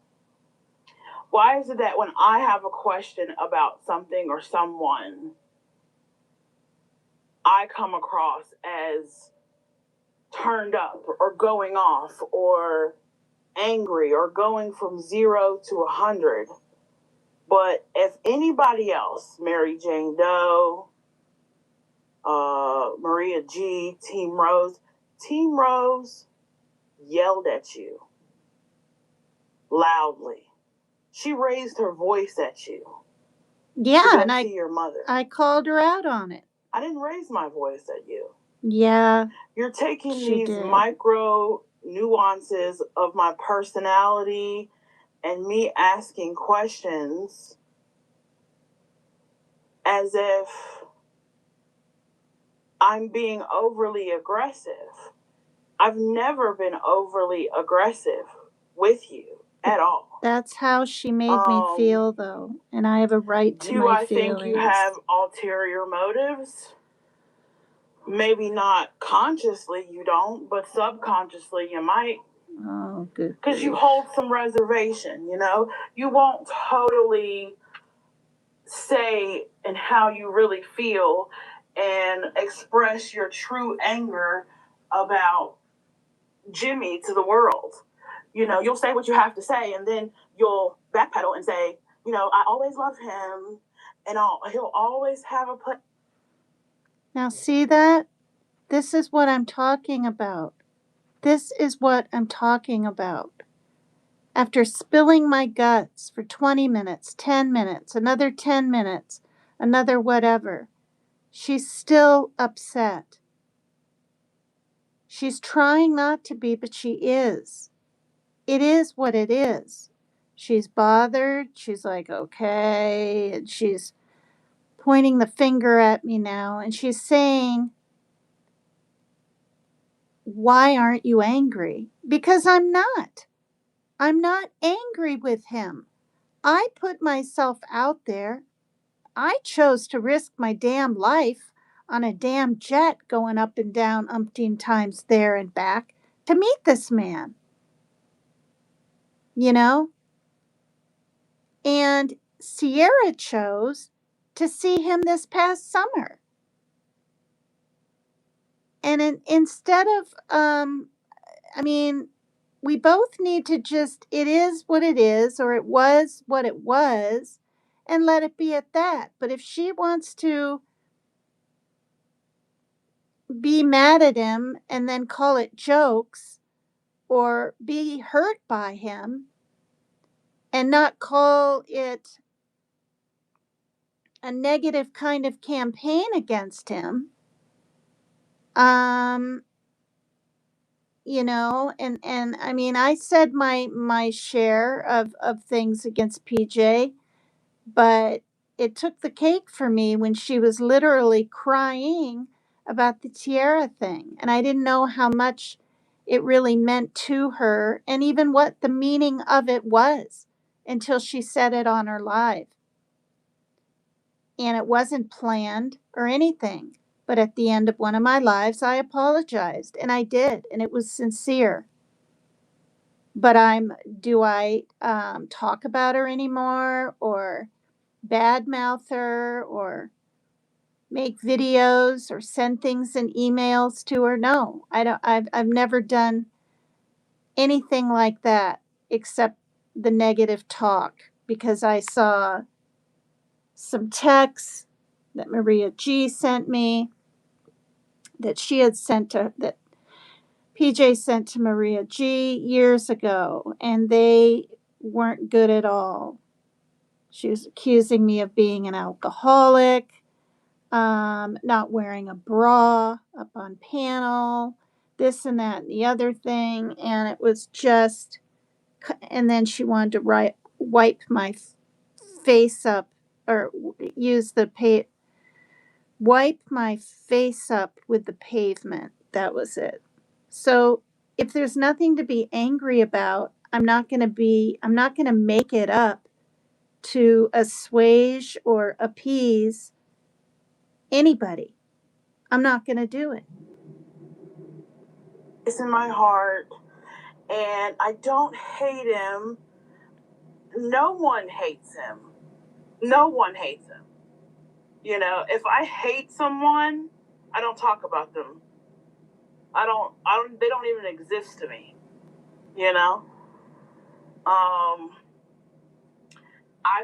why is it that when I have a question about something or someone, I come across as turned up or going off or angry or going from 0 to 100? But if anybody else, Mary Jane Doe, Maria G, Team Rose yelled at you loudly. She raised her voice at you. Yeah, and See your mother. I called her out on it. I didn't raise my voice at you. Yeah. You're taking these micro nuances of my personality and me asking questions as if I'm being overly aggressive. I've never been overly aggressive with you at all. That's how she made me feel, though, and I have a right to my feelings. Do I think you have ulterior motives? Maybe not consciously you don't, but subconsciously you might. Oh, good. Because you hold some reservation, you know? You won't totally say and how you really feel and express your true anger about Jimmy to the world. You know, you'll say what you have to say and then you'll backpedal and say, you know, I always love him and he'll always have a place. Now, see that? This is what I'm talking about. This is what I'm talking about. After spilling my guts for 20 minutes, 10 minutes, another 10 minutes, another whatever, she's still upset. She's trying not to be, but she is. It is what it is. She's bothered. She's like, okay. And she's pointing the finger at me now. And she's saying, why aren't you angry? Because I'm not. I'm not angry with him. I put myself out there. I chose to risk my damn life on a damn jet going up and down umpteen times there and back to meet this man, you know? And Sierra chose to see him this past summer. And instead of, I mean, we both need to just, it is what it is, or it was what it was, and let it be at that. But if she wants to be mad at him and then call it jokes or be hurt by him and not call it a negative kind of campaign against him, um, and I mean, I said my share of things against PJ, but it took the cake for me when she was literally crying about the Tierra thing. And I didn't know how much it really meant to her and even what the meaning of it was until she said it on her live. And it wasn't planned or anything. But at the end of one of my lives, I apologized. And I did. And it was sincere. But do I talk about her anymore or badmouth her or make videos or send things in emails to her? No, I don't. I've never done anything like that except the negative talk because I saw some texts that Maria G sent me that she had sent to that PJ sent to Maria G years ago, and they weren't good at all. She was accusing me of being an alcoholic, not wearing a bra up on panel, this and that and the other thing. And it was just, and then she wanted to wipe my face up or use the wipe my face up with the pavement. That was it. So if there's nothing to be angry about, I'm not going to make it up to assuage or appease anybody. I'm not going to do it. It's in my heart, and I don't hate him. No one hates him. No one hates him. If I hate someone, I don't talk about them. They don't even exist to me. You know? I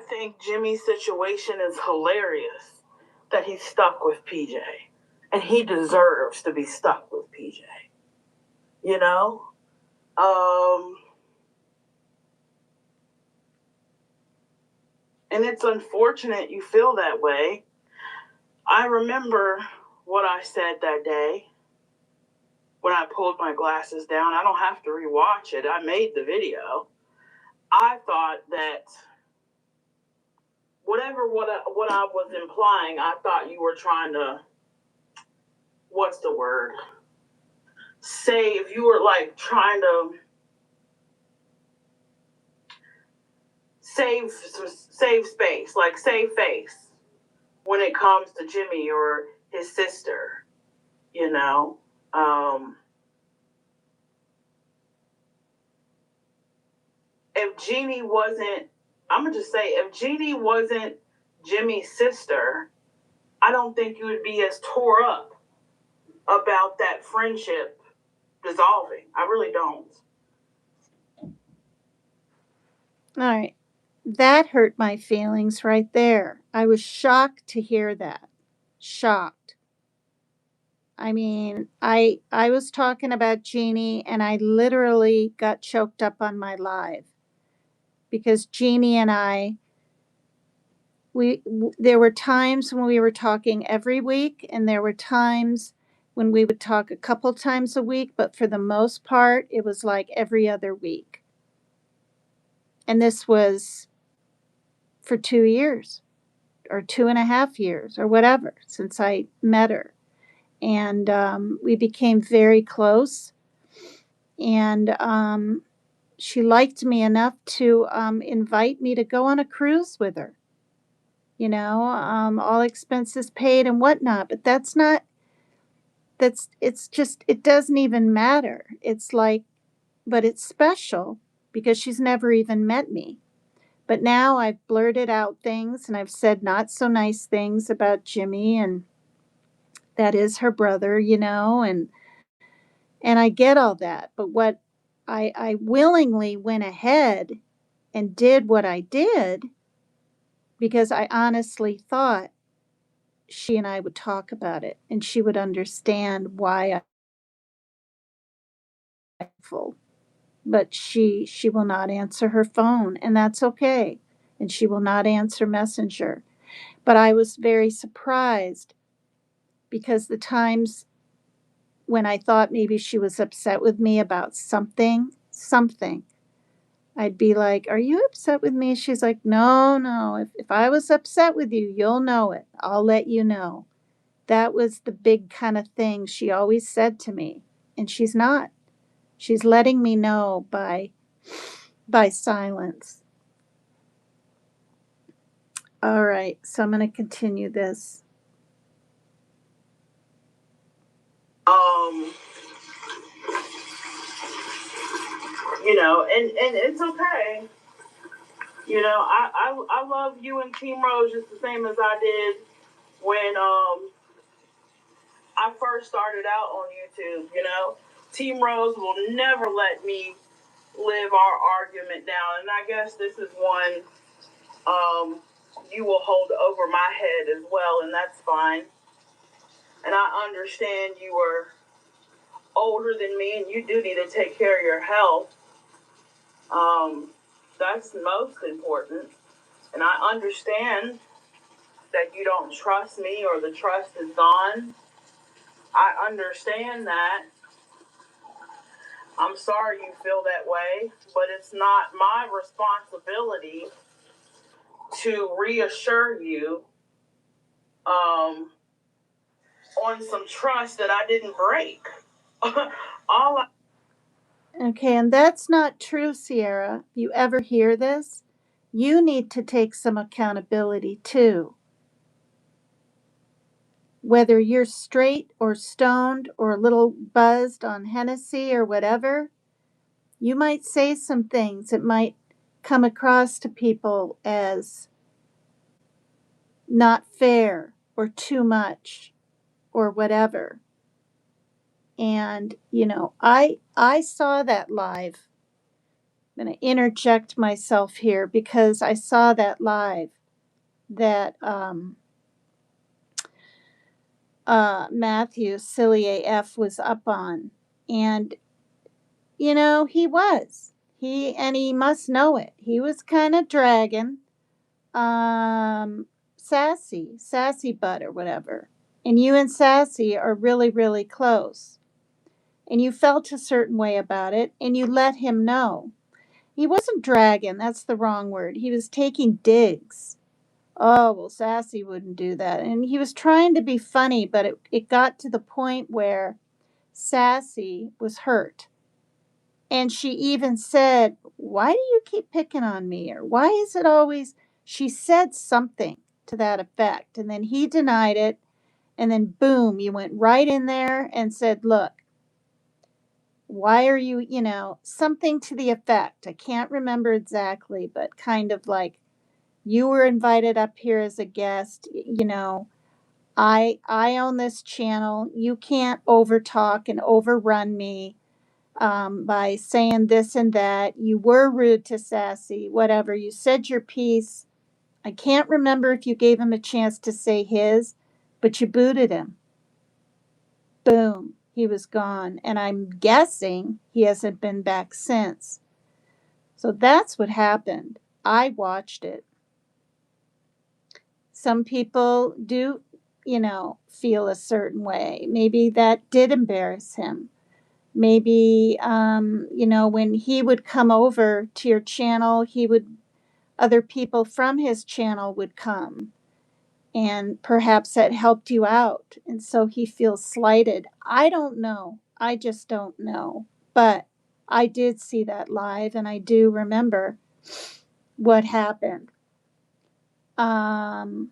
think Jimmy's situation is hilarious that he's stuck with PJ. And he deserves to be stuck with PJ. You know? And it's unfortunate you feel that way. I remember what I said that day when I pulled my glasses down. I don't have to rewatch it. I made the video. I thought that what I was implying, I thought you were trying to, what's the word? Say, if you were like trying to save space, like save face when it comes to Jimmy or his sister, you know. If Jeannie wasn't, I'm gonna just say, if Jeannie wasn't Jimmy's sister, I don't think you would be as tore up about that friendship dissolving. I really don't. All right. That hurt my feelings right there. I was shocked to hear that. Shocked. I mean, I was talking about Jeannie and I literally got choked up on my live because Jeannie and I there were times when we were talking every week and there were times when we would talk a couple times a week, but for the most part it was like every other week. And this was for 2 years or 2.5 years or whatever since I met her. And we became very close. And she liked me enough to invite me to go on a cruise with her. all expenses paid and whatnot. But that's not, it's just, it doesn't even matter. It's like, but it's special because she's never even met me. But now I've blurted out things and I've said not so nice things about Jimmy, and that is her brother, and I get all that. But what I willingly went ahead and did what I did because I honestly thought she and I would talk about it and she would understand why I'm full. But she will not answer her phone, and that's okay. And she will not answer Messenger. But I was very surprised because the times when I thought maybe she was upset with me about something, I'd be like, "Are you upset with me?" She's like, "No, no. If I was upset with you, you'll know it. I'll let you know." That was the big kind of thing she always said to me. And she's not. She's letting me know by silence. All right, so I'm going to continue this. Um, and it's okay. I love you and Team Rose just the same as I did when I first started out on YouTube. Team Rose will never let me live our argument down, and I guess this is one you will hold over my head as well, and that's fine. And I understand you are older than me, and you do need to take care of your health. Um, that's most important. And I understand that you don't trust me or the trust is gone. I understand that. I'm sorry you feel that way, but it's not my responsibility to reassure you um, on some trust that I didn't break. All I Okay, and that's not true, Cierra. If you ever hear this, you need to take some accountability too. Whether you're straight or stoned or a little buzzed on Hennessy or whatever, you might say some things that might come across to people as not fair or too much or whatever. And I saw that live. I'm going to interject myself here because I saw that live that Matthew Silly AF was up on. And, he must know it. He was kind of dragging Sassy Butt or whatever. And you and Sassy are really, really close. And you felt a certain way about it and you let him know. He wasn't dragging, that's the wrong word. He was taking digs. Oh, well, Sassy wouldn't do that. And he was trying to be funny, but it got to the point where Sassy was hurt. And she even said, "Why do you keep picking on me?" Or "Why is it always," she said something to that effect. And then he denied it. And then, boom, you went right in there and said, "Look, why are you, something to the effect." I can't remember exactly, but kind of like, you were invited up here as a guest, I own this channel. You can't overtalk and overrun me by saying this and that. You were rude to Sassy, whatever. You said your piece. I can't remember if you gave him a chance to say his, but you booted him. Boom, he was gone. And I'm guessing he hasn't been back since. So that's what happened. I watched it. Some people do, feel a certain way. Maybe that did embarrass him. Maybe, when he would come over to your channel, other people from his channel would come. And perhaps that helped you out. And so he feels slighted. I don't know. I just don't know. But I did see that live and I do remember what happened. Um,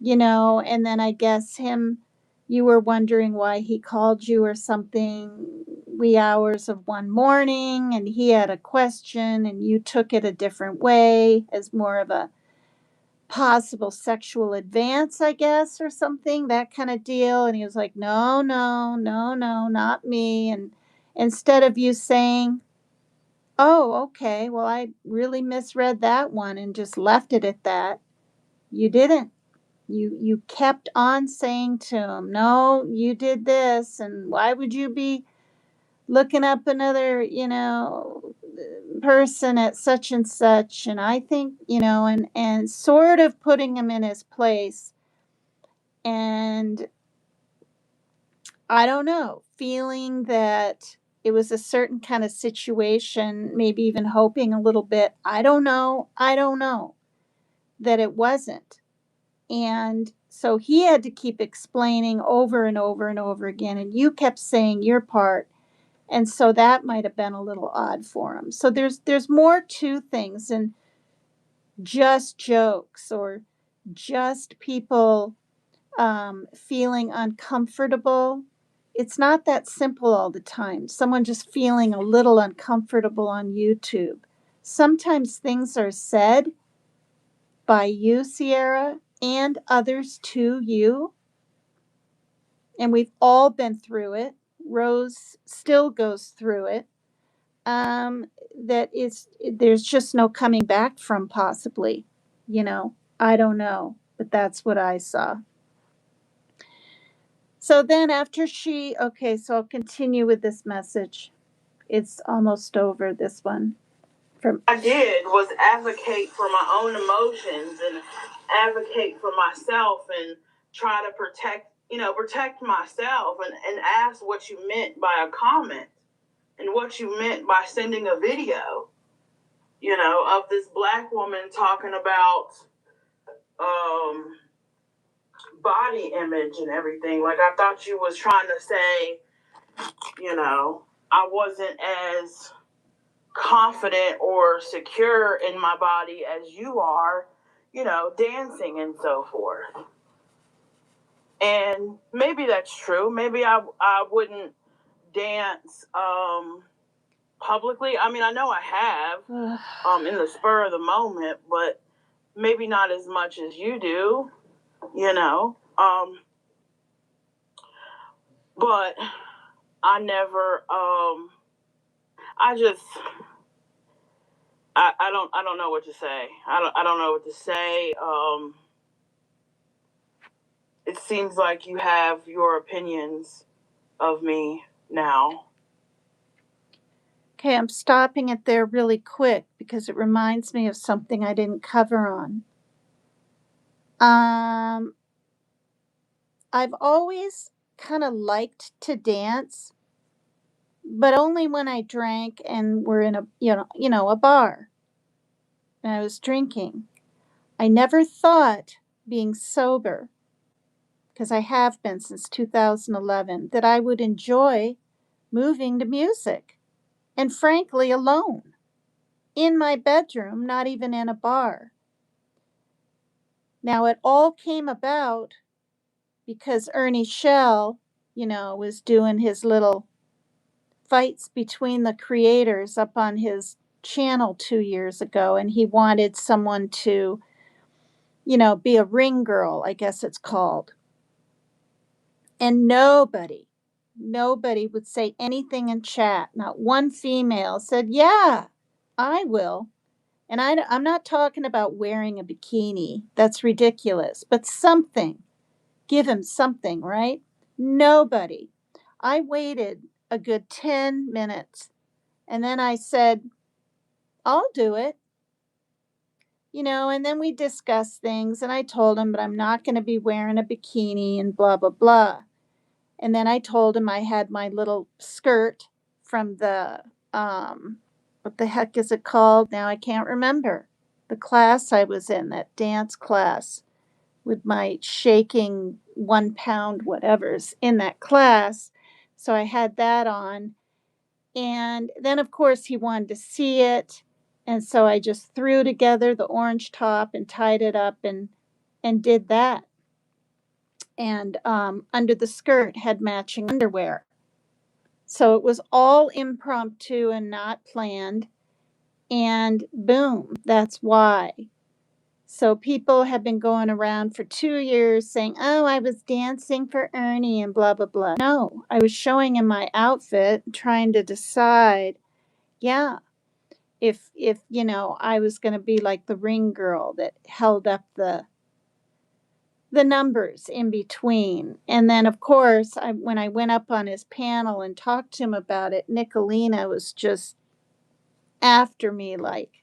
and then I guess you were wondering why he called you or something wee hours of one morning, and he had a question and you took it a different way as more of a possible sexual advance, I guess, or something, that kind of deal. And he was like, no, no, no, no, not me. And instead of you saying, oh, okay, well, I really misread that one and just left it at that, you didn't. You kept on saying to him, no, you did this, and why would you be looking up another, person at such and such? And I think, and sort of putting him in his place. And I don't know, feeling that it was a certain kind of situation, maybe even hoping a little bit. I don't know that it wasn't. And so he had to keep explaining over and over and over again. And you kept saying your part. And so that might have been a little odd for him. So there's more to things than just jokes or just people feeling uncomfortable. It's not that simple all the time. Someone just feeling a little uncomfortable on YouTube. Sometimes things are said by you, Cierra, and others to you, and we've all been through it. Rose still goes through it. That is, there's just no coming back from, possibly. I don't know, but that's what I saw. So then after okay, so I'll continue with this message. It's almost over, this one. I did was advocate for my own emotions and advocate for myself and try to protect myself and ask what you meant by a comment and what you meant by sending a video, of this black woman talking about um, body image and everything. Like, I thought you was trying to say, I wasn't as confident or secure in my body as you are, dancing and so forth. And maybe that's true. Maybe I wouldn't dance publicly. I mean, I know I have in the spur of the moment, but maybe not as much as you do, you know. But I never I just I don't know what to say. I don't know what to say. It seems like you have your opinions of me now. Okay, I'm stopping it there really quick because it reminds me of something I didn't cover on. I've always kind of liked to dance, but only when I drank and were in a bar and I was drinking. I never thought, being sober, because I have been since 2011, that I would enjoy moving to music, and frankly alone, in my bedroom, not even in a bar. Now, it all came about because Ernie Shell, was doing his little fights between the creators up on his channel 2 years ago, and he wanted someone to, be a ring girl, I guess it's called. And nobody would say anything in chat. Not one female said, yeah, I will. And I'm not talking about wearing a bikini. That's ridiculous. But something. Give him something, right? Nobody. I waited a good 10 minutes. And then I said, I'll do it. And then we discussed things. And I told him, but I'm not going to be wearing a bikini and blah, blah, blah. And then I told him I had my little skirt from the, what the heck is it called? Now I can't remember. The class I was in, that dance class, with my shaking 1 pound whatevers in that class. So I had that on. And then, of course, he wanted to see it. And so I just threw together the orange top and tied it up and did that. And under the skirt had matching underwear. So it was all impromptu and not planned. And boom, that's why. So people have been going around for 2 years saying, "Oh, I was dancing for Ernie and blah, blah, blah." No, I was showing him my outfit, trying to decide, yeah, if I was going to be like the ring girl that held up the numbers in between. And then, of course, when I went up on his panel and talked to him about it, Nicolina was just after me like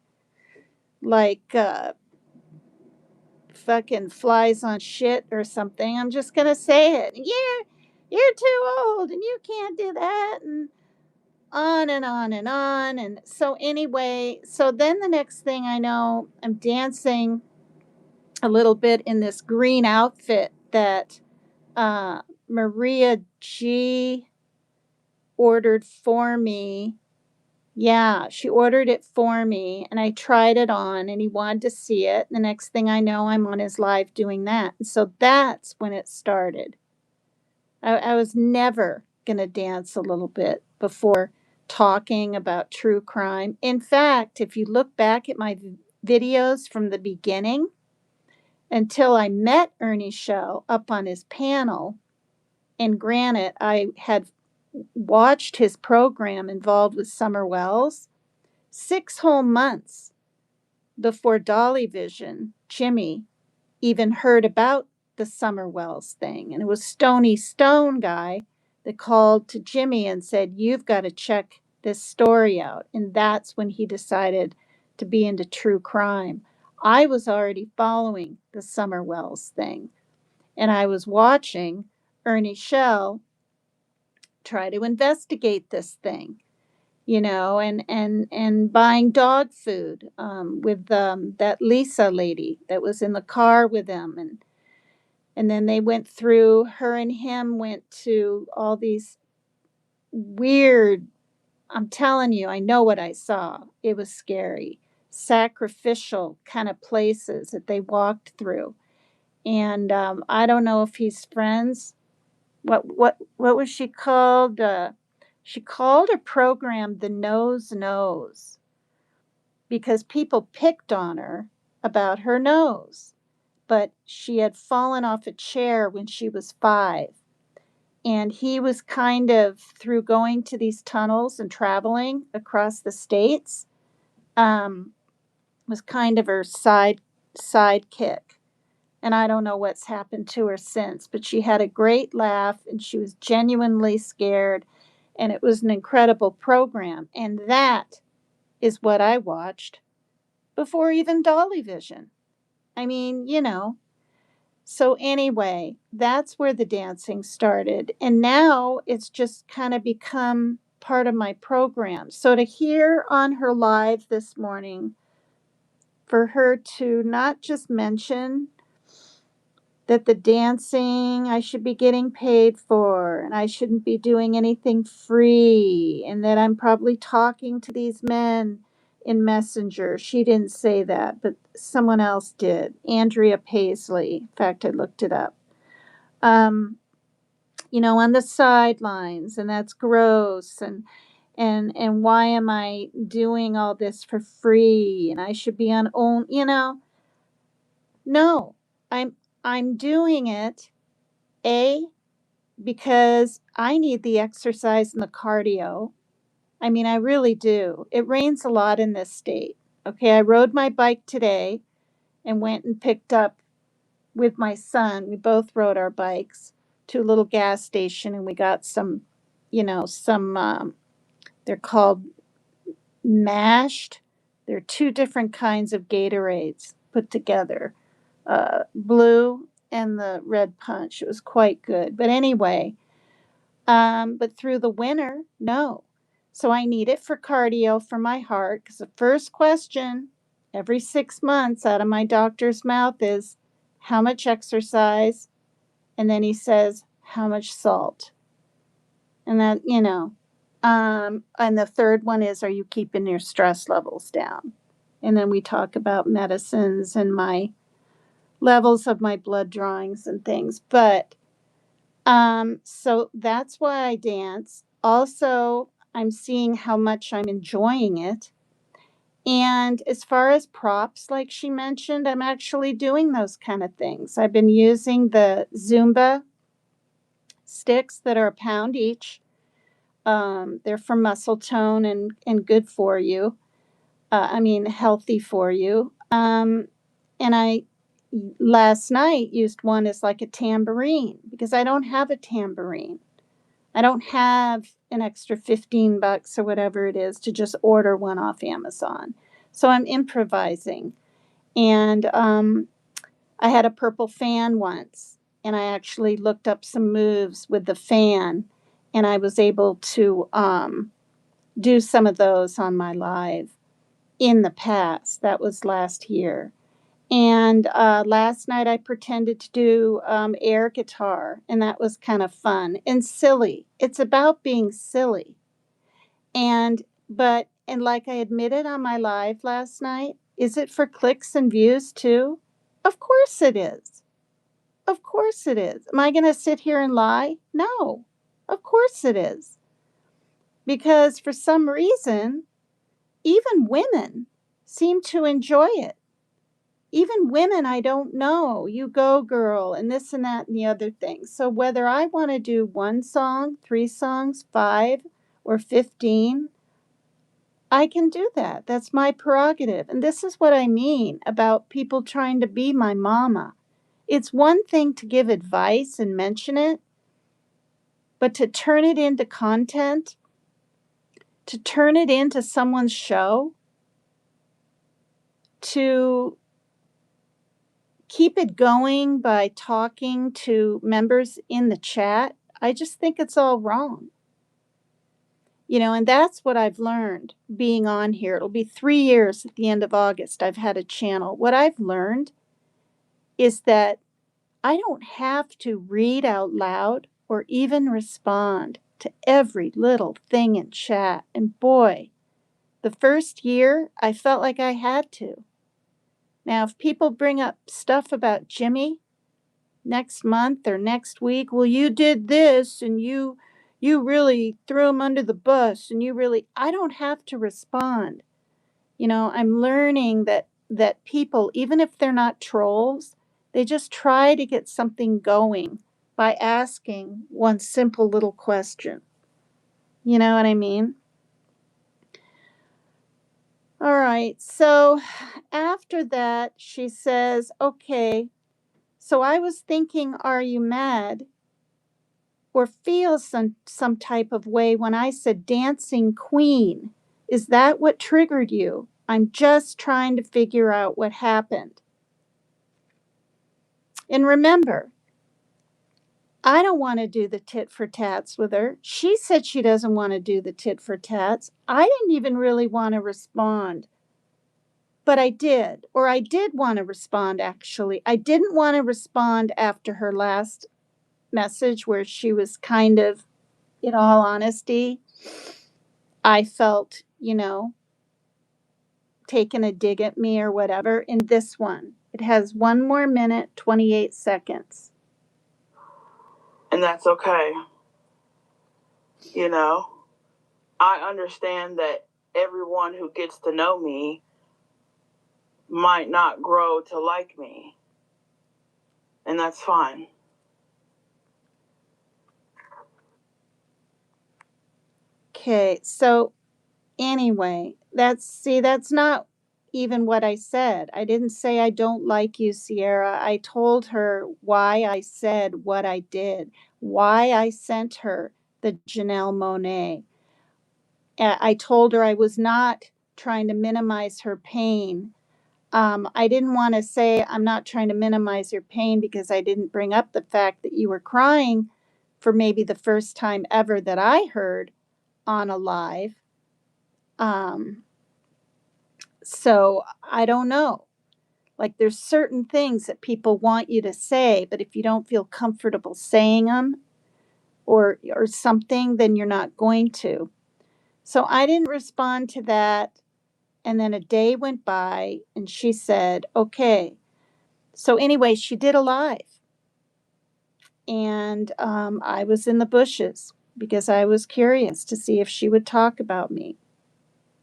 fucking flies on shit or something. I'm just gonna say it. You're too old and you can't do that, and on and on and on. And so anyway, so then the next thing I know, I'm dancing a little bit in this green outfit that Maria G ordered for me. Yeah, she ordered it for me and I tried it on and he wanted to see it. The next thing I know, I'm on his live doing that. And so that's when it started. I was never going to dance a little bit before talking about true crime. In fact, if you look back at my videos from the beginning until I met Ernie Shell up on his panel, and granted, I had watched his program involved with Summer Wells 6 whole months before Dolly Vision, Jimmy, even heard about the Summer Wells thing. And it was Stony Stone guy that called to Jimmy and said, "You've got to check this story out." And that's when he decided to be into true crime. I was already following the Summer Wells thing, and I was watching Ernie Shell try to investigate this thing, and buying dog food with that Lisa lady that was in the car with him, and then they went through. Her and him went to all these weird. I'm telling you, I know what I saw. It was scary, sacrificial kind of places that they walked through, and I don't know if he's friends. What was she called? She called her program the Nose Knows because people picked on her about her nose. But she had fallen off a chair when she was 5. And he was kind of, through going to these tunnels and traveling across the states, um, was kind of her sidekick. And I don't know what's happened to her since, but she had a great laugh and she was genuinely scared. And it was an incredible program. And that is what I watched before even Dolly Vision. I mean, So, anyway, that's where the dancing started. And now it's just kind of become part of my program. So, to hear on her live this morning, for her to not just mention that the dancing I should be getting paid for and I shouldn't be doing anything free and that I'm probably talking to these men in Messenger. She didn't say that, but someone else did. Andrea Paisley. In fact, I looked it up. Um, on the sidelines, and that's gross, and why am I doing all this for free? And I should be on own, No, I'm doing it A, because I need the exercise and the cardio. I mean, I really do. It rains a lot in this state. Okay, I rode my bike today and went and picked up with my son. We both rode our bikes to a little gas station and we got some, they're called mashed. They're 2 different kinds of Gatorades put together, blue and the red punch. It was quite good. But anyway, but through the winter, no. So I need it for cardio for my heart because the first question every 6 months out of my doctor's mouth is, "How much exercise?" And then he says, "How much salt?" And and the third one is, "Are you keeping your stress levels down?" And then we talk about medicines and my levels of my blood drawings and things. But so that's why I dance. Also, I'm seeing how much I'm enjoying it. And as far as props, like she mentioned, I'm actually doing those kind of things. I've been using the Zumba sticks that are a pound each. They're for muscle tone and good for you. I mean, healthy for you. And I last night used one as like a tambourine because I don't have a tambourine. I don't have an extra $15 or whatever it is to just order one off Amazon. So I'm improvising. And I had a purple fan once, and I actually looked up some moves with the fan, and I was able to do some of those on my live in the past. That was last year. And last night I pretended to do air guitar, and that was kind of fun and silly. It's about being silly. And like I admitted on my live last night, is it for clicks and views too? Of course it is. Of course it is. Am I going to sit here and lie? No. Of course it is. Because for some reason, even women seem to enjoy it. Even women I don't know, you go girl, and this and that and the other thing. So whether I want to do one song, 3 songs, 5, or 15, I can do that. That's my prerogative. And this is what I mean about people trying to be my mama. It's one thing to give advice and mention it, but to turn it into content, to turn it into someone's show, to keep it going by talking to members in the chat, I just think it's all wrong. And that's what I've learned being on here. It'll be 3 years at the end of August. I've had a channel. What I've learned is that I don't have to read out loud or even respond to every little thing in chat. And boy, the first year, I felt like I had to. Now, if people bring up stuff about Jimmy next month or next week, well, you did this and you really threw him under the bus and I don't have to respond. I'm learning that people, even if they're not trolls, they just try to get something going by asking one simple little question. You know what I mean? All right. So after that, she says, okay, so I was thinking, are you mad or feel some type of way when I said dancing queen? Is that what triggered you? I'm just trying to figure out what happened. And remember, I don't want to do the tit for tats with her. She said she doesn't want to do the tit for tats. I didn't even really want to respond. But I did, or I did want to respond actually. I didn't want to respond after her last message where she was kind of, in all honesty, I felt, taking a dig at me or whatever. In this one, it has 1 more minute, 28 seconds. And that's okay. I understand that everyone who gets to know me might not grow to like me. And that's fine. Okay, so anyway, that's not even what I said. I didn't say I don't like you, Cierra. I told her why I said what I did, why I sent her the Janelle Monáe. I told her I was not trying to minimize her pain. I didn't want to say I'm not trying to minimize your pain because I didn't bring up the fact that you were crying for maybe the first time ever that I heard on a live. So I don't know. Like there's certain things that people want you to say, but if you don't feel comfortable saying them or something, then you're not going to. So I didn't respond to that. And then a day went by and she said, okay. So anyway, she did a live. And I was in the bushes because I was curious to see if she would talk about me.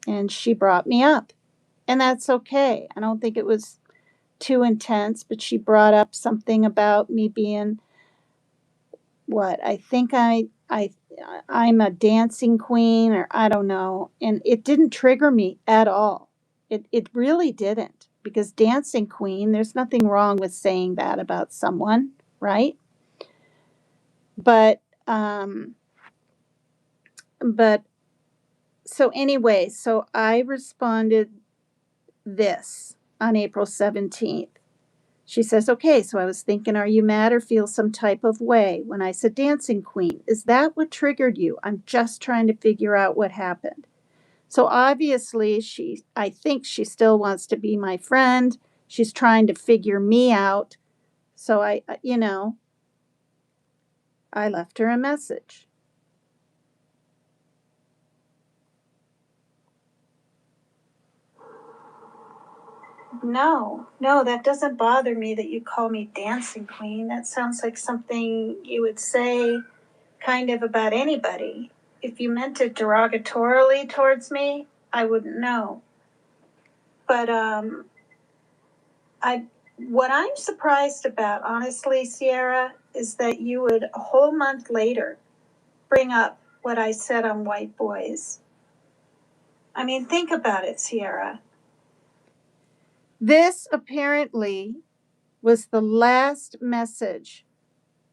And she brought me up. And that's okay. I don't think it was too intense, but she brought up something about me being what I think I'm a dancing queen, or I don't know, and it didn't trigger me at all. It really didn't, because dancing queen, there's nothing wrong with saying that about someone, right? But but so anyway, so I responded this on April 17th. She says, okay, so I was thinking, are you mad or feel some type of way when I said dancing queen? Is that what triggered you? I'm just trying to figure out what happened. So obviously, I think she still wants to be my friend. She's trying to figure me out. So I left her a message. No, that doesn't bother me that you call me dancing queen. That sounds like something you would say kind of about anybody. If you meant it derogatorily towards me, I wouldn't know. But what I'm surprised about, honestly, Cierra, is that you would a whole month later bring up what I said on white boys. I mean, think about it, Cierra. This apparently was the last message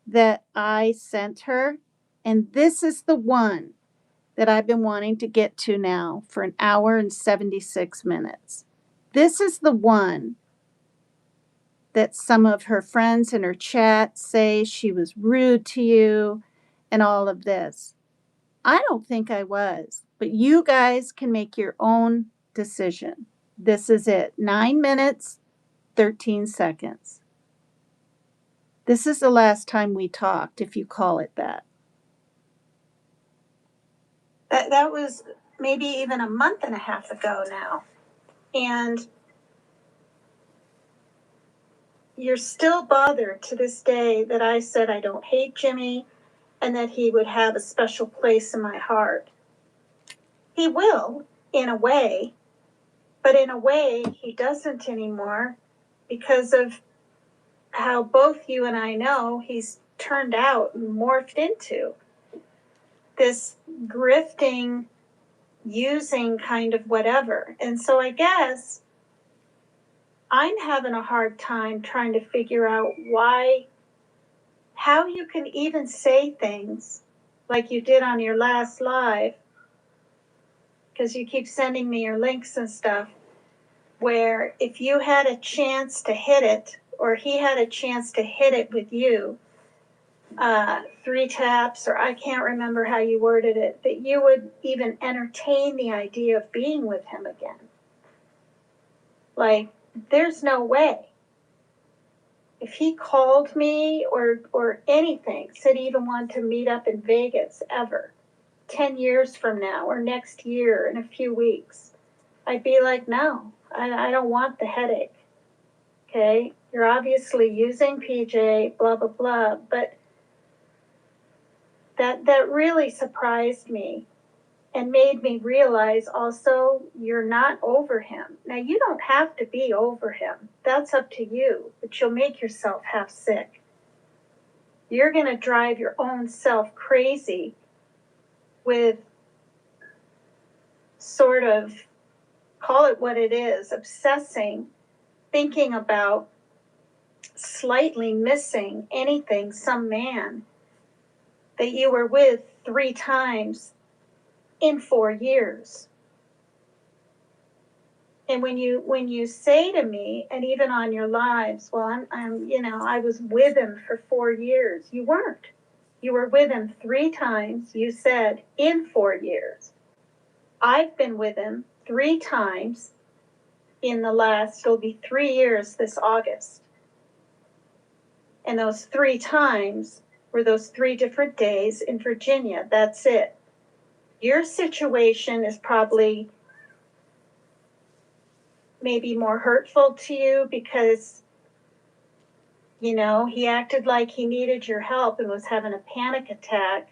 that I sent her. And this is the one that I've been wanting to get to now for an hour and 76 minutes. This is the one that some of her friends in her chat say she was rude to you and all of this. I don't think I was, but you guys can make your own decision. This is it, 9 minutes, 13 seconds. This is the last time we talked, if you call it that. That was maybe even a month and a half ago now. And you're still bothered to this day that I said I don't hate Jimmy and that he would have a special place in my heart. He will, in a way, but in a way he doesn't anymore because of how both you and I know he's turned out and morphed into this grifting, using kind of whatever. And so I guess I'm having a hard time trying to figure out how you can even say things like you did on your last live, because you keep sending me your links and stuff, where if you had a chance to hit it, or he had a chance to hit it with you, 3 taps, or I can't remember how you worded it, that you would even entertain the idea of being with him again. Like, there's no way. If he called me or anything, said he even wanted to meet up in Vegas ever, 10 years from now or next year in a few weeks, I'd be like, no, I don't want the headache. Okay? You're obviously using PJ, blah, blah, blah, but that really surprised me and made me realize also you're not over him. Now, you don't have to be over him. That's up to you, but you'll make yourself half sick. You're going to drive your own self crazy with sort of, call it what it is, obsessing, thinking about slightly missing anything, some man that you were with 3 times in 4 years. And when you say to me, and even on your lives, well, I was with him for 4 years. You weren't. You were with him 3 times, you said, in 4 years. I've been with him 3 times in the last, it'll be 3 years this August. And those 3 times were those 3 different days in Virginia. That's it. Your situation is probably maybe more hurtful to you because, you know, he acted like he needed your help and was having a panic attack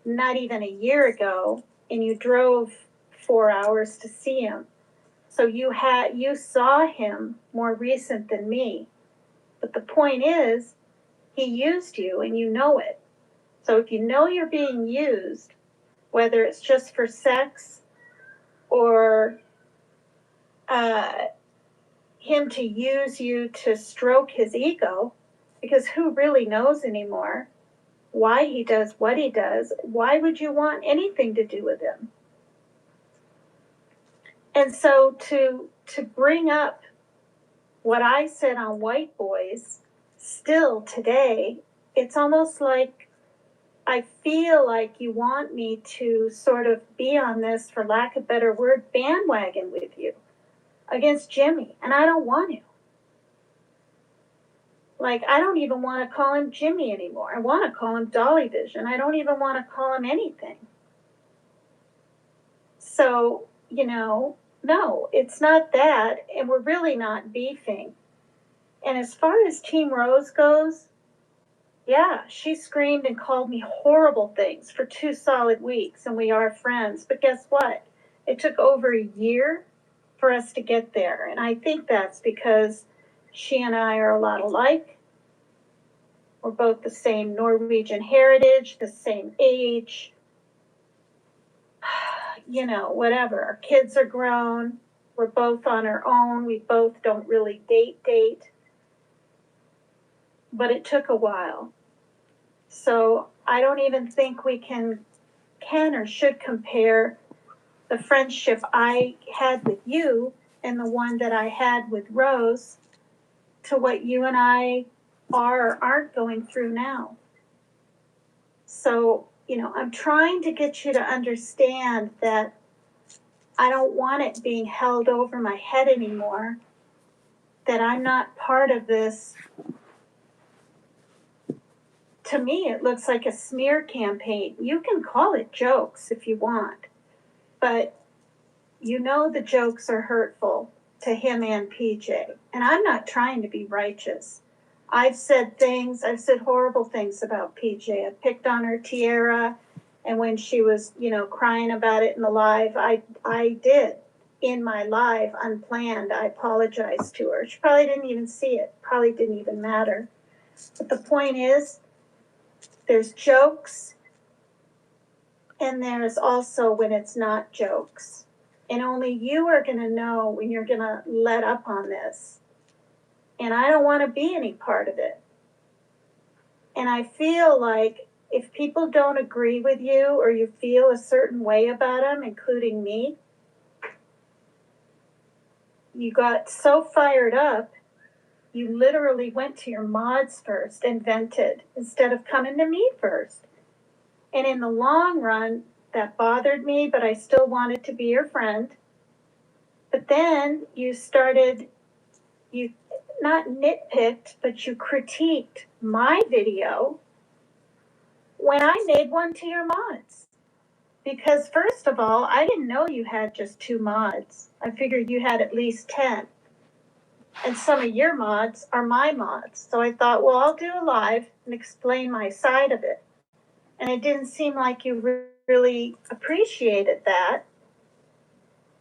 not even a year ago, and you drove 4 hours to see him. So you saw him more recent than me. But the point is, he used you and you know it. So if you know you're being used, whether it's just for sex or him to use you to stroke his ego, because who really knows anymore why he does what he does? Why would you want anything to do with him? And so to bring up what I said on White Boys still today, it's almost like I feel like you want me to sort of be on this, for lack of a better word, bandwagon with you against Jimmy. And I don't want to. Like, I don't even want to call him Jimmy anymore. I want to call him Dolly Vision. I don't even want to call him anything. So, you know, no, it's not that. And we're really not beefing. And as far as Team Rose goes, yeah, she screamed and called me horrible things for 2 solid weeks, and we are friends. But guess what? It took over a year for us to get there. And I think that's because she and I are a lot alike. We're both the same Norwegian heritage, the same age, you know, whatever. Our kids are grown. We're both on our own. We both don't really date. But it took a while. So I don't even think we can or should compare the friendship I had with you and the one that I had with Rose to what you and I are or aren't going through now. So, you know, I'm trying to get you to understand that I don't want it being held over my head anymore, that I'm not part of this. To me, it looks like a smear campaign. You can call it jokes if you want, but you know the jokes are hurtful to him and PJ. And I'm not trying to be righteous. I've said horrible things about PJ. I picked on her Cierra, and when she was, you know, crying about it in the live, I did in my live unplanned. I apologized to her. She probably didn't even see it. Probably didn't even matter. But the point is, there's jokes, and there's also when it's not jokes. And only you are going to know when you're going to let up on this. And I don't want to be any part of it. And I feel like if people don't agree with you or you feel a certain way about them, including me, you got so fired up, you literally went to your mods first and vented instead of coming to me first. And in the long run, that bothered me, but I still wanted to be your friend. But then you not nitpicked, but you critiqued my video when I made one to your mods. Because first of all, I didn't know you had just 2 mods. I figured you had at least 10. And some of your mods are my mods. So I thought, well, I'll do a live and explain my side of it. And it didn't seem like you really appreciated that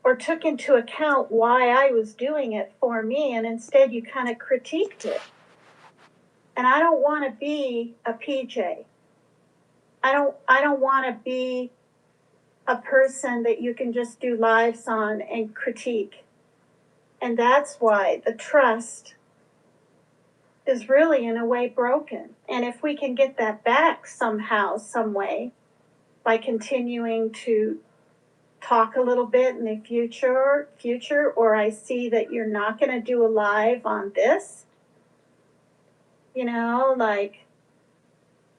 or took into account why I was doing it for me, and instead you kind of critiqued it. And I don't want to be a PJ. I don't want to be a person that you can just do lives on and critique. And that's why the trust is really in a way broken. And if we can get that back somehow, some way, by continuing to talk a little bit in the future, or I see that you're not going to do a live on this, you know, like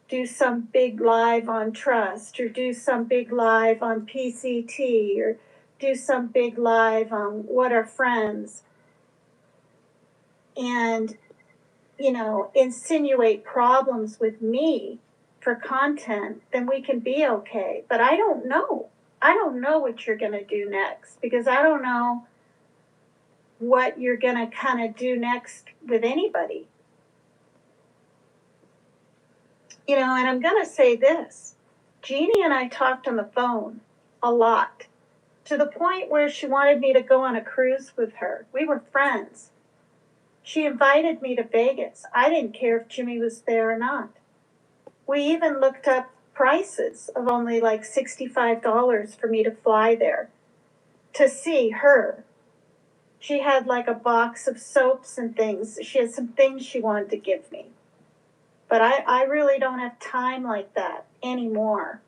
do some big live on trust, or do some big live on PCT, or do some big live on what are friends, and, you know, insinuate problems with me for content, then we can be okay. But I don't know. I don't know what you're going to do next, because I don't know what you're going to kind of do next with anybody. You know, and I'm going to say this. Jeannie and I talked on the phone a lot, to the point where she wanted me to go on a cruise with her. We were friends. She invited me to Vegas. I didn't care if Jimmy was there or not. We even looked up prices of only like $65 for me to fly there to see her. She had like a box of soaps and things. She had some things she wanted to give me. But I really don't have time like that anymore.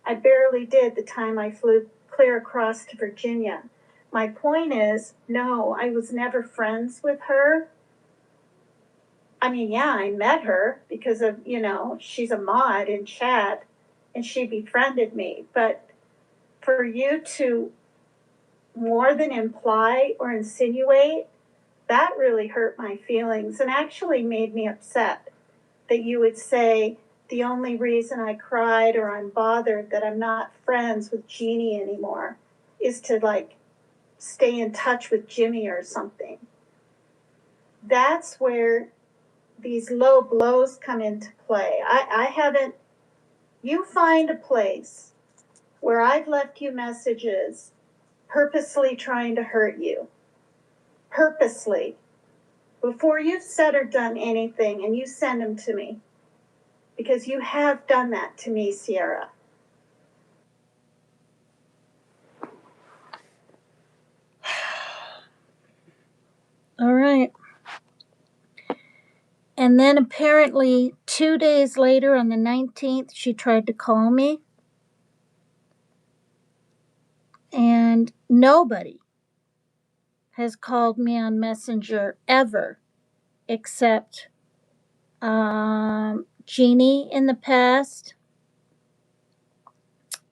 I barely did the time I flew clear across to Virginia. My point is, no, I was never friends with her. I mean, yeah, I met her because of, you know, she's a mod in chat and she befriended me. But for you to more than imply or insinuate, that really hurt my feelings and actually made me upset that you would say the only reason I cried or I'm bothered that I'm not friends with Jeannie anymore is to like stay in touch with Jimmy or something. That's where these low blows come into play. I haven't, you find a place where I've left you messages purposely trying to hurt you, purposely, before you've said or done anything, and you send them to me. Because you have done that to me, Cierra. All right. And then apparently 2 days later, on the 19th, she tried to call me. And nobody has called me on Messenger ever except Jeannie in the past,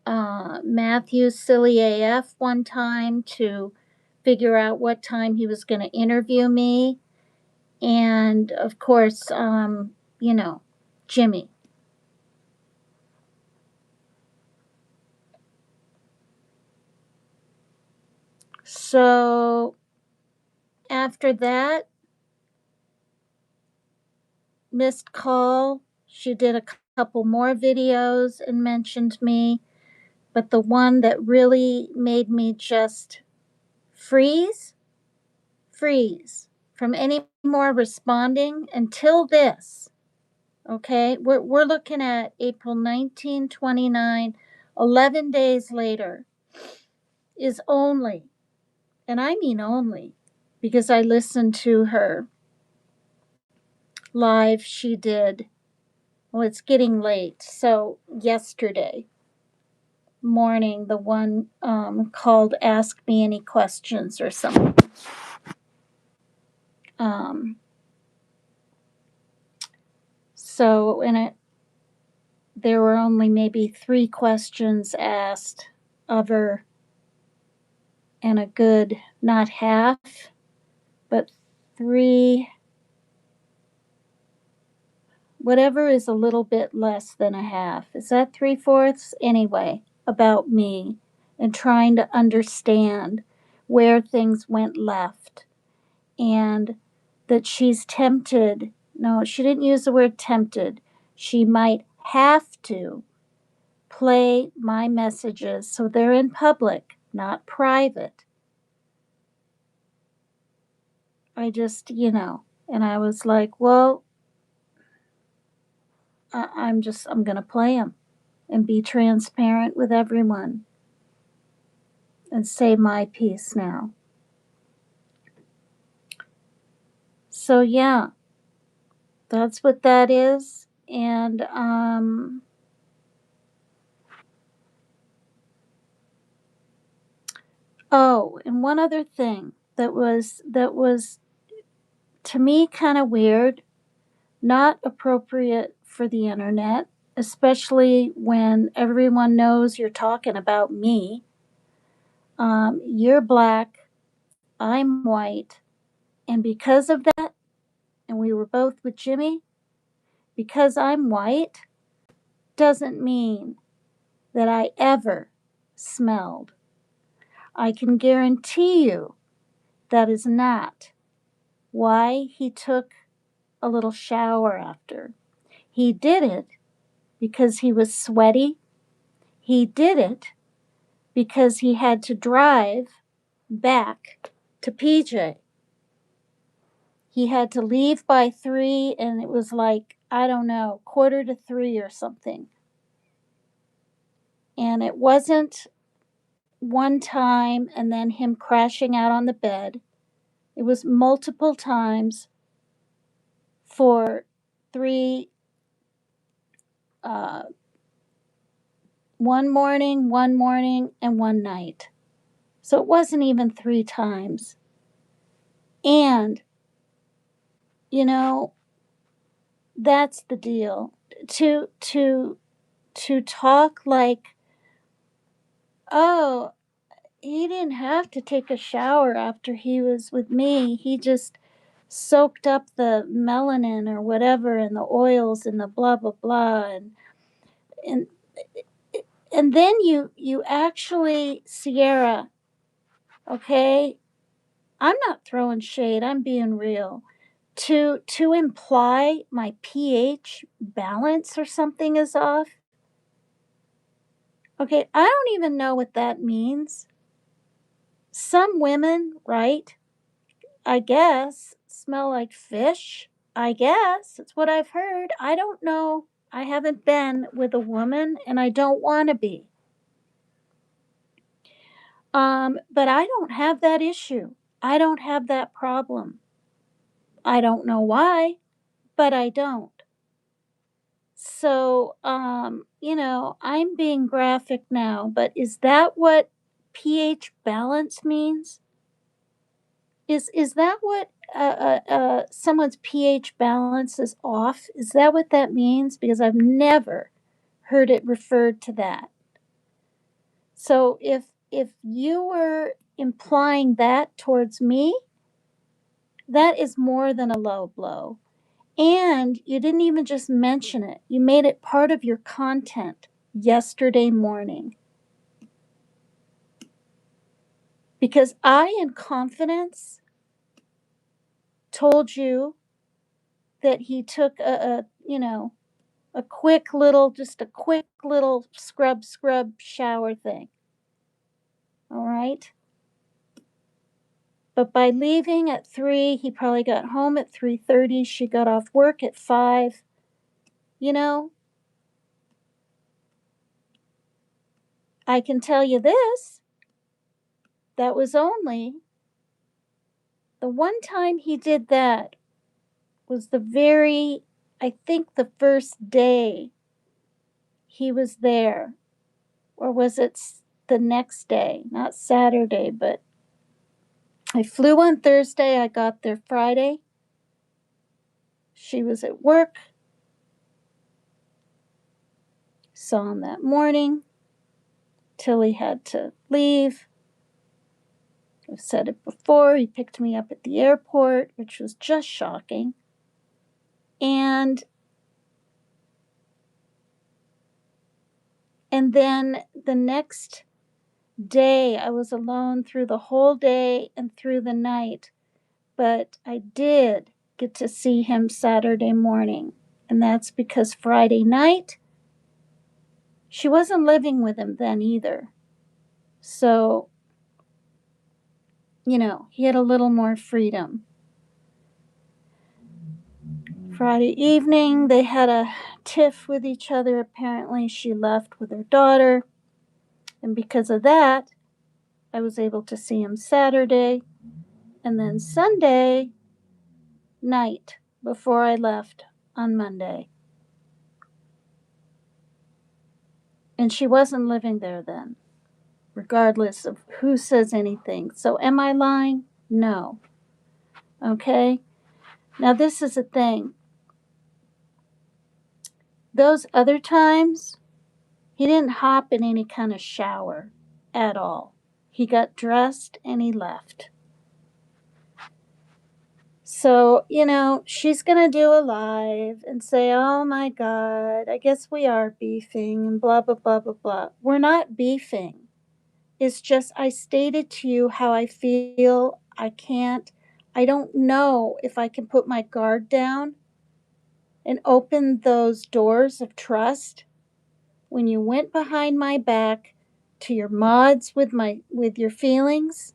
Matthew Silly AF one time to figure out what time he was going to interview me. And of course, you know, Jimmy. So after that missed call, she did a couple more videos and mentioned me. But the one that really made me just freeze from any more responding until this. Okay, we're looking at April 1929, 11 days later, is only, and I mean only, because I listened to her live she did, well, it's getting late, so yesterday morning, the one called Ask Me Any Questions or something. So, there were only maybe 3 questions asked of her, and a good, not half, but 3, whatever is a little bit less than a half. Is that 3/4? Anyway, about me and trying to understand where things went left, and that she's tempted. No, she didn't use the word tempted. She might have to play my messages so they're in public, not private. I just, you know, and I was like, well, I'm going to play them and be transparent with everyone and say my piece now. So, yeah, that's what that is. And, oh, and one other thing that was to me kind of weird, not appropriate for the internet, especially when everyone knows you're talking about me. You're black, I'm white, and because of that, and we were both with Jimmy, because I'm white doesn't mean that I ever smelled. I can guarantee you That is not why he took a little shower after. He did it because he was sweaty. He did it because he had to drive back to PJ. He had to leave by 3, and it was like, I don't know, quarter to 3 or something. And it wasn't one time and then him crashing out on the bed. It was multiple times for 3, uh, one morning, and one night. So it wasn't even 3 times. And, you know, that's the deal. To talk like, oh, he didn't have to take a shower after he was with me. He just soaked up the melanin or whatever and the oils and the blah blah blah and and then you actually, Sierra, okay, I'm not throwing shade, I'm being real. To imply my pH balance or something is off. Okay, I don't even know what that means. Some women, right? I guess, smell like fish. I guess. It's what I've heard. I don't know. I haven't been with a woman and I don't want to be. But I don't have that issue. I don't have that problem. I don't know why, but I don't. So, I'm being graphic now, but is that what pH balance means? Is that what someone's pH balance is off? Is that what that means? Because I've never heard it referred to that. So if you were implying that towards me, that is more than a low blow. And you didn't even just mention it. You made it part of your content yesterday morning. Because I, in confidence, told you that he took a quick little scrub shower thing. All right. But by leaving at 3, he probably got home at 3:30. She got off work at 5. You know, I can tell you this. That was only the one time he did that was I think the first day he was there. Or was it the next day? Not Saturday, but I flew on Thursday. I got there Friday. She was at work. Saw him that morning. Tilly had to leave. I've said it before. He picked me up at the airport, which was just shocking. And then the next day, I was alone through the whole day and through the night. But I did get to see him Saturday morning. And that's because Friday night, she wasn't living with him then either. So, he had a little more freedom. Friday evening, they had a tiff with each other. Apparently, she left with her daughter. And because of that, I was able to see him Saturday. And then Sunday night before I left on Monday. And she wasn't living there then, regardless of who says anything. So, am I lying? No. Okay? Now, this is the thing. Those other times, he didn't hop in any kind of shower at all. He got dressed and he left. So, she's going to do a live and say, oh my God, I guess we are beefing and blah, blah, blah, blah, blah. We're not beefing. It's just I stated to you how I feel. I don't know if I can put my guard down and open those doors of trust when you went behind my back to your mods with your feelings,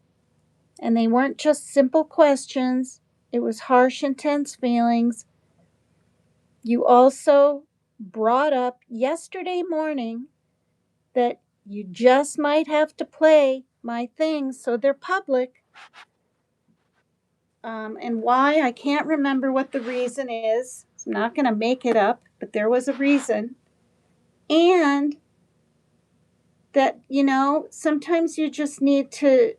and they weren't just simple questions. It was harsh, intense feelings. You also brought up yesterday morning that you just might have to play my things so they're public. And why, I can't remember what the reason is. I'm not going to make it up, but there was a reason. And that, sometimes you just need to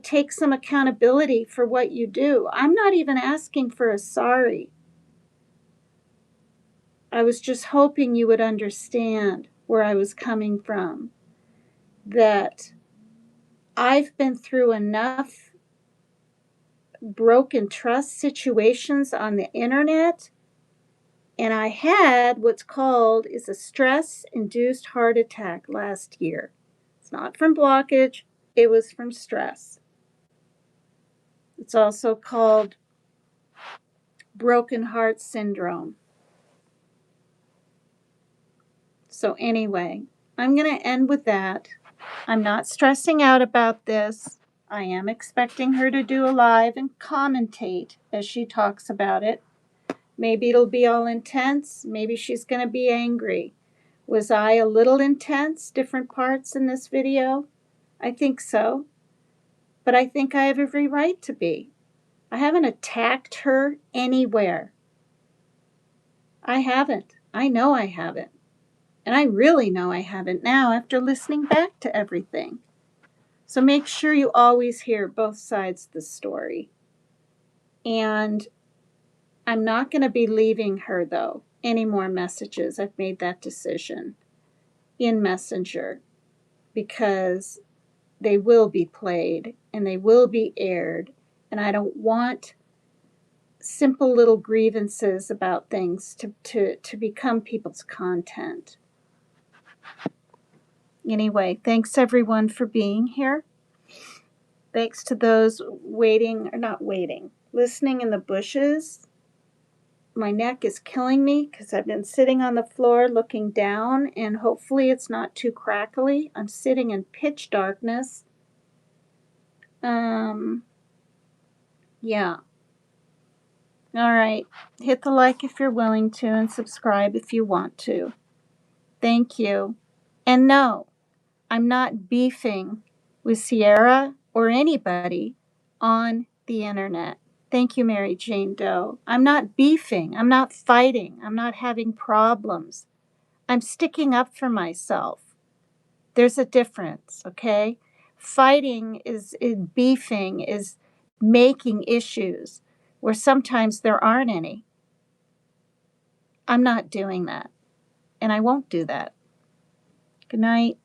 take some accountability for what you do. I'm not even asking for a sorry. I was just hoping you would understand where I was coming from. That I've been through enough broken trust situations on the internet, and I had what's called is a stress-induced heart attack last year. It's not from blockage, it was from stress. It's also called broken heart syndrome. So anyway, I'm going to end with that. I'm not stressing out about this. I am expecting her to do a live and commentate as she talks about it. Maybe it'll be all intense. Maybe she's going to be angry. Was I a little intense, different parts in this video? I think so. But I think I have every right to be. I haven't attacked her anywhere. I haven't. I know I haven't. And I really know I haven't now after listening back to everything. So make sure you always hear both sides of the story. And I'm not going to be leaving her, though, any more messages. I've made that decision in Messenger because they will be played and they will be aired. And I don't want simple little grievances about things to become people's content. Anyway, thanks everyone for being here. Thanks to those listening in the bushes. My neck is killing me because I've been sitting on the floor looking down, and hopefully it's not too crackly. I'm sitting in pitch darkness. Yeah. All right. Hit the like if you're willing to, and subscribe if you want to. Thank you. And no, I'm not beefing with Cierra or anybody on the internet. Thank you, Mary Jane Doe. I'm not beefing. I'm not fighting. I'm not having problems. I'm sticking up for myself. There's a difference, okay? Fighting is beefing, is making issues where sometimes there aren't any. I'm not doing that, and I won't do that. Good night.